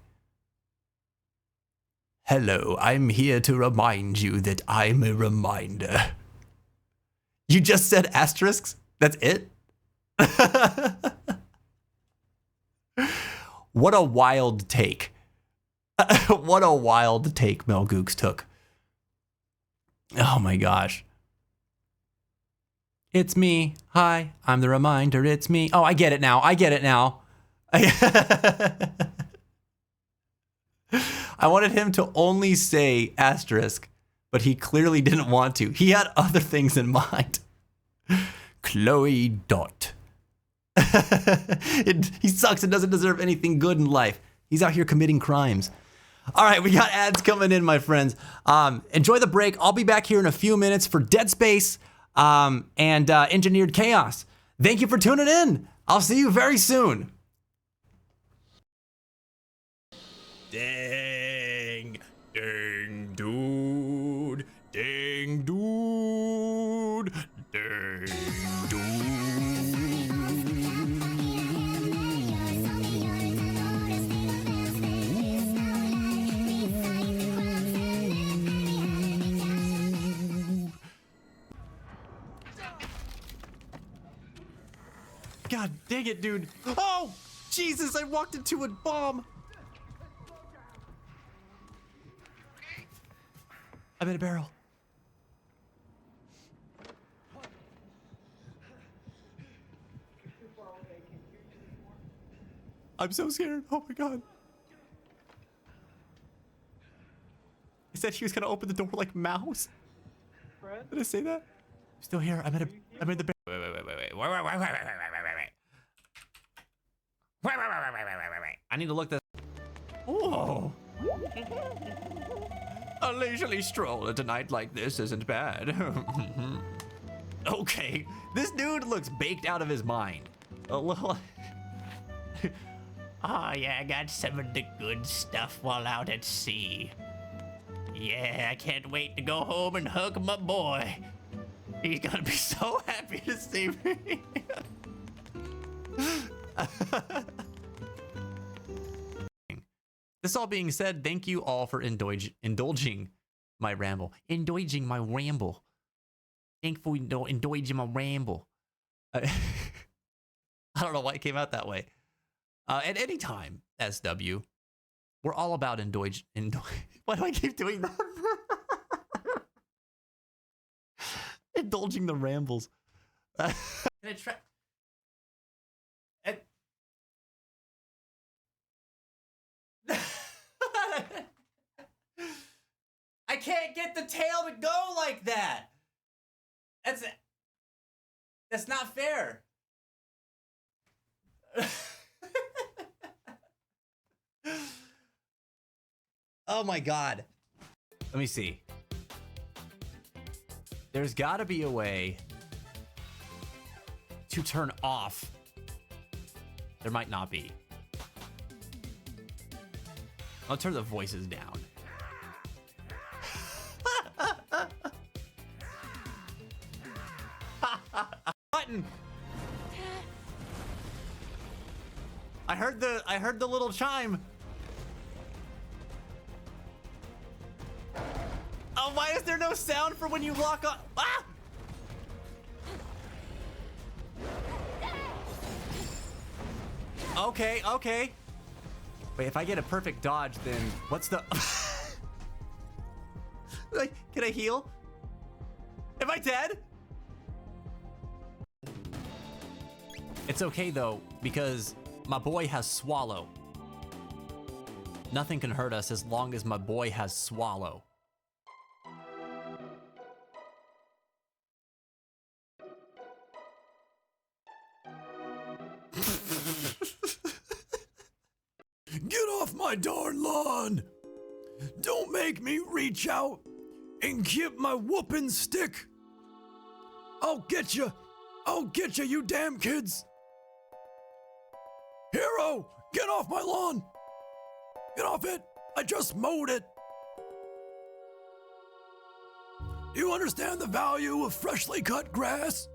Hello, I'm here to remind you that I'm a reminder. You just said asterisks? That's it? What a wild take. What a wild take Mel Gooks took. Oh my gosh. It's me. Hi, I'm the reminder. It's me. Oh, I get it now. I wanted him to only say asterisk, but he clearly didn't want to. He had other things in mind. Chloe Dot. He sucks and doesn't deserve anything good in life. He's out here committing crimes. All right, we got ads coming in, my friends. Enjoy the break. I'll be back here in a few minutes for Dead Space and Engineered Chaos. Thank you for tuning in. I'll see you very soon.
Dang, dude, dang, dude, dang, dude.
god, dang it, dude. Oh, Jesus, I walked into a bomb. I'm in a barrel. I'm so scared. Oh my god. He said he was gonna open the door like Mouse. Fred? Did I say that? I'm still here. I'm in the barrel. Wait. I need to look this. Oh. A leisurely stroll at a night like this isn't bad. Okay, this dude looks baked out of his mind. A little. Oh yeah, I got some of the good stuff while out at sea. Yeah, I can't wait to go home and hug my boy. He's gonna be so happy to see me. This all being said, thank you all for indulging my ramble. Indulging my ramble. Thankful indulging my ramble. I don't know why it came out that way. At any time, SW, we're all about indulge. Why do I keep doing that? Indulging the rambles. Can I try? I can't get the tail to go like that. That's not fair. Oh my god. Let me see. There's got to be a way to turn off. There might not be. I'll turn the voices down. Button. I heard the little chime. Oh, why is there no sound for when you lock on? Ah! Okay. Wait, if I get a perfect dodge, then what's the... Like, can I heal? Am I dead? It's okay, though, because my boy has Swallow. Nothing can hurt us as long as my boy has Swallow.
Get off my darn lawn! Don't make me reach out and get my whooping stick! I'll get you! I'll get you, you damn kids! Hero! Get off my lawn! Get off it! I just mowed it! Do you understand the value of freshly cut grass?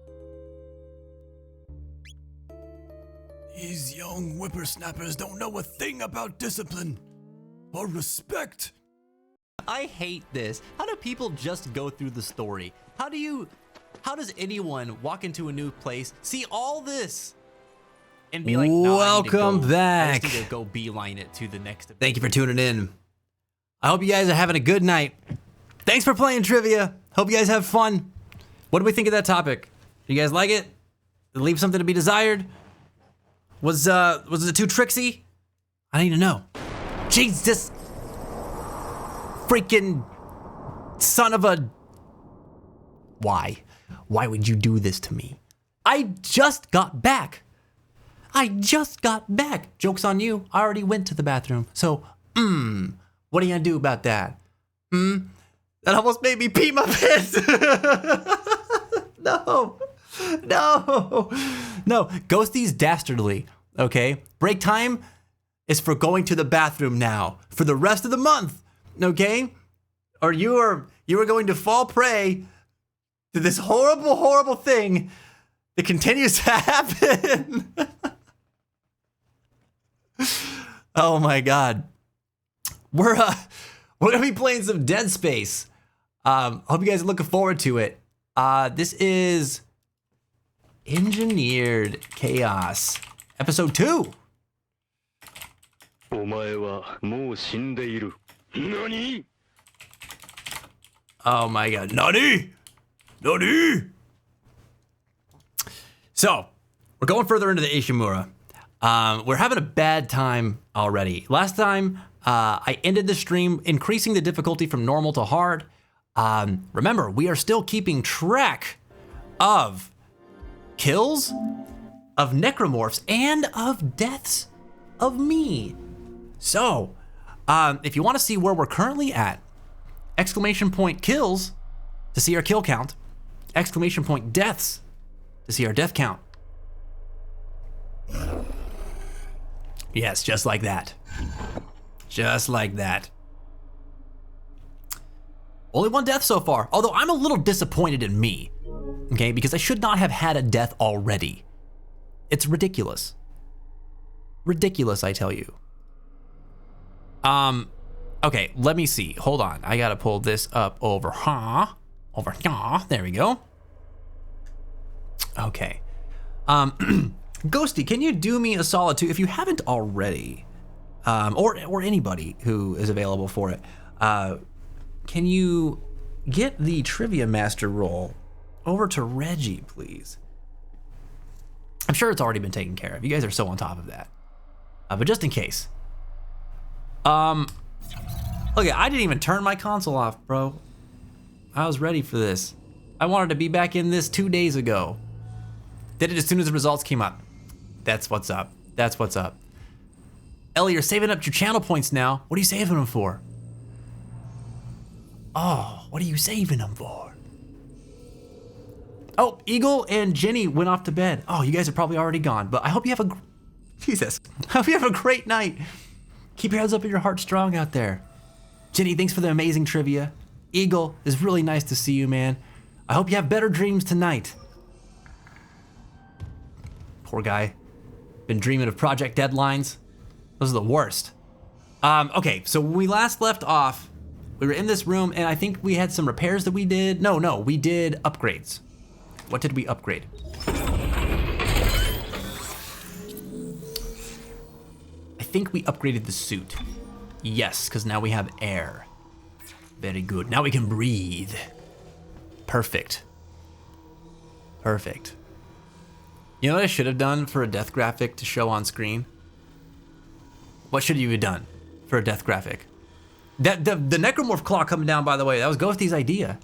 These young whippersnappers don't know a thing about discipline or respect.
I hate this. How do people just go through the story? How does anyone walk into a new place, see all this, and be like, no,
welcome back.
I just need to go beeline it to the next event.
Thank you for tuning in. I hope you guys are having a good night. Thanks for playing trivia. Hope you guys have fun. What do we think of that topic? You guys like it? Did it leave something to be desired? Was it too tricksy? I need to know. Jesus. Freaking son of a... Why? Why would you do this to me? I just got back. Joke's on you. I already went to the bathroom. So, what are you gonna do about that? That almost made me pee my pants. No. Ghosty's dastardly, okay? Break time is for going to the bathroom now for the rest of the month, okay? Or you are going to fall prey to this horrible thing that continues to happen. Oh my god. We're gonna be playing some Dead Space. Hope you guys are looking forward to it. This is
Engineered Chaos, episode 2.
お前はもう死んでいる。何?
Oh my god. Nani? Nani? So, we're going further into the Ishimura. We're having a bad time already. Last time, I ended the stream increasing the difficulty from normal to hard. Remember, we are still keeping track of kills, of necromorphs, and of deaths of me. So, if you want to see where we're currently at, exclamation point kills to see our kill count, exclamation point deaths to see our death count. Yes, just like that. Just like that. Only one death so far, although I'm a little disappointed in me, okay, because I should not have had a death already. It's ridiculous. Ridiculous, I tell you. Okay, let me see. Hold on. I gotta pull this up over over here. There we go. Okay. Ghosty, can you do me a solid too, if you haven't already, or anybody who is available for it, can you get the Trivia Master role over to Reggie, please? I'm sure it's already been taken care of. You guys are so on top of that. But just in case. Okay, I didn't even turn my console off, bro. I was ready for this. I wanted to be back in this 2 days ago. Did it as soon as the results came up. That's what's up. That's what's up. Ellie, you're saving up your channel points now. What are you saving them for? Oh, what are you saving them for? Oh, Eagle and Jenny went off to bed. Oh, you guys are probably already gone, but I hope you have a, Jesus, I hope you have a great night. Keep your heads up and your heart strong out there. Jenny, thanks for the amazing trivia. Eagle, it's really nice to see you, man. I hope you have better dreams tonight. Poor guy. Been dreaming of project deadlines. Those are the worst. Okay, so when we last left off, we were in this room and I think we had some repairs that we did. No, we did upgrades. What did we upgrade? I think we upgraded the suit. Yes, because now we have air. Very good. Now we can breathe. Perfect. Perfect. You know what I should have done for a death graphic to show on screen? What should you have done for a death graphic? The necromorph claw coming down, by the way, that was Ghosty's idea.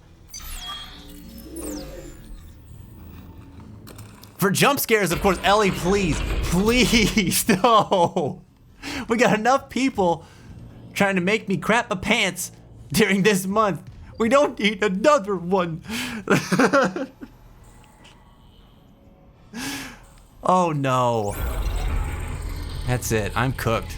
For jump scares, of course, Ellie, please, no. We got enough people trying to make me crap my pants during this month. We don't need another one. Oh no. That's it, I'm cooked.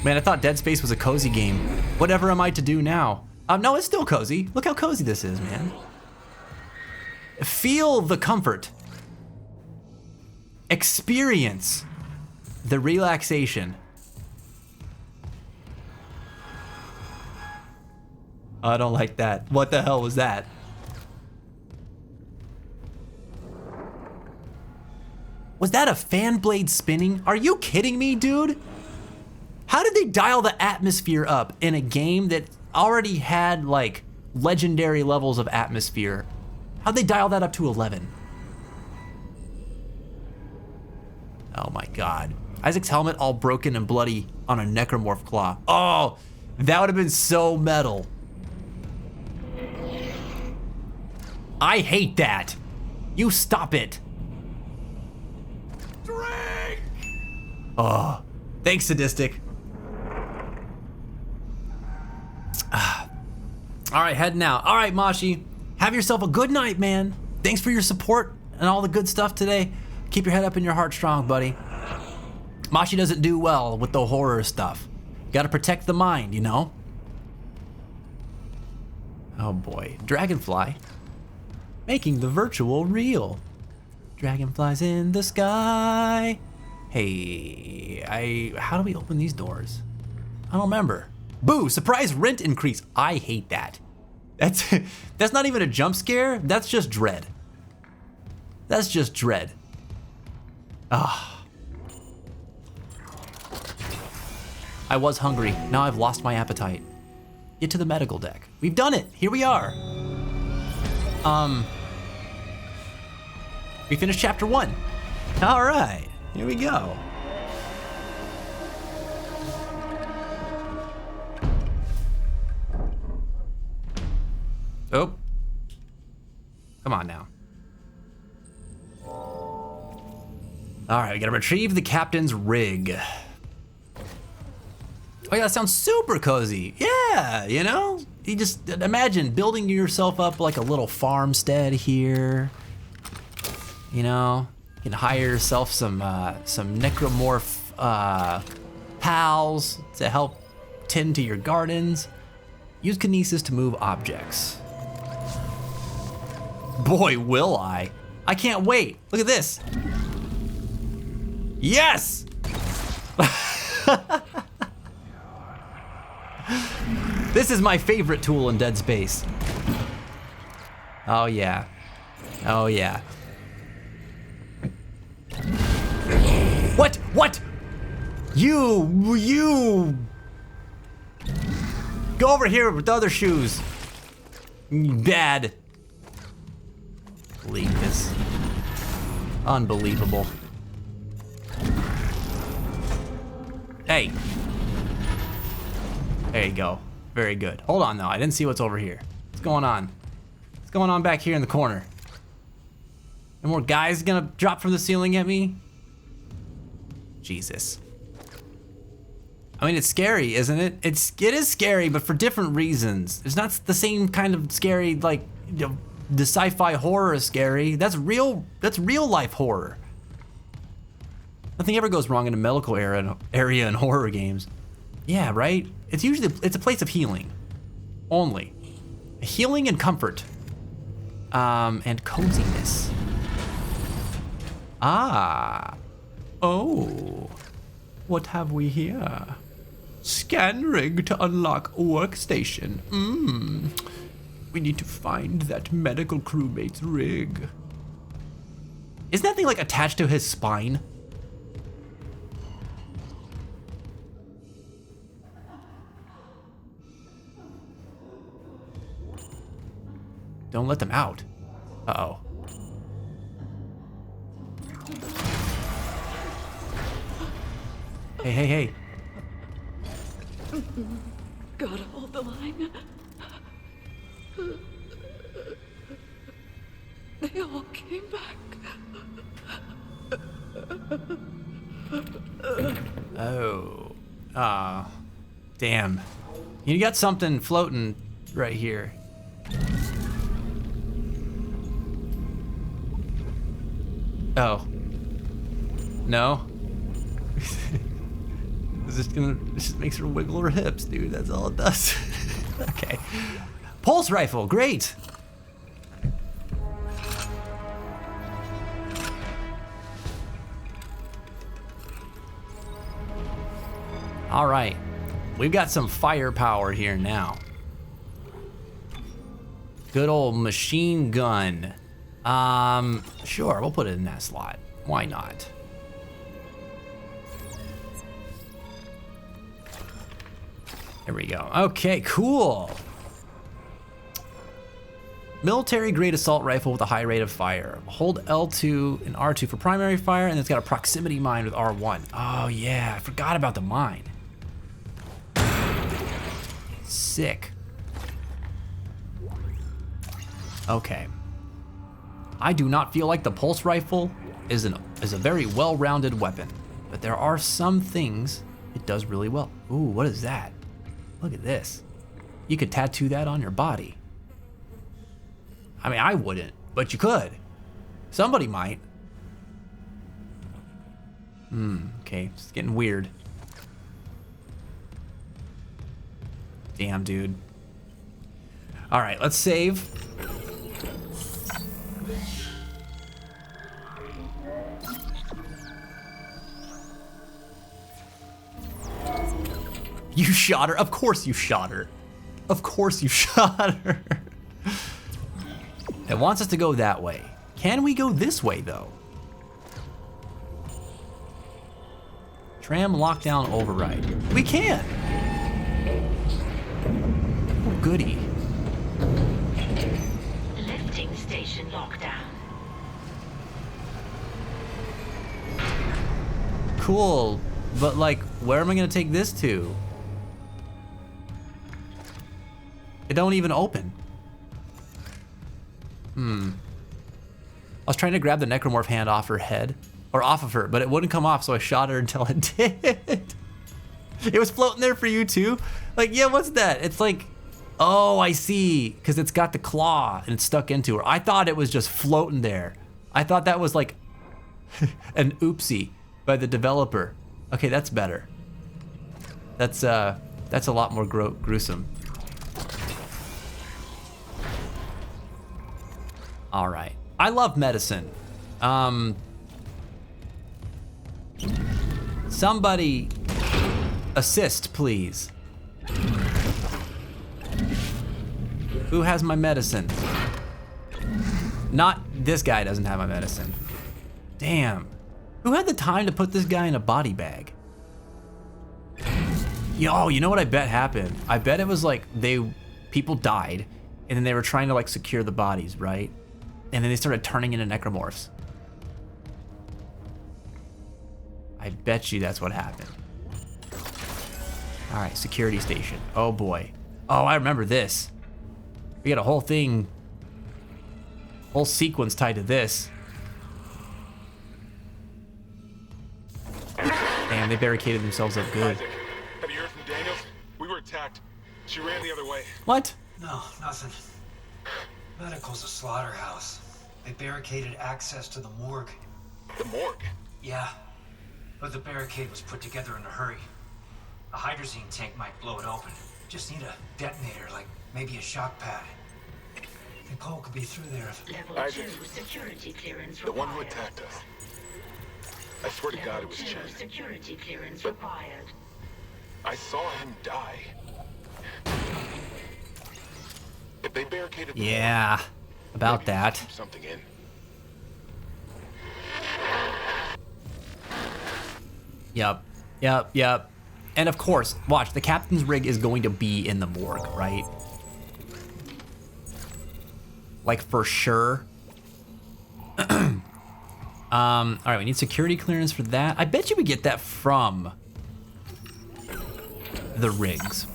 Man, I thought Dead Space was a cozy game. Whatever am I to do now? No, it's still cozy. Look how cozy this is, man. Feel the comfort. Experience the relaxation. I don't like that. What the hell was that? Was that a fan blade spinning? Are you kidding me, dude? How did they dial the atmosphere up in a game that already had like legendary levels of atmosphere? How'd they dial that up to 11? Oh my God. Isaac's helmet all broken and bloody on a necromorph claw. Oh, that would have been so metal. I hate that. You stop it.
Drink!
Oh, thanks, Sadistic. All right, heading out. All right, Mashi, have yourself a good night, man. Thanks for your support and all the good stuff today. Keep your head up and your heart strong, buddy. Mashi doesn't do well with the horror stuff. You gotta protect the mind, you know? Oh boy, Dragonfly. Making the virtual real. Dragonflies in the sky. Hey, how do we open these doors? I don't remember. Boo, surprise rent increase. I hate that. That's not even a jump scare, that's just dread. That's just dread. Ah. I was hungry. Now I've lost my appetite. Get to the medical deck. We've done it. Here we are. We finished chapter 1. All right, here we go. Oh. Come on now. All right, we gotta retrieve the captain's rig. Oh yeah, that sounds super cozy. Yeah, you know? You just imagine building yourself up like a little farmstead here. You know, you can hire yourself some necromorph pals to help tend to your gardens. Use kinesis to move objects. Boy, will I. I can't wait. Look at this. Yes! This is my favorite tool in Dead Space. Oh yeah. Oh yeah. What? What? You. Go over here with the other shoes. Bad. Leave this. Unbelievable. Hey. There you go. Very good. Hold on though, I didn't see what's over here. What's going on? What's going on back here in the corner? No more guys gonna drop from the ceiling at me? Jesus. I mean, it's scary, isn't it? It is scary, but for different reasons. It's not the same kind of scary, like, you know, the sci-fi horror is scary. That's real life horror. Nothing ever goes wrong in a medical area in horror games. Yeah, right? It's a place of healing. Only. Healing and comfort. And coziness. Ah. Oh. What have we here? Scan rig to unlock workstation. We need to find that medical crewmate's rig. Isn't that thing like attached to his spine? Don't let them out. Uh-oh. Hey, hey, hey.
Gotta hold the line. They all came back.
Oh. Ah. Damn. You got something floating right here. Oh. No? This just makes her wiggle her hips, dude. That's all it does. Okay. Pulse rifle, great. All right. We've got some firepower here now. Good old machine gun. Sure, we'll put it in that slot. Why not? There we go. Okay, cool. Military grade assault rifle with a high rate of fire. Hold L2 and R2 for primary fire, and it's got a proximity mine with R1. Oh yeah, I forgot about the mine. Sick. Okay. I do not feel like the pulse rifle is a very well-rounded weapon, but there are some things it does really well. Ooh, what is that? Look at this. You could tattoo that on your body. I mean, I wouldn't, but you could. Somebody might. Okay, it's getting weird. Damn, dude. All right, let's save. You shot her? Of course you shot her. Of course you shot her. It wants us to go that way. Can we go this way though? Tram lockdown override. We can. Oh, goody.
Lifting station lockdown.
Cool, but like, where am I gonna take this to? It don't even open. I was trying to grab the necromorph hand off her head, or off of her, but it wouldn't come off, so I shot her until it did. It was floating there for you too? Like, yeah, what's that? It's like, oh, I see, because it's got the claw and it's stuck into her. I thought it was just floating there. I thought that was like an oopsie by the developer. Okay, that's better. That's a lot more gruesome. All right, I love medicine. Somebody assist, please. Who has my medicine? Not this guy doesn't have my medicine. Damn. Who had the time to put this guy in a body bag? Yo, you know what I bet happened? I bet it was like people died and then they were trying to like secure the bodies, right? And then they started turning into necromorphs. I bet you that's what happened. All right, security station. Oh boy. Oh, I remember this. We got a whole thing, whole sequence tied to this. Damn, they barricaded themselves up good.
Isaac, have you heard from Daniels? We were attacked. She ran the other way.
What?
No, nothing. Medical's a slaughterhouse. They barricaded access to the morgue.
The morgue?
Yeah, but the barricade was put together in a hurry. A hydrazine tank might blow it open. Just need a detonator, like maybe a shock pad. Nicole could be through there if...
Level
Isaac,
2 security clearance
the one who
required.
attacked us. I swear to God it was
Level 2
Chen.
security clearance
But-
required.
I saw him die. If they barricaded the
Yeah, about
maybe
that.
keep something in.
Yep. And of course, watch, the captain's rig is going to be in the morgue, right? Like for sure. All right, we need security clearance for that. I bet you we get that from the rigs.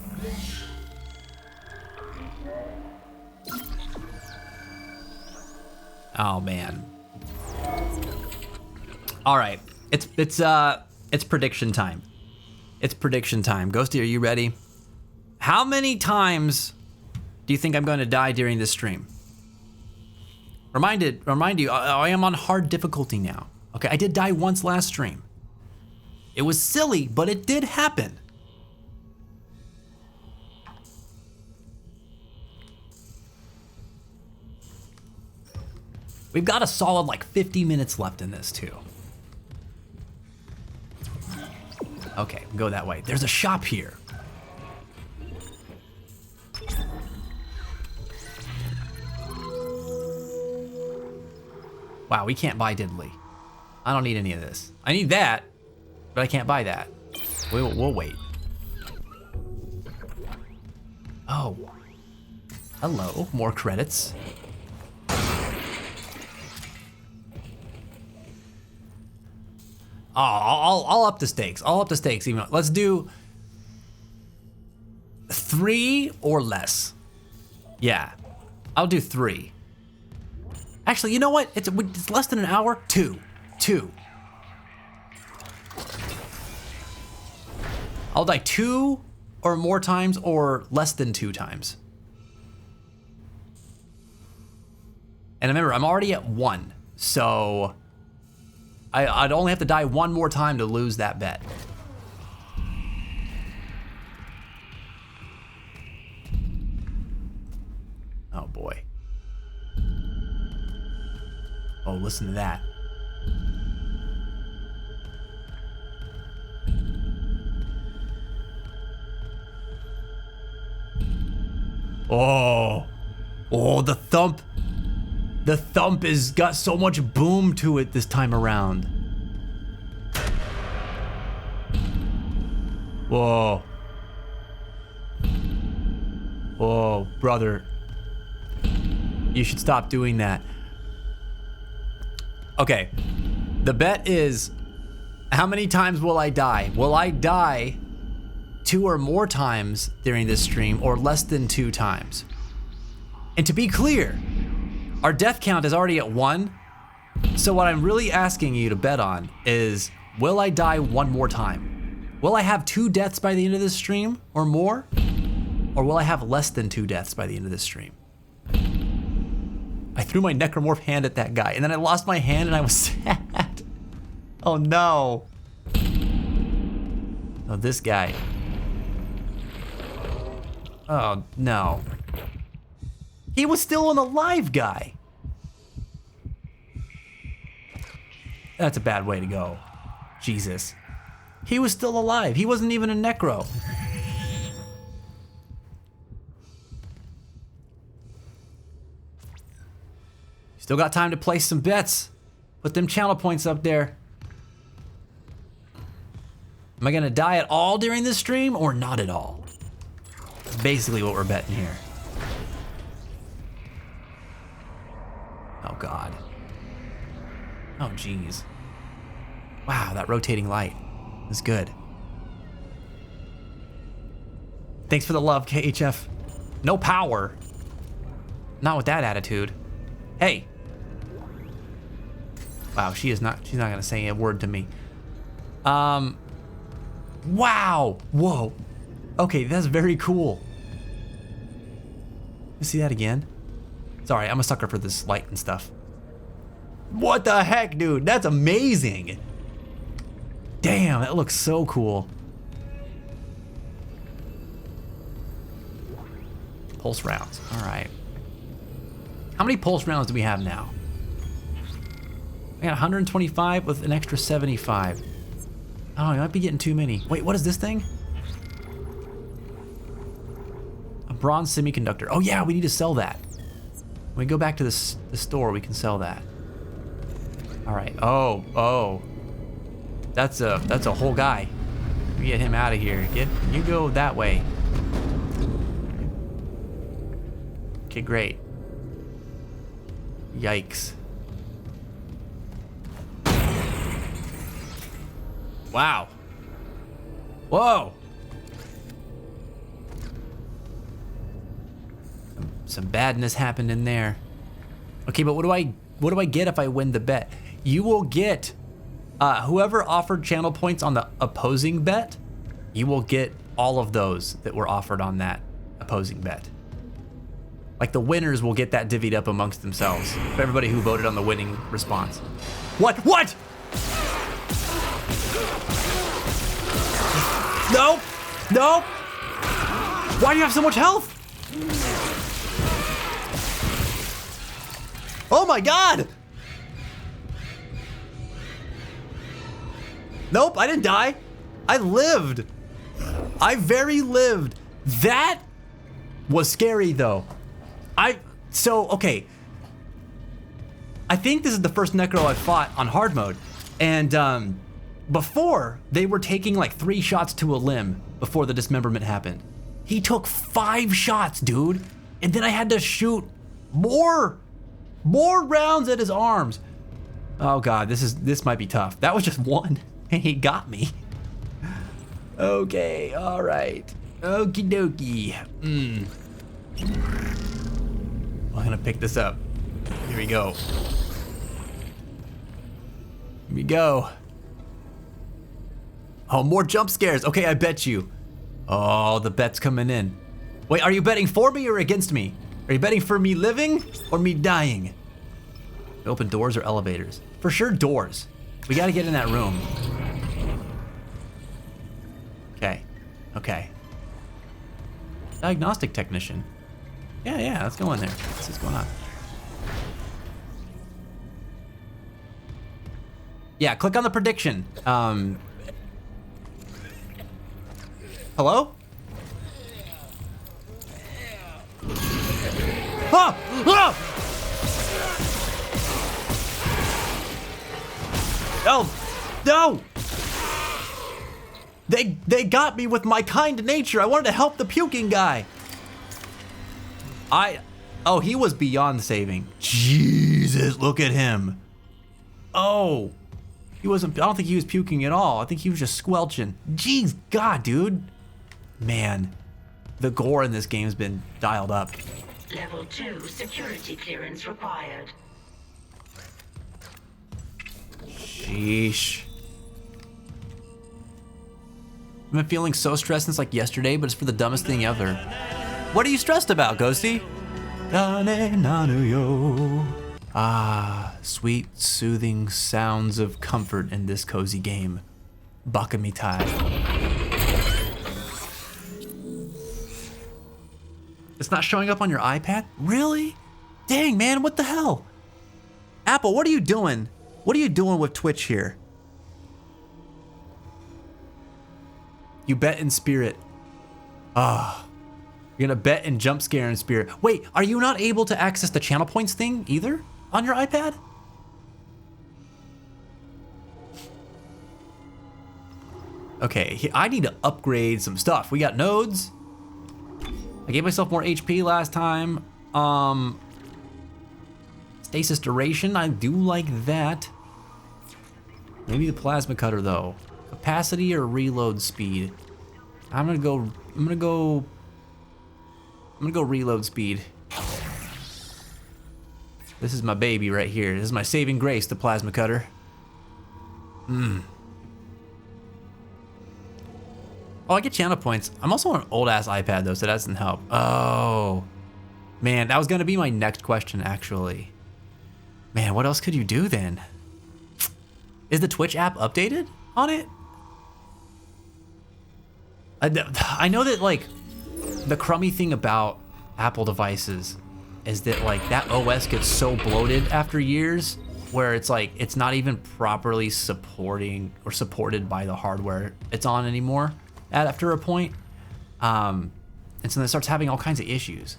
Oh man. All right, it's prediction time. It's prediction time. Ghosty, are you ready? How many times do you think I'm going to die during this stream? Remind you, I am on hard difficulty now. Okay, I did die once last stream. It was silly, but it did happen. We've got a solid like 50 minutes left in this too. Okay, go that way. There's a shop here. Wow, we can't buy diddly. I don't need any of this. I need that, but I can't buy that. We'll wait. Oh. Hello, more credits. Oh, I'll up the stakes. I'll up the stakes even. Let's do 3 or less. Yeah, I'll do 3. Actually, you know what? It's less than an hour. 2. I'll die 2 or more times or less than 2 times. And remember, I'm already at 1, so I'd only have to die 1 more time to lose that bet. Oh boy. Oh, listen to that. Oh, the thump. The thump has got so much boom to it this time around. Whoa. Whoa, brother. You should stop doing that. Okay. The bet is, how many times will I die? Will I die 2 or more times during this stream, or less than 2 times? And to be clear, our death count is already at 1. So what I'm really asking you to bet on is, will I die 1 more time? Will I have 2 deaths by the end of this stream or more? Or will I have less than 2 deaths by the end of this stream? I threw my necromorph hand at that guy, and then I lost my hand and I was sad. Oh no. Oh, this guy. Oh no. He was still an alive guy. That's a bad way to go. Jesus. He was still alive. He wasn't even a necro. Still got time to place some bets. Put them channel points up there. Am I gonna die at all during this stream or not at all? That's basically what we're betting here. Oh God. Oh geez. Wow, that rotating light is good. Thanks for the love, KHF. No power. Not with that attitude. Hey. Wow, she's not gonna say a word to me. Wow. Whoa. Okay, that's very cool. You see that again? Sorry, I'm a sucker for this light and stuff. What the heck, dude? That's amazing. Damn, that looks so cool. Pulse rounds. All right. How many pulse rounds do we have now? I got 125 with an extra 75. Oh, I might be getting too many. Wait, what is this thing? A bronze semiconductor. Oh yeah, we need to sell that. When we go back to the store, we can sell that. All right. Oh. That's a whole guy. We get him out of here. You go that way. Okay, great. Yikes. Wow. Whoa. Some badness happened in there. Okay, but what do I get if I win the bet? You will get whoever offered channel points on the opposing bet, you will get all of those that were offered on that opposing bet. Like the winners will get that divvied up amongst themselves. For everybody who voted on the winning response. What? Nope. Why do you have so much health? Oh my God. Nope, I didn't die. I lived. I very lived. That was scary though. Okay. I think this is the first Necro I fought on hard mode. And before, they were taking like 3 shots to a limb before the dismemberment happened. He took 5 shots, dude. And then I had to shoot more rounds at his arms. Oh God, this might be tough. That was just 1, and he got me. Okay, all right. Okie dokie. I'm gonna pick this up. Here we go. Here we go. Oh, more jump scares. Okay, I bet you. Oh, the bet's coming in. Wait, are you betting for me or against me? Are you betting for me living or me dying? Open doors or elevators? For sure doors. We gotta get in that room. Okay. Diagnostic technician. Yeah, let's go in there. Let's see what's going on. Yeah, click on the prediction. Hello? Ah!
Oh, no! They got me with my kind nature. I wanted to help the puking guy. Oh, he was beyond saving. Jesus, look at him. Oh, he wasn't, I don't think he was puking at all. I think he was just squelching. Jeez, God, dude. Man, the gore in this game's been dialed up.
Level 2 security clearance required.
Sheesh. I've been feeling so stressed since like yesterday, but it's for the dumbest thing ever. What are you stressed about, Ghosty? Ah, sweet, soothing sounds of comfort in this cozy game. Bakamitai. It's not showing up on your iPad? Really? Dang, man, what the hell? Apple, what are you doing? What are you doing with Twitch here? You bet in spirit. Ah. You're gonna bet and jump scare in spirit. Wait, are you not able to access the channel points thing either on your iPad? Okay, I need to upgrade some stuff. We got nodes. I gave myself more HP last time. Stasis duration, I do like that. Maybe the plasma cutter though. Capacity or reload speed? I'm gonna go reload speed. This is my baby right here. This is my saving grace, the plasma cutter. Oh, I get channel points. I'm also on an old ass iPad though, so that doesn't help. Oh, man, that was gonna be my next question actually. Man, what else could you do then? Is the Twitch app updated on it? I know that like the crummy thing about Apple devices is that like that OS gets so bloated after years where it's like it's not even properly supporting or supported by the hardware it's on anymore after a point. And so it starts having all kinds of issues.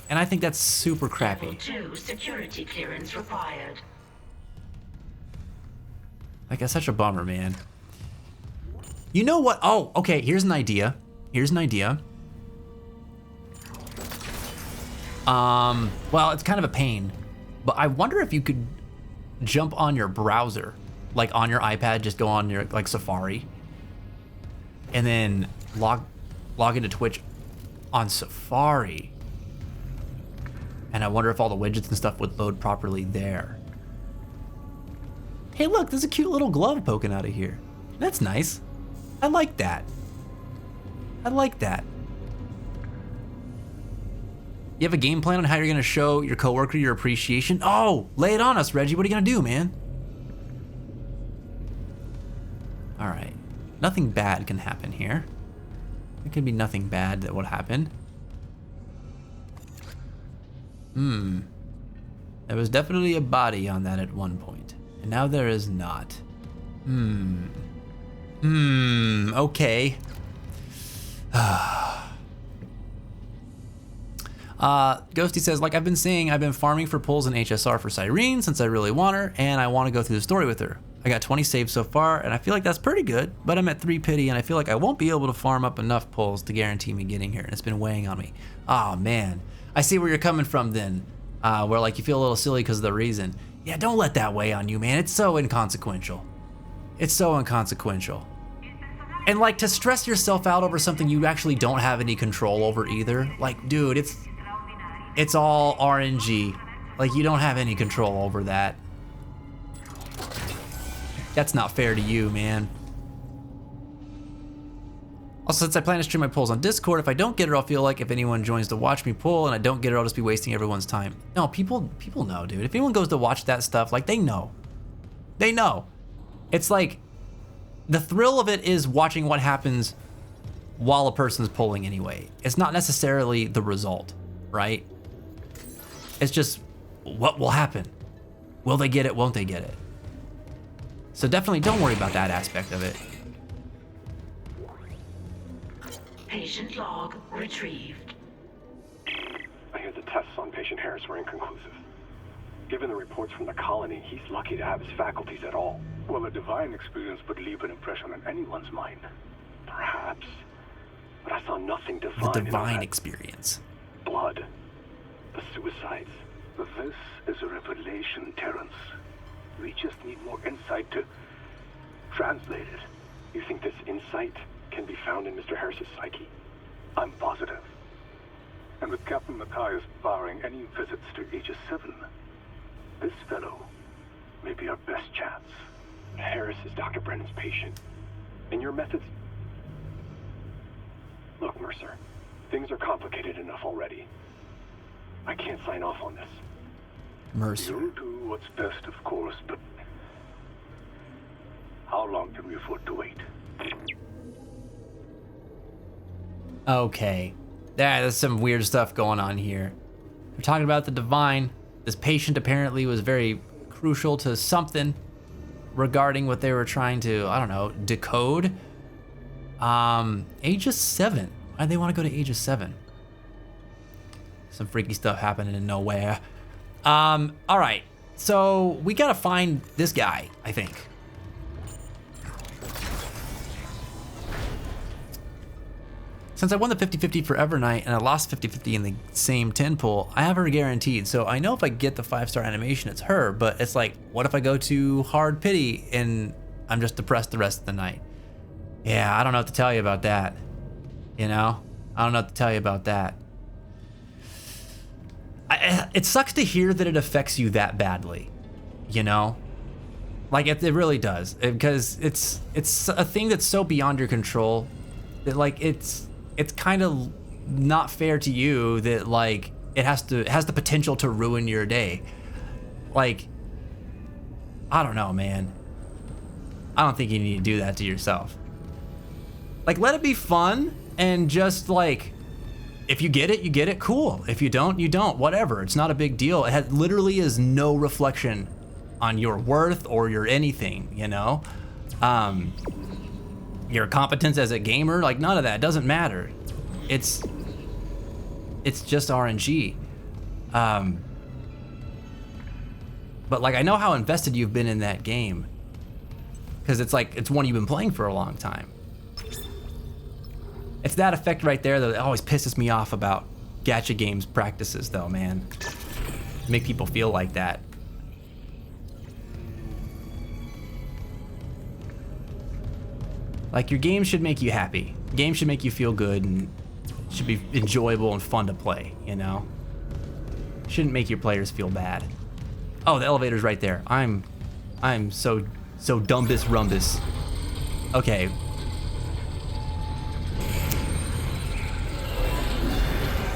And I think that's super crappy.
Level 2 security clearance required.
Like, that's such a bummer, man. You know what? Oh, okay, here's an idea. Here's an idea. Well, it's kind of a pain, but I wonder if you could jump on your browser, like on your iPad, just go on your like Safari, and then log into Twitch on Safari. And I wonder if all the widgets and stuff would load properly there. Hey, look, there's a cute little glove poking out of here. That's nice. I like that. I like that. You have a game plan on how you're gonna show your coworker your appreciation? Oh, lay it on us, Reggie. What are you gonna do, man? All right. Nothing bad can happen here. There can be nothing bad that would happen. There was definitely a body on that at one point, and now there is not. Okay. Ghosty says, like I've been saying, I've been farming for pulls in HSR for Cyrene since I really want her, and I want to go through the story with her. I got 20 saves so far, and I feel like that's pretty good, but I'm at 3 pity, and I feel like I won't be able to farm up enough pulls to guarantee me getting here, and it's been weighing on me. Oh man, I see where you're coming from then, where like you feel a little silly because of the reason. Yeah, don't let that weigh on you, man. It's so inconsequential. It's so inconsequential. And like to stress yourself out over something you actually don't have any control over either. Like, dude, it's all RNG. Like, you don't have any control over that. That's not fair to you, man. Also, since I plan to stream my polls on Discord, if I don't get it, I'll feel like if anyone joins to watch me poll and I don't get it, I'll just be wasting everyone's time. No, people know, dude. If anyone goes to watch that stuff, like, they know. They know. It's like, the thrill of it is watching what happens while a person's polling anyway. It's not necessarily the result, right? It's just what will happen. Will they get it? Won't they get it? So definitely don't worry about that aspect of it.
Patient log retrieved.
I hear the tests on patient Harris were inconclusive.
Given the reports from the colony, he's lucky to have his faculties at all.
Well, a divine experience would leave an impression on anyone's mind.
Perhaps. But I saw nothing divine.
The
in all
divine
that
experience.
blood. The suicides.
This is a revelation, Terrence. We just need more insight to translate it.
You think this insight can be found in Mr. Harris's psyche?
I'm positive. And with Captain Matthias barring any visits to Aegis 7, this fellow may be our best chance.
Harris is Dr. Brennan's patient. And your methods... Look, Mercer, things are complicated enough already. I can't sign off on this.
Mercer.
You'll do what's best, of course, but how long can we afford to wait?
Okay. There's some weird stuff going on here. We're talking about the divine. This patient apparently was very crucial to something regarding what they were trying to, I don't know, decode. Aegis 7. Why'd they want to go to Aegis 7? Some freaky stuff happening in nowhere. All right. So we gotta find this guy, I think. Since I won the 50-50 for Evernight and I lost 50-50 in the same 10 pool, I have her guaranteed. So I know if I get the 5-star animation, it's her, but it's like, what if I go to Hard Pity and I'm just depressed the rest of the night? Yeah, I don't know what to tell you about that. You know? I don't know what to tell you about that. It sucks to hear that it affects you that badly, you know? Like, it really does. Because it's a thing that's so beyond your control that, like, it's kind of not fair to you that, like, it has the potential to ruin your day. Like, I don't know, man. I don't think you need to do that to yourself. Like, let it be fun and just, like, if you get it, cool. If you don't, you don't. Whatever. It's not a big deal. It literally is no reflection on your worth or your anything, you know? Your competence as a gamer, like, none of that. It doesn't matter. It's just RNG. But, like, I know how invested you've been in that game. Because it's like, it's one you've been playing for a long time. It's that effect right there that always pisses me off about gacha games practices, though, man. Make people feel like that. Like, your game should make you happy. Games should make you feel good and should be enjoyable and fun to play, you know? Shouldn't make your players feel bad. Oh, the elevator's right there. I'm so dumbus rumbus. Okay.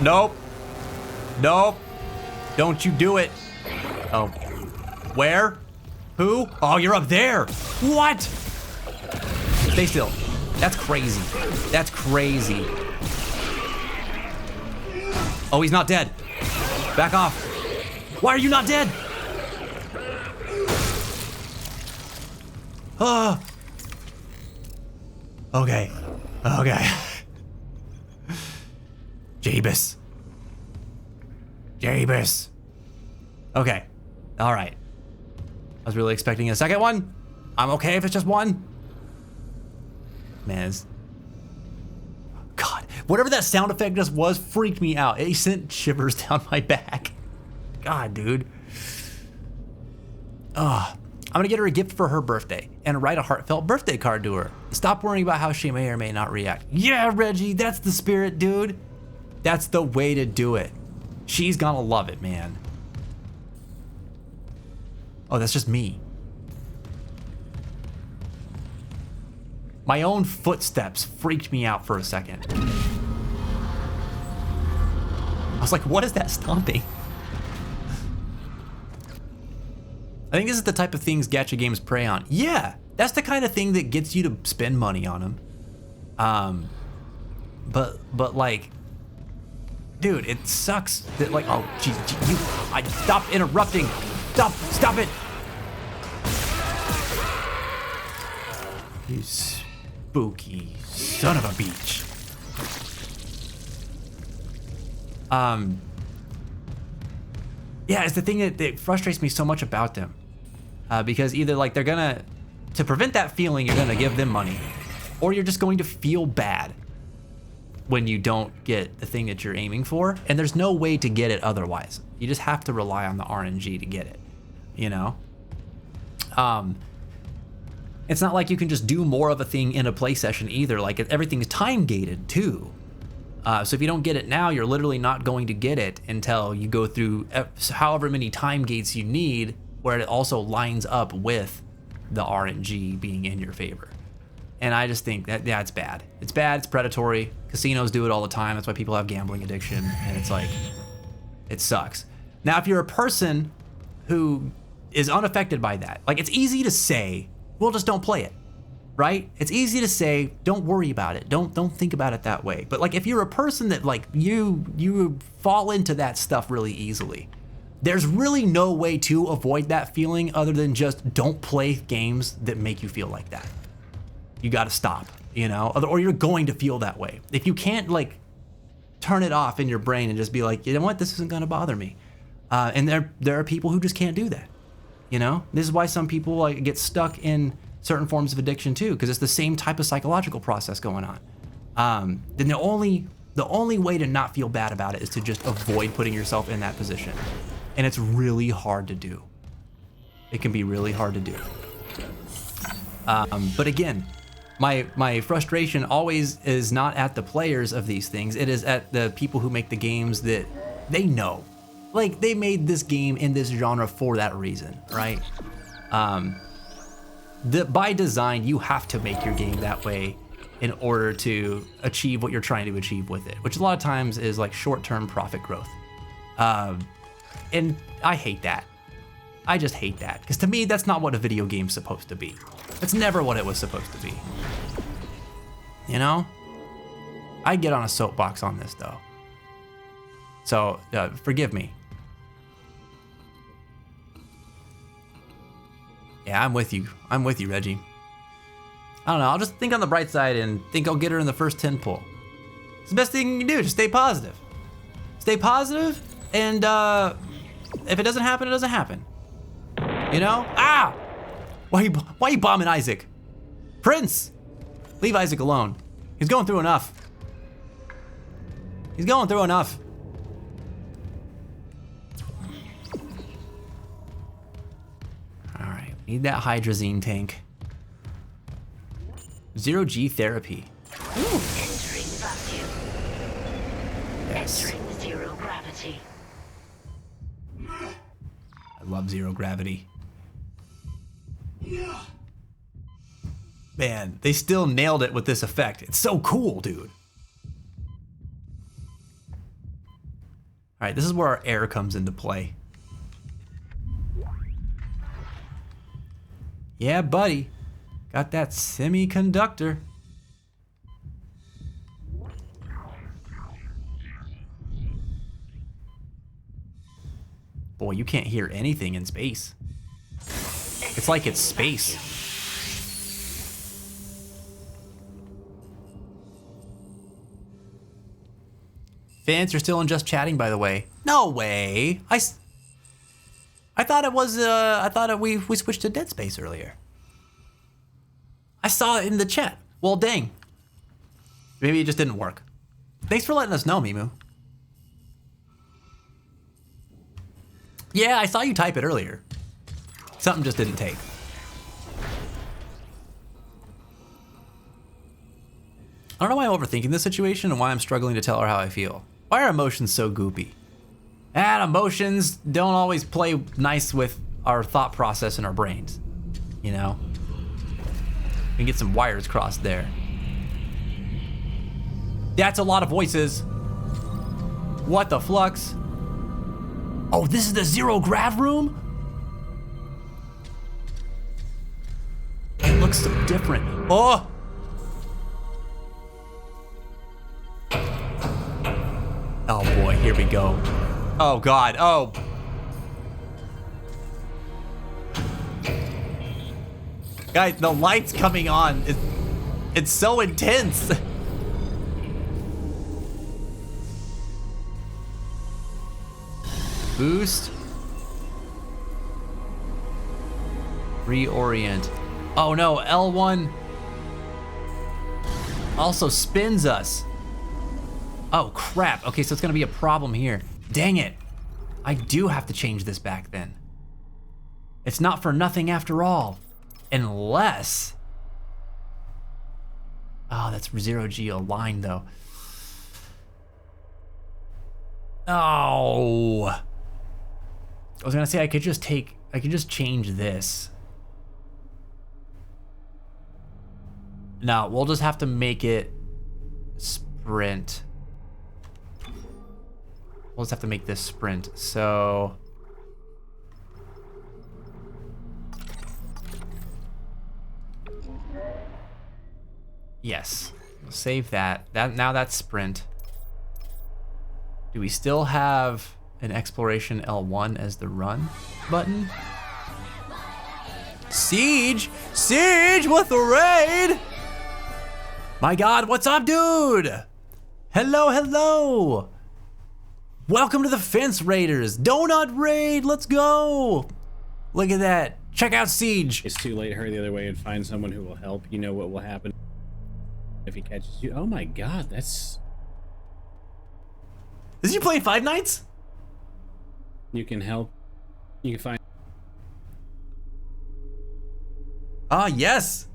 Nope. Nope. Don't you do it. Oh. Where? Who? Oh, you're up there. What? Stay still. That's crazy. That's crazy. Oh, he's not dead. Back off. Why are you not dead? Okay. Okay. Jeebus. Jeebus. Okay. All right. I was really expecting a second one. I'm okay if it's just one. Man, God, whatever that sound effect just was freaked me out. It sent shivers down my back. God, dude. I'm gonna get her a gift for her birthday and write a heartfelt birthday card to her. Stop worrying about how she may or may not react. Yeah, Reggie, that's the spirit, dude. That's the way to do it. She's gonna love it, man. Oh, that's just me. My own footsteps freaked me out for a second. I was like, what is that stomping? I think this is the type of things gacha games prey on. Yeah, that's the kind of thing that gets you to spend money on them. But like, dude, it sucks that, like, oh, geez, stop interrupting. Stop it. You spooky son of a beach. Yeah, it's the thing that frustrates me so much about them. Because either like they're gonna, to prevent that feeling, you're gonna give them money, or you're just going to feel bad when you don't get the thing that you're aiming for. And there's no way to get it otherwise. You just have to rely on the RNG to get it, you know? It's not like you can just do more of a thing in a play session either. Like everything's time gated too. So if you don't get it now, you're literally not going to get it until you go through however many time gates you need, where it also lines up with the RNG being in your favor. And I just think that, yeah, it's bad. It's bad, it's predatory. Casinos do it all the time. That's why people have gambling addiction. And it's like, it sucks. Now, if you're a person who is unaffected by that, like it's easy to say, well, just don't play it, right? It's easy to say, don't worry about it. Don't think about it that way. But like, if you're a person that like you fall into that stuff really easily, there's really no way to avoid that feeling other than just don't play games that make you feel like that. You got to stop, you know, or you're going to feel that way. If you can't like turn it off in your brain and just be like, you know what, this isn't going to bother me. And there are people who just can't do that. You know, this is why some people like get stuck in certain forms of addiction too, because it's the same type of psychological process going on. Then the only way to not feel bad about it is to just avoid putting yourself in that position. And it's really hard to do. It can be really hard to do. But again, my frustration always is not at the players of these things. It is at the people who make the games that they know. Like, they made this game in this genre for that reason, right? By design, you have to make your game that way in order to achieve what you're trying to achieve with it, which a lot of times is like short-term profit growth. And I hate that. I just hate that, because to me, that's not what a video game's supposed to be. That's never what it was supposed to be. You know? I get on a soapbox on this, though. So, forgive me. Yeah, I'm with you. I'm with you, Reggie. I don't know, I'll just think on the bright side and think I'll get her in the first 10 pull. It's the best thing you can do, just stay positive. Stay positive, and if it doesn't happen, it doesn't happen. You know? Ah! Why you bombing Isaac? Prince! Leave Isaac alone. He's going through enough. He's going through enough. Alright, need that hydrazine tank. 0G therapy.
Entering vacuum.
Yes.
Entering zero gravity.
I love zero gravity. Man, they still nailed it with this effect. It's so cool, dude. All right, this is where our air comes into play. Yeah, buddy. Got that semiconductor. Boy, you can't hear anything in space. It's like it's space. Fans, you're still in just chatting, by the way. No way. I thought it was. I thought we switched to Dead Space earlier. I saw it in the chat. Well, dang. Maybe it just didn't work. Thanks for letting us know, Mimu. Yeah, I saw you type it earlier. Something just didn't take. I don't know why I'm overthinking this situation and why I'm struggling to tell her how I feel. Why are emotions so goopy? And emotions don't always play nice with our thought process in our brains. You know? We can get some wires crossed there. That's a lot of voices. What the flux? Oh, this is the zero grav room? It looks so different. Oh! Oh boy, here we go. Oh God, oh. Guys, the lights coming on, it's so intense. Boost. Reorient. Oh no, L1 also spins us. Oh crap. Okay, so it's gonna be a problem here. Dang it. I do have to change this back then. It's not for nothing after all. Unless... Oh, that's 0G aligned though. Oh. I was gonna say I could just change this. No, we'll just have to make it sprint. We'll just have to make this sprint. So yes, we'll save that. Now that's sprint. Do we still have an exploration L1 as the run button? Siege! Siege with the raid! My God, what's up, dude? Hello, hello! Welcome to the Fence Raiders. Donut Raid, let's go! Look at that. Check out Siege.
It's too late. Hurry the other way and find someone who will help. You know what will happen if he catches you. Oh my God, that's...
Is he playing Five Nights?
You can help. You can find...
Ah, yes.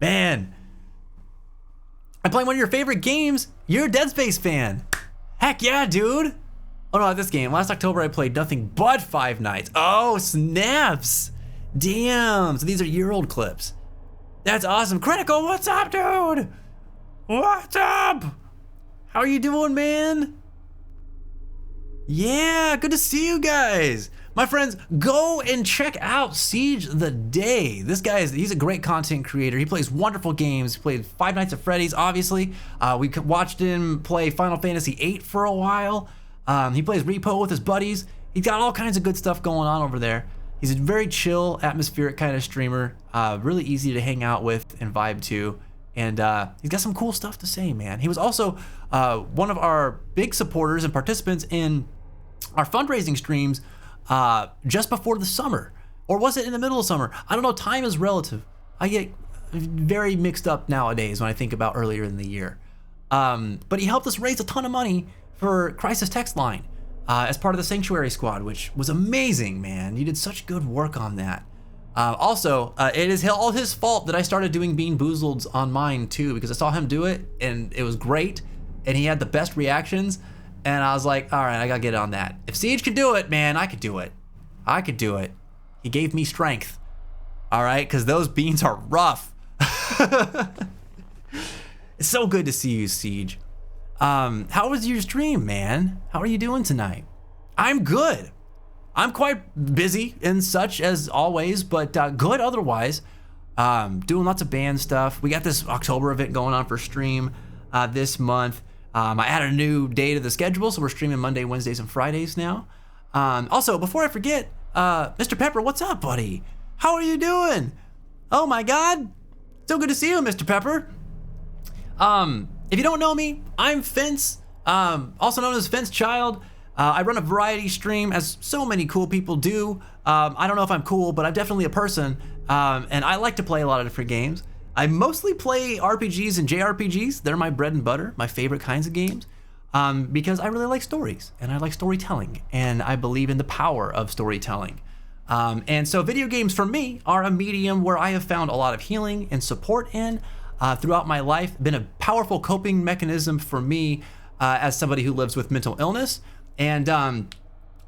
Man. I'm playing one of your favorite games. You're a Dead Space fan. Heck yeah, dude. Oh no, not this game. Last October I played nothing but Five Nights. Oh, snaps. Damn. So these are year-old clips. That's awesome. Critical, what's up, dude? What's up? How are you doing, man? Yeah, good to see you guys. My friends, go and check out Siege the Day. This guy he's a great content creator. He plays wonderful games. He played Five Nights at Freddy's, obviously. We watched him play Final Fantasy VIII for a while. He plays Repo with his buddies. He's got all kinds of good stuff going on over there. He's a very chill, atmospheric kind of streamer. Really easy to hang out with and vibe to. And he's got some cool stuff to say, man. He was also one of our big supporters and participants in our fundraising streams just before the summer. Or was it in the middle of summer? I don't know, time is relative. I get very mixed up nowadays when I think about earlier in the year. But he helped us raise a ton of money for Crisis Text Line as part of the Sanctuary Squad, which was amazing, man. You did such good work on that. Also, it is all his fault that I started doing Bean Boozleds on mine too, because I saw him do it and it was great and he had the best reactions. And I was like, all right, I gotta get on that. If Siege could do it, man, I could do it. I could do it. He gave me strength. All right, because those beans are rough. It's so good to see you, Siege. How was your stream, man? How are you doing tonight? I'm good. I'm quite busy and such as always, but good otherwise. Doing lots of band stuff. We got this October event going on for stream this month. I added a new day to the schedule, so we're streaming Monday, Wednesdays, and Fridays now. Also, before I forget, Mr. Pepper, what's up, buddy? How are you doing? Oh my God, so good to see you, Mr. Pepper. If you don't know me, I'm Fence, also known as Fence Child. I run a variety stream, as so many cool people do. I don't know if I'm cool, but I'm definitely a person, and I like to play a lot of different games. I mostly play RPGs and JRPGs. They're my bread and butter, my favorite kinds of games, because I really like stories and I like storytelling and I believe in the power of storytelling. And so video games for me are a medium where I have found a lot of healing and support in throughout my life, been a powerful coping mechanism for me as somebody who lives with mental illness. And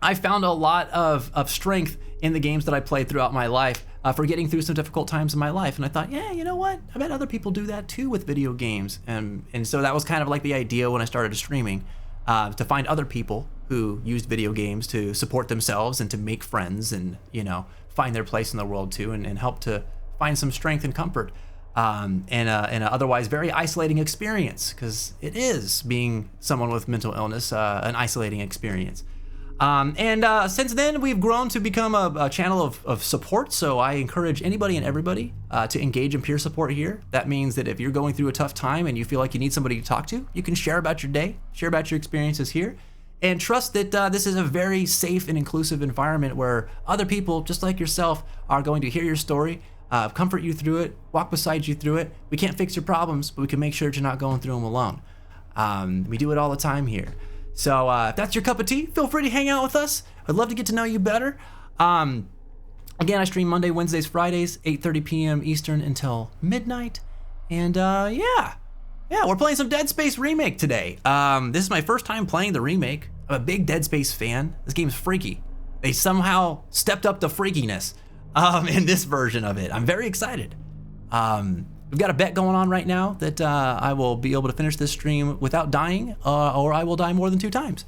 I found a lot of strength in the games that I played throughout my life for getting through some difficult times in my life. And I thought, yeah, you know what? I bet other people do that too with video games. And so that was kind of like the idea when I started streaming, to find other people who used video games to support themselves and to make friends and, you know, find their place in the world too, and help to find some strength and comfort in an otherwise very isolating experience, because it is, being someone with mental illness, an isolating experience. Since then, we've grown to become a channel of support, so I encourage anybody and everybody to engage in peer support here. That means that if you're going through a tough time and you feel like you need somebody to talk to, you can share about your day, share about your experiences here, and trust that this is a very safe and inclusive environment where other people, just like yourself, are going to hear your story, comfort you through it, walk beside you through it. We can't fix your problems, but we can make sure that you're not going through them alone. We do it all the time here. So if that's your cup of tea, feel free to hang out with us. I'd love to get to know you better. Again, I stream Monday, Wednesdays, Fridays, 8:30 p.m. Eastern until midnight. And yeah, we're playing some Dead Space Remake today. This is my first time playing the remake. I'm a big Dead Space fan. This game's freaky. They somehow stepped up the freakiness in this version of it. I'm very excited. We've got a bet going on right now that I will be able to finish this stream without dying, or I will die more than 2 times.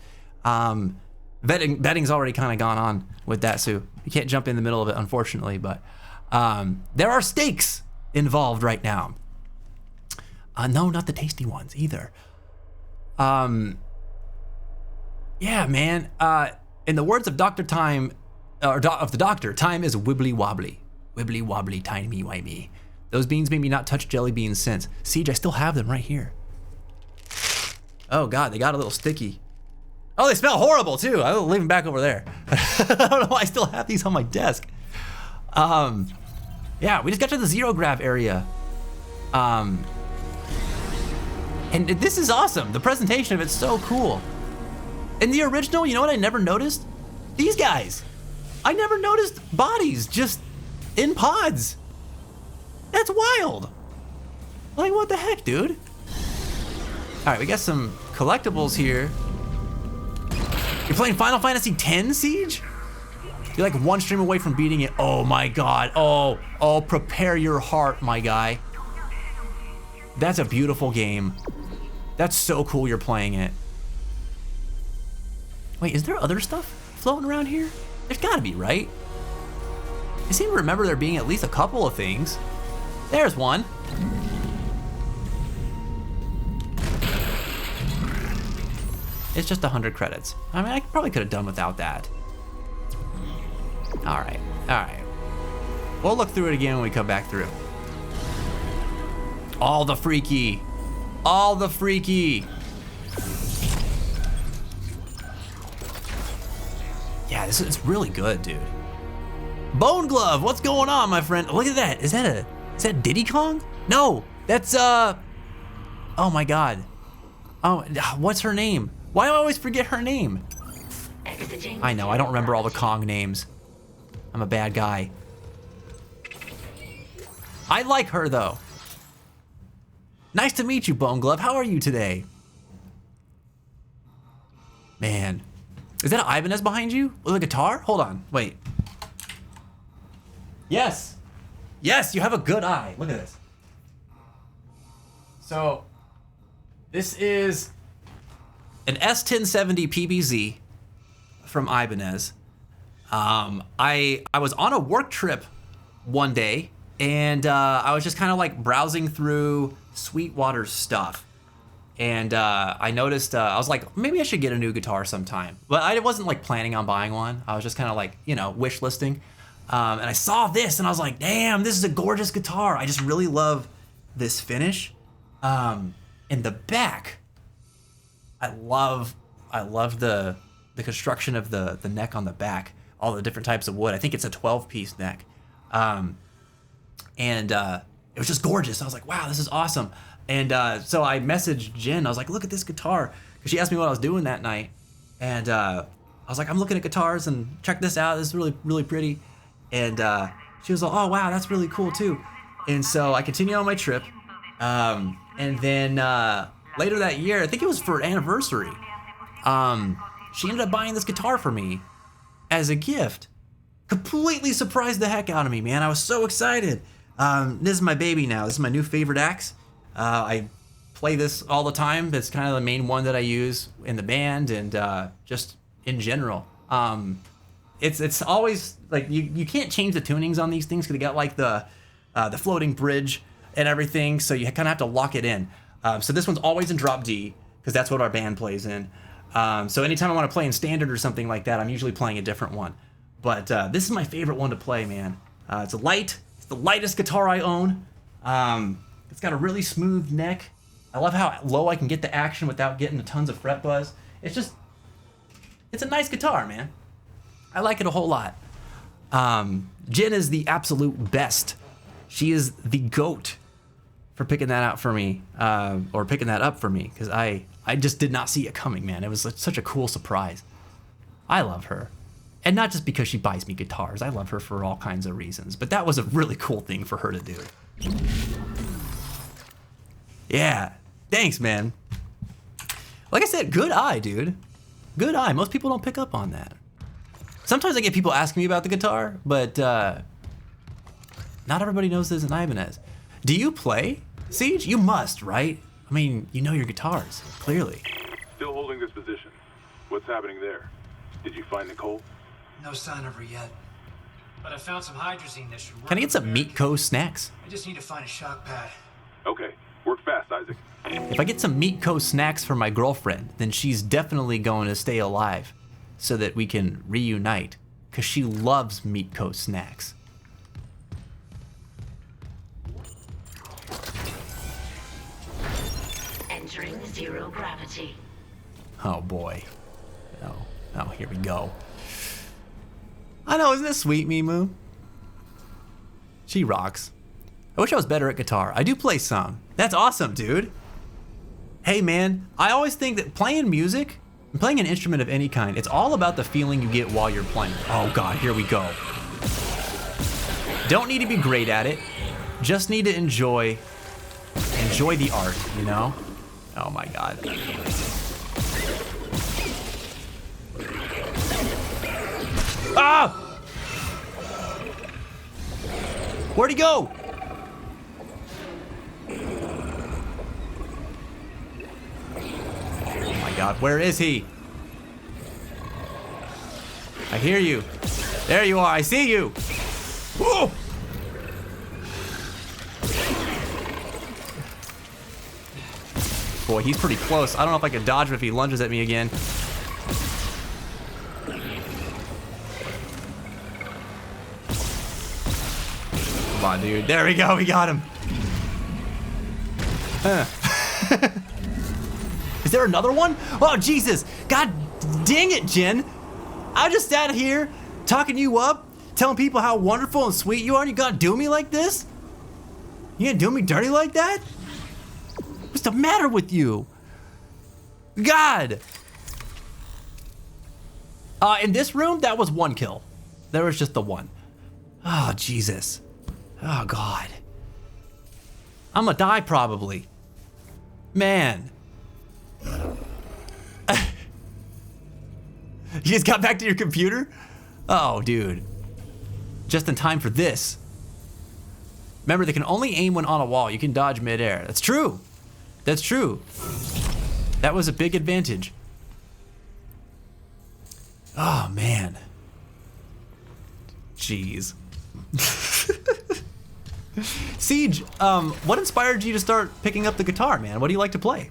Betting's already kind of gone on with that, so you can't jump in the middle of it, unfortunately, but there are stakes involved right now. No, not the tasty ones either. Yeah, man. In the words of Dr. Time, of the doctor, time is wibbly wobbly. Wibbly wobbly, timey wimey. Those beans made me not touch jelly beans since. Siege, I still have them right here. Oh God, they got a little sticky. Oh, they smell horrible too. I will leave them back over there. I don't know why I still have these on my desk. Yeah, we just got to the zero grav area. And this is awesome. The presentation of it's so cool. In the original, you know what I never noticed? These guys. I never noticed bodies just in pods. That's wild. Like, what the heck, dude? All right, we got some collectibles here. You're playing Final Fantasy X, Siege? You're like 1 stream away from beating it. Oh my God. Oh, prepare your heart, my guy. That's a beautiful game. That's so cool you're playing it. Wait, is there other stuff floating around here? There's gotta be, right? I seem to remember there being at least a couple of things. There's one. It's just 100 credits. I mean, I probably could have done without that. All right. We'll look through it again when we come back through. All the freaky. Yeah, this is really good, dude. Bone Glove, what's going on, my friend? Look at that. Is that Diddy Kong? No, that's oh my God. Oh, what's her name? Why do I always forget her name? I know, I don't remember all the Kong names. I'm a bad guy. I like her though. Nice to meet you, Bone Glove. How are you today? Man. Is that Ibanez behind you? With a guitar? Hold on, wait. Yes, you have a good eye. Look at this. So, this is an S1070 PBZ from Ibanez. I was on a work trip one day, and I was just kind of like browsing through Sweetwater's stuff. And I noticed, I was like, maybe I should get a new guitar sometime. But I wasn't like planning on buying one. I was just kind of like, wish listing. And I saw this and I was like, damn, this is a gorgeous guitar. I just really love this finish. In the back, I love the construction of the neck on the back, all the different types of wood. I think it's a 12-piece neck. And it was just gorgeous. I was like, wow, this is awesome. And so I messaged Jen. I was like, look at this guitar. Because she asked me what I was doing that night. And I was like, I'm looking at guitars and check this out. This is really, really pretty. And she was like, oh, wow, that's really cool too. And so I continued on my trip. And then later that year, I think it was for an anniversary, she ended up buying this guitar for me as a gift. Completely surprised the heck out of me, man. I was so excited. This is my baby now. This is my new favorite axe. I play this all the time. It's kind of the main one that I use in the band and just in general. It's always like you can't change the tunings on these things because they got like the floating bridge and everything, so you kind of have to lock it in. So this one's always in drop D because that's what our band plays in. So anytime I want to play in standard or something like that, I'm usually playing a different one. But this is my favorite one to play, man. It's the lightest guitar I own. It's got a really smooth neck. I love how low I can get the action without getting tons of fret buzz. It's It's a nice guitar, man. I like it a whole lot. Jen is the absolute best. She is the GOAT for picking that out for me, or picking that up for me, because I just did not see it coming, man. It was such a cool surprise. I love her. And not just because she buys me guitars. I love her for all kinds of reasons. But that was a really cool thing for her to do. Yeah. Thanks, man. Like I said, good eye, dude. Good eye. Most people don't pick up on that. Sometimes I get people asking me about the guitar, but not everybody knows there's an Ibanez. Do you play, Siege? You must, right? I mean, you know your guitars, clearly.
Still holding this position. What's happening there? Did you find Nicole?
No sign of her yet. But I found some hydrazine that should work.
Can I get some Meatco snacks?
I just need to find a shock pad.
Okay, work fast, Isaac.
If I get some Meatco snacks for my girlfriend, then she's definitely going to stay alive so that we can reunite, because she loves Meatco snacks.
Entering zero gravity.
Oh boy. Oh, here we go. I know, isn't this sweet, Mimu? She rocks. I wish I was better at guitar. I do play some. That's awesome, dude. Hey man, I always think that playing music, and playing an instrument of any kind, it's all about the feeling you get while you're playing. Oh God, here we go. Don't need to be great at it. Just need to enjoy the art, you know? Oh my God. Ah! Where'd he go? Oh my God, where is he? I hear you. There you are, I see you. Whoa! Boy, he's pretty close. I don't know if I can dodge him if he lunges at me again. Come on, dude. There we go. We got him. Is there another one? Oh, Jesus. God dang it, Jen. I just sat here talking you up, telling people how wonderful and sweet you are, and you gotta do me like this? You gonna do me dirty like that? What's the matter with you? God! In this room, that was one kill. There was just the one. Oh, Jesus. Oh, God. I'm gonna die, probably. Man. You just got back to your computer? Oh, dude. Just in time for this. Remember, they can only aim when on a wall. You can dodge midair. That's true. That's true. That was a big advantage. Oh, man. Jeez. Siege, what inspired you to start picking up the guitar, man? What do you like to play?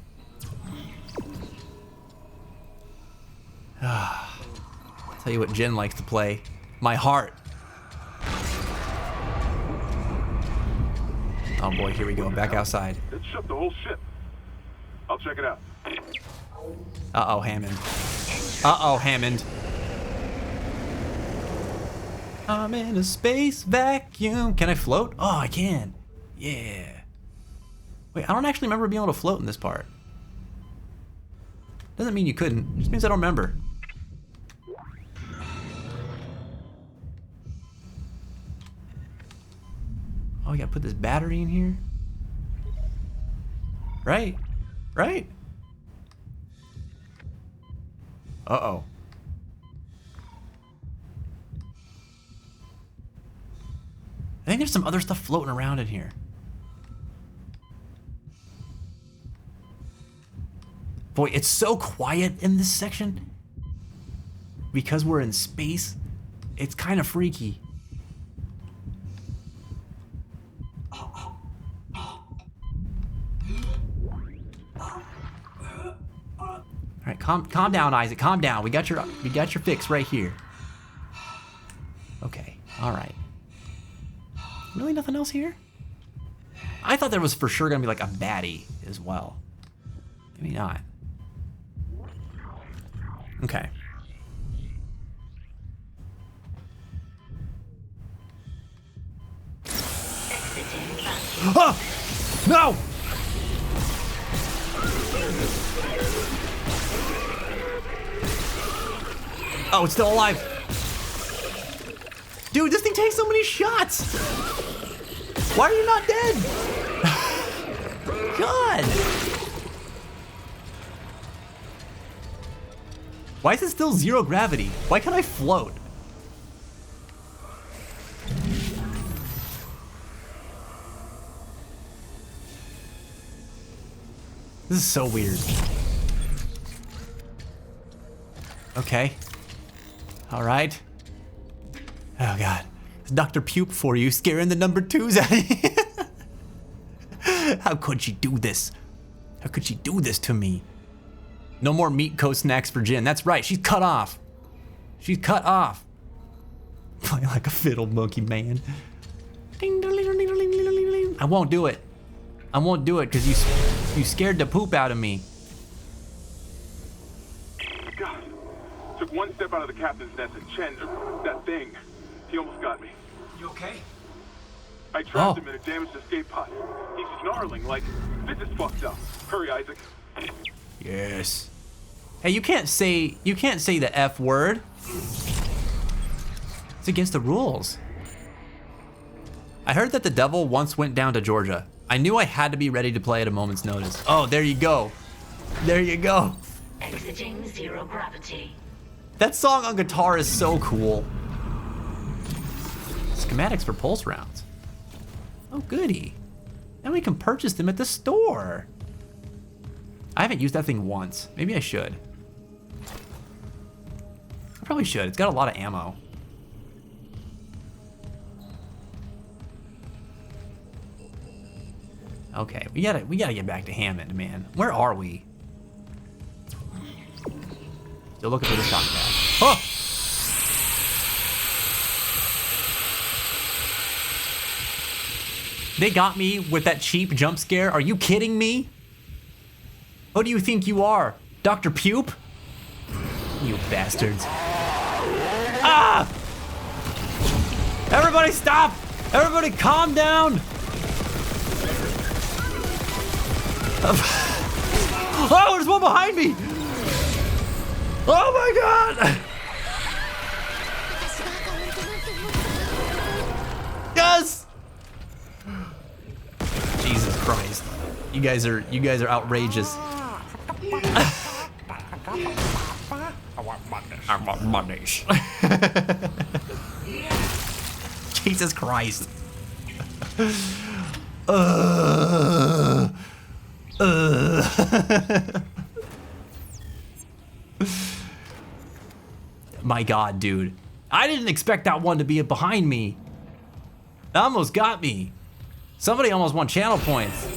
Tell you what Jen likes to play. My heart. Oh boy, here we go. Back outside.
It shut the whole ship. I'll check it out.
Uh-oh, Hammond. Uh-oh, Hammond. I'm in a space vacuum. Can I float? Oh, I can. Yeah. Wait, I don't actually remember being able to float in this part. Doesn't mean you couldn't. It just means I don't remember. Oh, you gotta put this battery in here? Right. Right? Uh-oh. I think there's some other stuff floating around in here. Boy, it's so quiet in this section. Because we're in space, it's kind of freaky. All right, calm down, Isaac. Calm down. We got your fix right here. Okay. All right. Really nothing else here? I thought there was for sure gonna be like a baddie as well. Maybe not. Okay.
Exiting factory.
Oh! No! Oh, it's still alive. Dude, this thing takes so many shots. Why are you not dead? God. Why is it still 0 gravity? Why can't I float? This is so weird. Okay. All right. Oh God. It's Dr. Pupe for you, scaring the number 2s out of you. How could she do this? How could she do this to me? No more meat coat snacks for Jin. That's right, she's cut off. She's cut off. Playing like a fiddle, monkey man. I won't do it. I won't do it because you scared the poop out of me.
God. Took one step out of the captain's nest and Chen, that thing, he almost got me.
You okay?
I trapped him in a damaged escape pod. He's snarling like, this is fucked up. Hurry, Isaac.
Yes. Hey, you can't say the F word. It's against the rules. I heard that the devil once went down to Georgia. I knew I had to be ready to play at a moment's notice. Oh, there you go. There you go.
Exiting 0 gravity.
That song on guitar is so cool. Schematics for pulse rounds. Oh, goody. Now we can purchase them at the store. I haven't used that thing once. Maybe I should. I probably should. It's got a lot of ammo. Okay, we gotta get back to Hammond, man. Where are we? Still looking for the shock pad. Oh! They got me with that cheap jump scare. Are you kidding me? Who do you think you are? Dr. Pupe? You bastards. Ah! Everybody stop! Everybody calm down! Oh, there's one behind me! Oh my God! Yes! Jesus Christ. You guys are outrageous. I want monies. Jesus Christ. My God, dude. I didn't expect that one to be behind me. That almost got me. Somebody almost won channel points.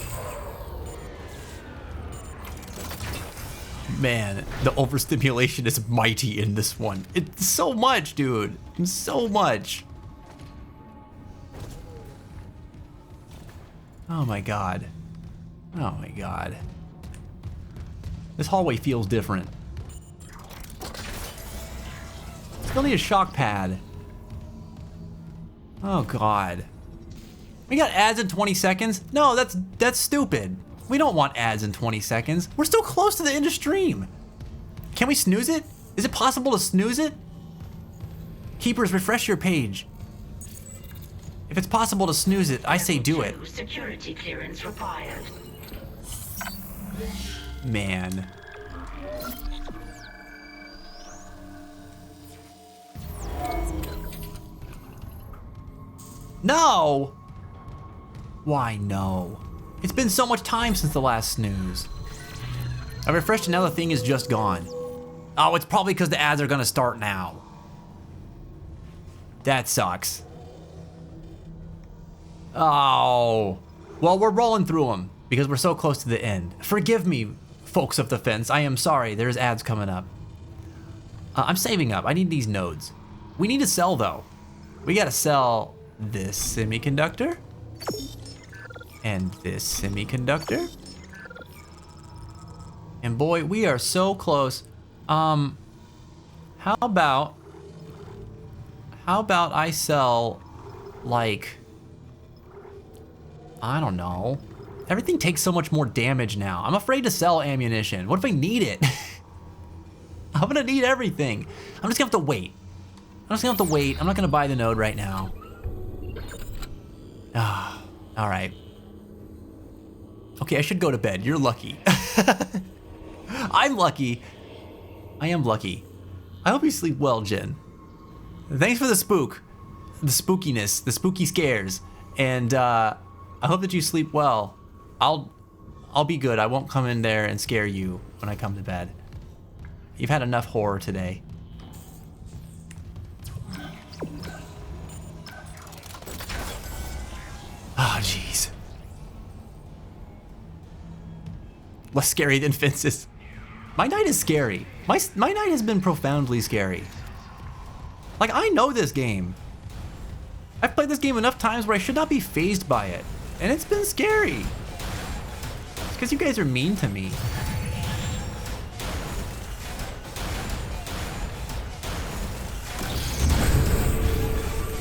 Man, the overstimulation is mighty in this one. It's so much, dude. So much. Oh my God. Oh my God. This hallway feels different. Still need a shock pad. Oh God. We got ads in 20 seconds? No, that's stupid. We don't want ads in 20 seconds. We're still close to the end of stream. Can we snooze it? Is it possible to snooze it? Keepers, refresh your page. If it's possible to snooze it, I say do it.
Security clearance required.
Man. No! Why no? It's been so much time since the last snooze. I refreshed and now the thing is just gone. Oh, it's probably because the ads are gonna start now. That sucks. Oh. Well, we're rolling through them because we're so close to the end. Forgive me, folks of the fence. I am sorry, there's ads coming up. I'm saving up, I need these nodes. We need to sell though. We gotta sell this semiconductor. And this semiconductor. And boy, we are so close. How about I sell like
I don't know. Everything takes so much more damage now. I'm afraid to sell ammunition. What if I need it? I'm gonna need everything. I'm just gonna have to wait. I'm just gonna have to wait. I'm not gonna buy the node right now. Ah, all right. Okay, I should go to bed. You're lucky. I'm lucky. I am lucky. I hope you sleep well, Jen. Thanks for the spook. The spookiness, the spooky scares. And I hope that you sleep well. I'll be good. I won't come in there and scare you when I come to bed. You've had enough horror today. Oh, jeez. Less scary than fences. My night is scary. My night has been profoundly scary. Like, I know this game. I've played this game enough times where I should not be fazed by it. And it's been scary. It's because you guys are mean to me.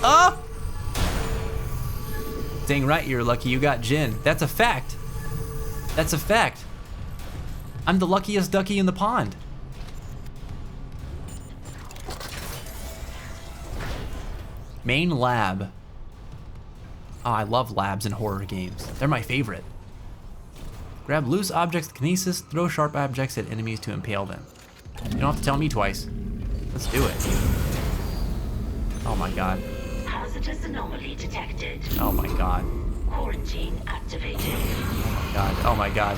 Oh! Dang right, you're lucky you got Jin. That's a fact. That's a fact. I'm the luckiest ducky in the pond. Main lab. Oh, I love labs in horror games. They're my favorite. Grab loose objects with kinesis, throw sharp objects at enemies to impale them. You don't have to tell me twice. Let's do it. Oh my god.
Hazardous anomaly detected.
Oh my god.
Quarantine activated.
Oh my god. Oh my god.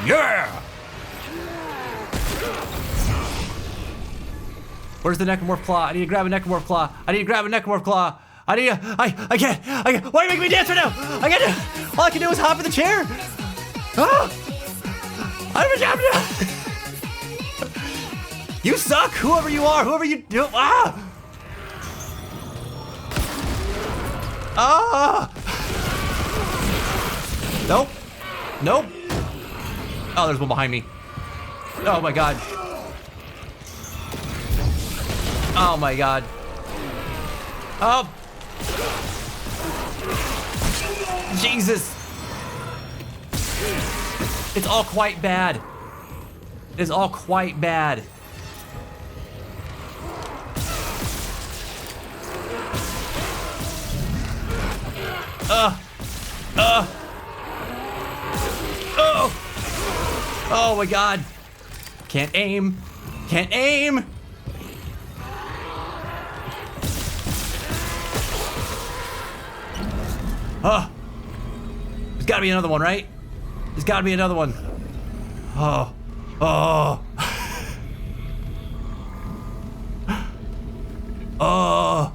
Yeah! Where's the necromorph claw? I need to grab a necromorph claw. I need to grab a necromorph claw. I can't. Why are you making me dance right now? I can't do. All I can do is hop in the chair. Ah! I'm a champion. You suck, whoever you are, whoever you do. Ah! Ah! Nope. Nope. Oh, there's one behind me. Oh my god. Oh my god. Oh. Jesus. It's all quite bad. It is all quite bad. Oh. Oh my god. Can't aim. Can't aim. Oh. There's gotta be another one, right? There's gotta be another one. Oh. Oh. Oh.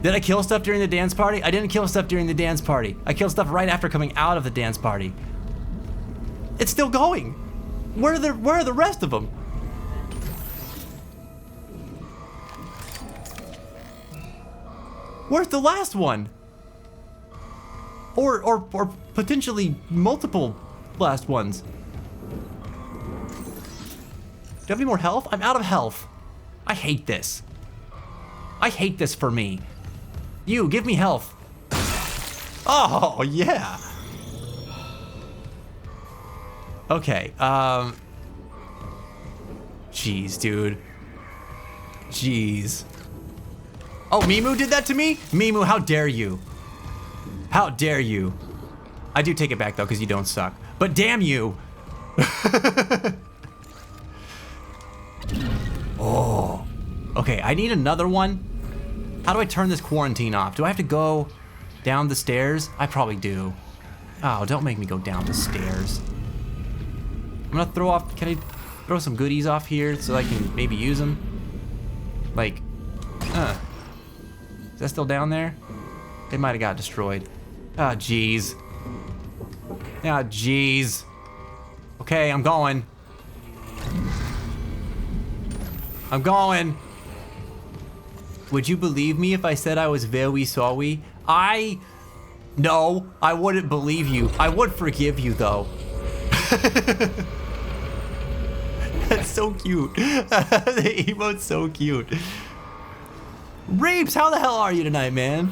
Did I kill stuff during the dance party? I didn't kill stuff during the dance party. I killed stuff right after coming out of the dance party. It's still going. Where are the rest of them? Where's the last one? Or potentially multiple last ones. Do you have any more health? I'm out of health. I hate this. I hate this for me. You, give me health. Oh, yeah. Okay, jeez, dude. Jeez. Oh, Mimu did that to me? Mimu, how dare you? How dare you? I do take it back, though, because you don't suck. But damn you! Oh. Okay, I need another one. How do I turn this quarantine off? Do I have to go down the stairs? I probably do. Oh, don't make me go down the stairs. I'm gonna throw off, can I throw some goodies off here so I can maybe use them? Like, is that still down there? They might have got destroyed. Ah, jeez. Ah, jeez. Okay, I'm going. I'm going. Would you believe me if I said I was very sorry? No, I wouldn't believe you. I would forgive you, though. That's so cute. The emote's so cute. Reeps, how the hell are you tonight, man?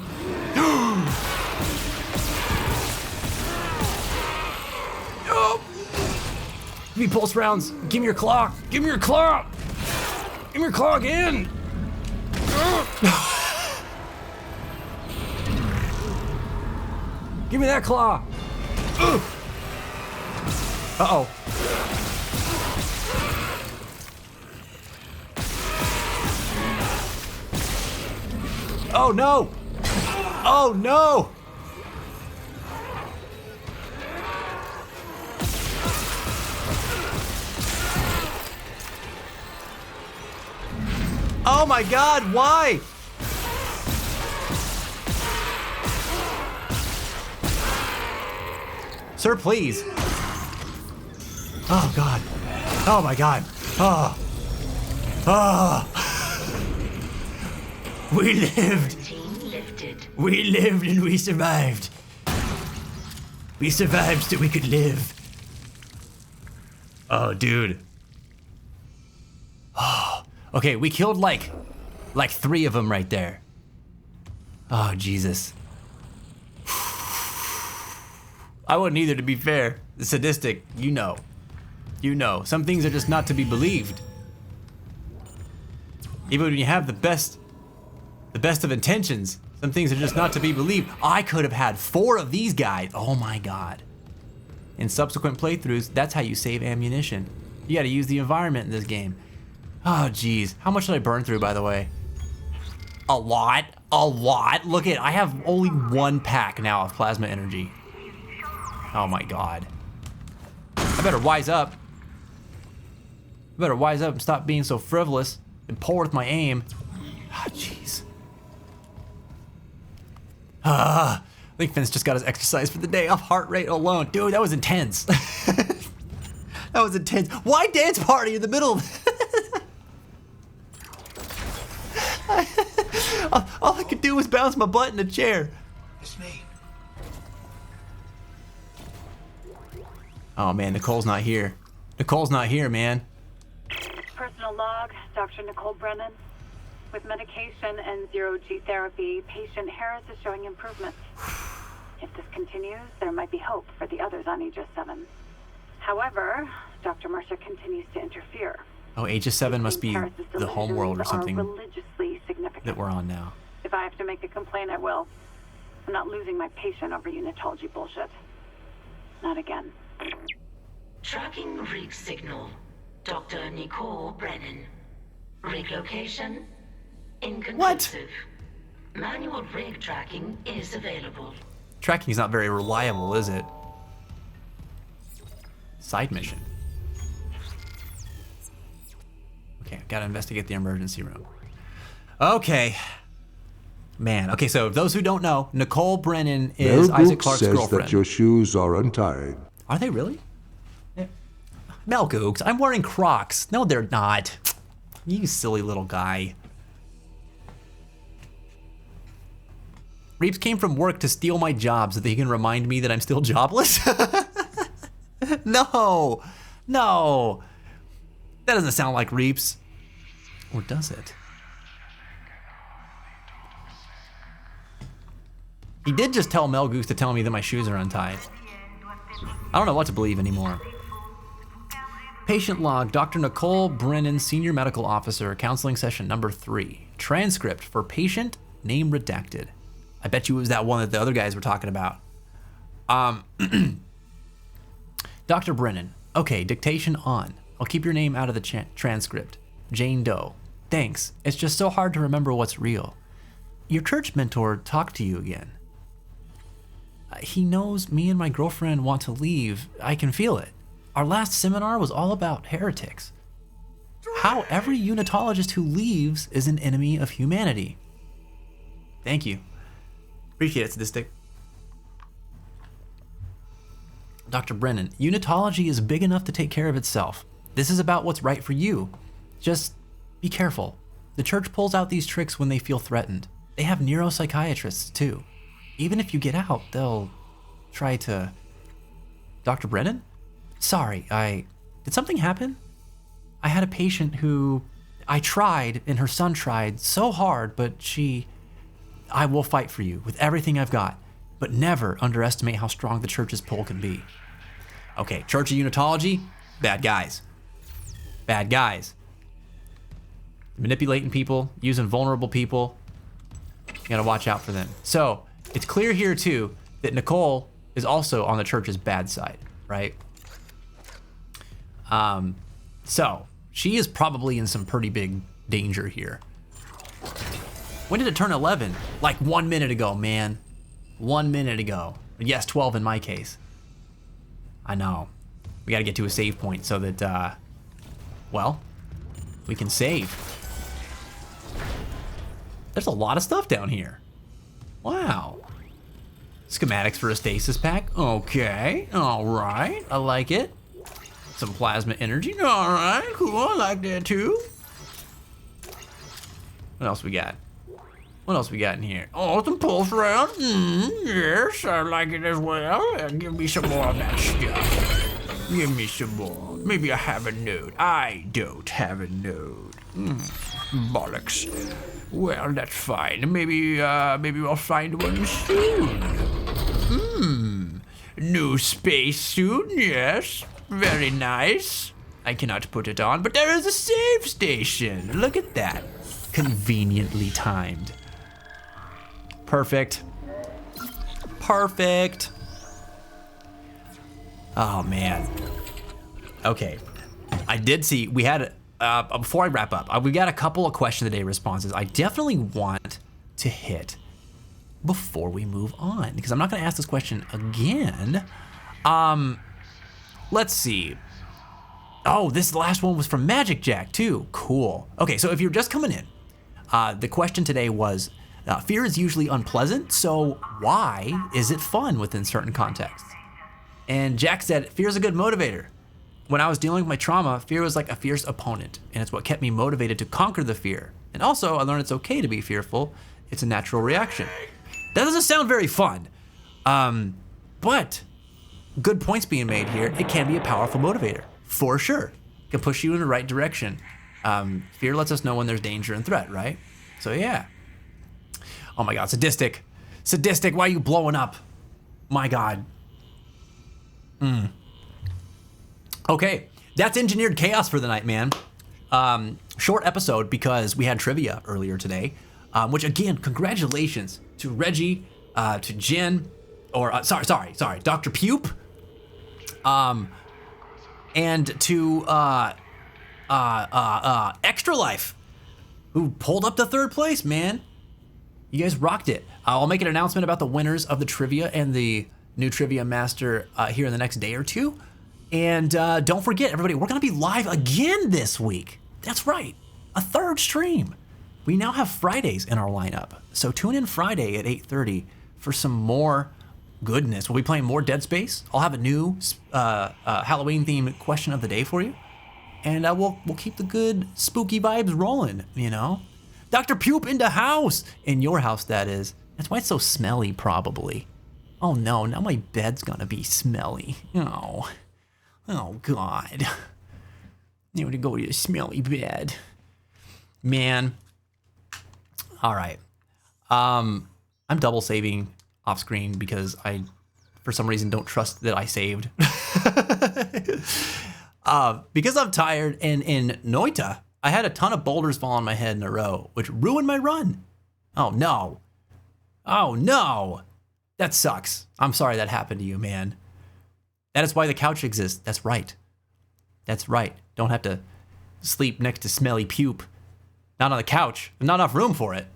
Give me pulse rounds. Give me your claw. Give me your claw. Give me your claw again. Give me that claw. Uh-oh. Oh no! Oh no! Oh my God, why? Sir, please. Oh God. Oh my God. Oh. Oh. We lived. We lived and we survived. We survived so we could live. Oh, dude. Oh. Okay, we killed like 3 of them right there. Oh, Jesus. I wouldn't either, to be fair. The sadistic, you know. You know. Some things are just not to be believed. Even when you have the best of intentions, some things are just not to be believed. I could have had 4 of these guys. Oh my God. In subsequent playthroughs, that's how you save ammunition. You gotta use the environment in this game. Oh geez. How much did I burn through, by the way? A lot. A lot. Look at, I have only 1 pack now of plasma energy. Oh my God. I better wise up. I better wise up and stop being so frivolous and poor with my aim. Ah, jeez. I think Finn's just got his exercise for the day off heart rate alone. Dude, that was intense. That was intense. Why dance party in the middle of all I could do was bounce my butt in a chair.
It's me.
Oh man, Nicole's not here. Nicole's not here, man.
Personal log, Dr. Nicole Brennan. With medication and zero-G therapy, patient Harris is showing improvement. If this continues, there might be hope for the others on Aegis 7. However, Dr. Mercer continues to interfere.
Oh, Aegis 7 must be the home world or something
religiously significant.
that we're on now.
If I have to make a complaint, I will. I'm not losing my patient over unitology bullshit. Not again.
Tracking rig signal. Dr. Nicole Brennan. Rig location? Inconclusive. Manual rig tracking is available.
Tracking is not very reliable, is it? Side mission. Okay, I've got to investigate the emergency room. Okay. Man, okay, so those who don't know, Nicole Brennan is
Mel
Isaac
Gooks
Clarke's
says
girlfriend.
that your shoes are untied.
Are they really? Mel Gooks, I'm wearing Crocs. No, they're not. You silly little guy. Reeves came from work to steal my job so that he can remind me that I'm still jobless? No, no. That doesn't sound like Reeves. Or does it? He did just tell Mel Gooks to tell me that my shoes are untied. I don't know what to believe anymore. Patient log, Dr. Nicole Brennan, Senior Medical Officer, counseling session number 3. Transcript for patient, name redacted. I bet you it was that one that the other guys were talking about. Dr. Brennan, okay, dictation on. I'll keep your name out of the transcript. Jane Doe. Thanks, it's just so hard to remember what's real. Your church mentor talked to you again. He knows me and my girlfriend want to leave. I can feel it. Our last seminar was all about heretics. How every unitologist who leaves is an enemy of humanity. Thank you. Appreciate it, Sadistic. Dr. Brennan, unitology is big enough to take care of itself. This is about what's right for you. Just be careful. The church pulls out these tricks when they feel threatened. They have neuropsychiatrists too. Even if you get out, they'll try to... Dr. Brennan? Sorry, did something happen? I had a patient who I tried and her son tried so hard, but I will fight for you with everything I've got, but never underestimate how strong the church's pull can be. Okay, Church of Unitology, Bad guys. Bad guys. Manipulating people, using vulnerable people. You gotta watch out for them. So, it's clear here too that Nicole is also on the church's bad side, right? So, she is probably in some pretty big danger here. When did it turn 11? Like 1 minute ago, man. 1 minute ago. Yes, 12 in my case. I know. We gotta get to a save point so that, well, we can save. There's a lot of stuff down here. Wow. Schematics for a stasis pack. Okay, all right, I like it. Some plasma energy. All right, cool, I like that too. What else we got? What else we got in here? Oh, some pulse rounds. Yes, I like it as well. Give me some more of that stuff. Give me some more. Maybe I have a node. I don't have a node. Bollocks. Well, that's fine. Maybe we'll find one soon. New spacesuit, yes. Very nice. I cannot put it on, but there is a save station. Look at that. Conveniently timed. Perfect. Perfect. Oh, man. Okay. I did see, we had, before I wrap up, we got a couple of question of the day responses I definitely want to hit before we move on, because I'm not going to ask this question again. Let's see. Oh, this last one was from Magic Jack too. Cool. Okay, so if you're just coming in, the question today was, fear is usually unpleasant, so why is it fun within certain contexts? And Jack said, fear is a good motivator. When I was dealing with my trauma, fear was like a fierce opponent, and it's what kept me motivated to conquer the fear. And also, I learned it's okay to be fearful. It's a natural reaction. That doesn't sound very fun, but good points being made here. It can be a powerful motivator, for sure. It can push you in the right direction. Fear lets us know when there's danger and threat, right? So yeah. Oh my God, sadistic. Sadistic, why are you blowing up? My God. Okay, that's engineered chaos for the night, man. Short episode because we had trivia earlier today, which again, congratulations to Reggie, to Jen, or sorry, Dr. Pupe, and to Extra Life, who pulled up to third place, man. You guys rocked it. I'll make an announcement about the winners of the trivia and the new trivia master here in the next day or two. And don't forget, everybody, we're gonna be live again this week. That's right, a third stream. We now have Fridays in our lineup. So tune in Friday at 8:30 for some more goodness. We'll be playing more Dead Space. I'll have a new Halloween themed question of the day for you. And we'll keep the good spooky vibes rolling, you know? Dr. Pupe in the house! In your house, that is. That's why it's so smelly, probably. Oh no, now my bed's gonna be smelly. Oh God. Need to go to a smelly bed. Man. All right. I'm double saving off screen because I, for some reason, don't trust that I saved. Because I'm tired, and in Noita, I had a ton of boulders fall on my head in a row, which ruined my run. Oh no. Oh no. That sucks. I'm sorry that happened to you, man. That is why the couch exists. That's right. That's right. Don't have to sleep next to smelly pupe. Not on the couch. There's not enough room for it.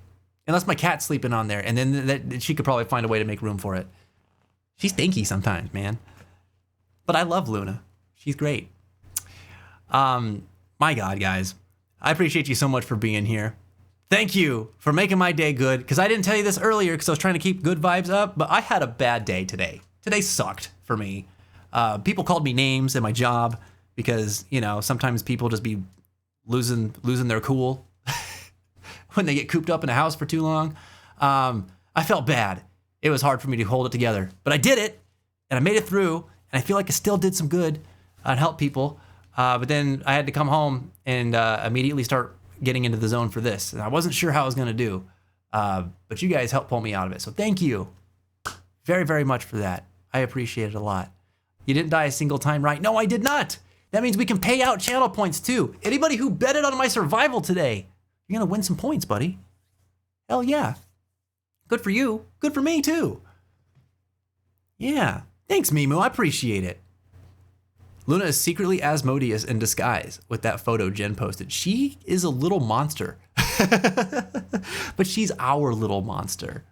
Unless my cat's sleeping on there, and then she could probably find a way to make room for it. She's stinky sometimes, man. But I love Luna. She's great. My God, guys. I appreciate you so much for being here. Thank you for making my day good, because I didn't tell you this earlier because I was trying to keep good vibes up, but I had a bad day today. Today sucked for me. People called me names in my job because, you know, sometimes people just be losing their cool when they get cooped up in a house for too long. I felt bad. It was hard for me to hold it together, but I did it, and I made it through, and I feel like I still did some good and helped people. But then I had to come home and immediately start getting into the zone for this. And I wasn't sure how I was going to do, but you guys helped pull me out of it. So thank you very, very much for that. I appreciate it a lot. You didn't die a single time, right? No, I did not. That means we can pay out channel points too. Anybody who betted on my survival today, you're gonna win some points, buddy. Hell yeah. Good for you. Good for me too. Yeah. Thanks, Mimu. I appreciate it. Luna is secretly Asmodeus in disguise with that photo Jen posted. She is a little monster. But she's our little monster.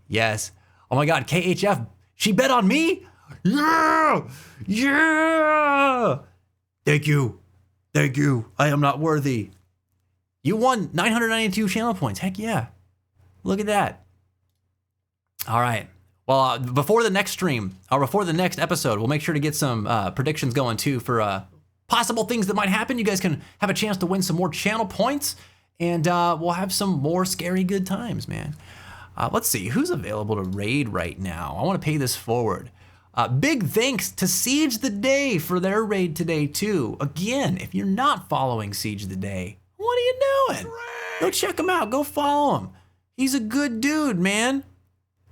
Yes. Oh my God, KHF, she bet on me? Yeah! Yeah! Thank you. Thank you. I am not worthy. You won 992 channel points. Heck yeah. Look at that. All right. Well, before the next stream, or before the next episode, we'll make sure to get some predictions going too for possible things that might happen. You guys can have a chance to win some more channel points, and we'll have some more scary good times, man. Let's see, who's available to raid right now? I want to pay this forward. Big thanks to Siege the Day for their raid today too. Again, if you're not following Siege the Day, what are you doing? Go check him out. Go follow him. He's a good dude, man.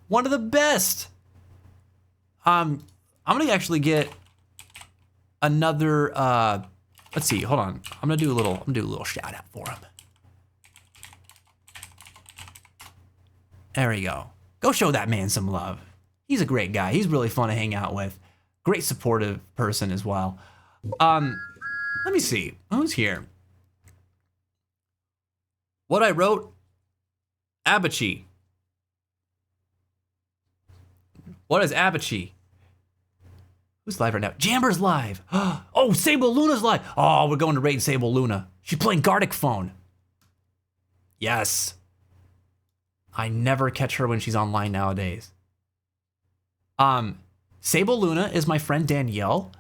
One of the best. I'm gonna actually get another. Let's see. Hold on. I'm gonna do a little shout out for him. There we go. Go show that man some love. He's a great guy. He's really fun to hang out with. Great supportive person as well. Let me see. Who's here? What I wrote? Abachi. What is Abachi? Who's live right now? Jamber's live. Oh, Sable Luna's live. Oh, we're going to raid Sable Luna. She's playing Gartic Phone. Yes. I never catch her when she's online nowadays. Sable Luna is my friend Danielle.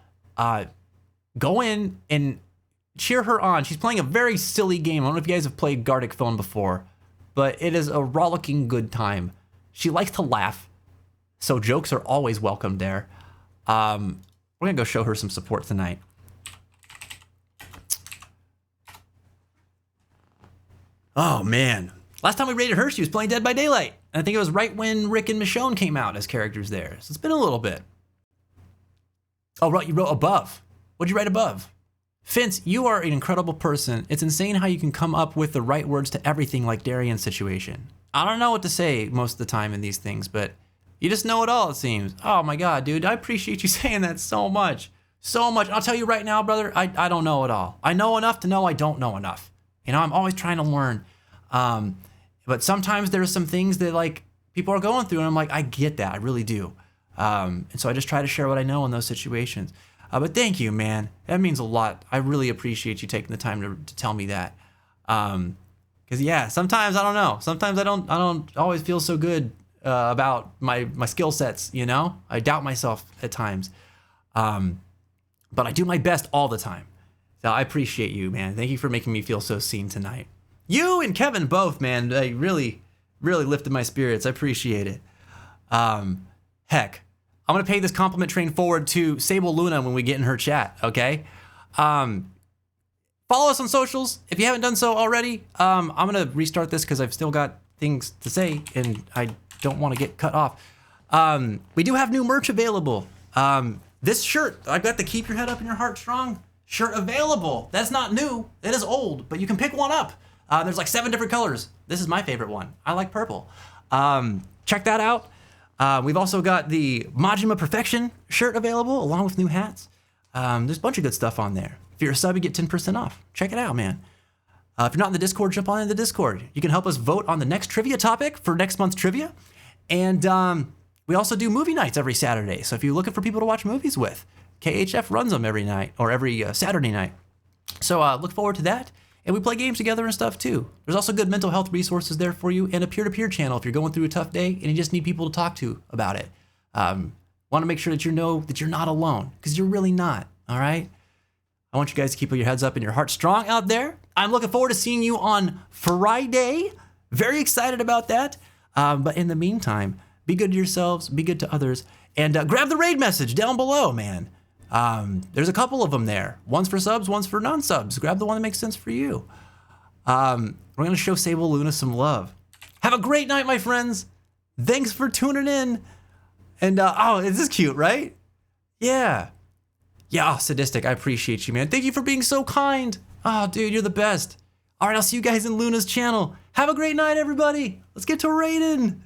Go in and cheer her on. She's playing a very silly game. I don't know if you guys have played Gartic Phone before, but it is a rollicking good time. She likes to laugh, so jokes are always welcome there. We're gonna go show her some support tonight. Oh man. Last time we raided her, she was playing Dead by Daylight. And I think it was right when Rick and Michonne came out as characters there. So it's been a little bit. Oh, right, you wrote above. What'd you write above? Fince, you are an incredible person. It's insane how you can come up with the right words to everything like Darian's situation. I don't know what to say most of the time in these things, but you just know it all, it seems. Oh my God, dude, I appreciate you saying that so much. So much. I'll tell you right now, brother, I don't know it all. I know enough to know I don't know enough. You know, I'm always trying to learn. But sometimes there's some things that like people are going through and I'm like, I get that, I really do. And so I just try to share what I know in those situations. But thank you, man. That means a lot. I really appreciate you taking the time to tell me that. Cause yeah, sometimes I don't know. Sometimes I don't always feel so good about my skill sets, you know? I doubt myself at times. But I do my best all the time. So I appreciate you, man. Thank you for making me feel so seen tonight. You and Kevin both, man, they really, really lifted my spirits. I appreciate it. Heck, I'm gonna pay this compliment train forward to Sable Luna when we get in her chat, okay? Follow us on socials if you haven't done so already. I'm gonna restart this because I've still got things to say and I don't want to get cut off. We do have new merch available. This shirt, I've got the Keep Your Head Up and Your Heart Strong shirt available. That's not new, it is old, but you can pick one up. There's like 7 different colors. This is my favorite one. I like purple. Check that out. We've also got the Majima Perfection shirt available along with new hats. There's a bunch of good stuff on there. If you're a sub, you get 10% off. Check it out, man. If you're not in the Discord, jump on in the Discord. You can help us vote on the next trivia topic for next month's trivia. And we also do movie nights every Saturday. So if you're looking for people to watch movies with, KHF runs them every night or every Saturday night. So look forward to that. And we play games together and stuff too. There's also good mental health resources there for you and a peer-to-peer channel if you're going through a tough day and you just need people to talk to about it. Want to make sure that you know that you're not alone because you're really not, all right? I want you guys to keep your heads up and your heart strong out there. I'm looking forward to seeing you on Friday. Very excited about that. But in the meantime, be good to yourselves, be good to others, and grab the raid message down below, man. There's a couple of them there. One's for subs, one's for non-subs. Grab the one that makes sense for you. We're going to show Sable Luna some love. Have a great night, my friends. Thanks for tuning in. And, oh, this is cute, right? Yeah. Yeah, Sadistic, I appreciate you, man. Thank you for being so kind. Oh, dude, you're the best. All right, I'll see you guys in Luna's channel. Have a great night, everybody. Let's get to raiding.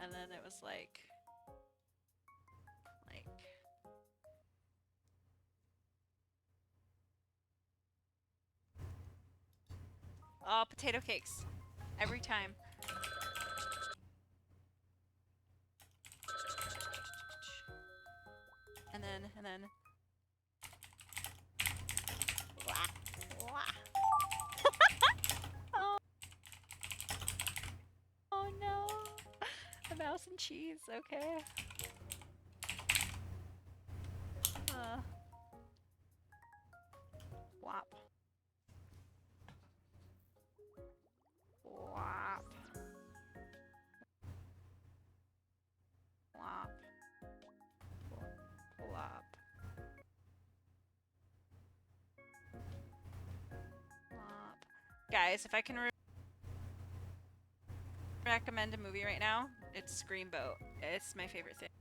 And then it was like oh, potato cakes. Every time. And then wah, wah. Oh. Oh no. A mouse and cheese, okay. Wop. Wop. Wop. Wop. Wop. Guys, if I can recommend a movie right now, it's Screamboat. It's my favorite thing.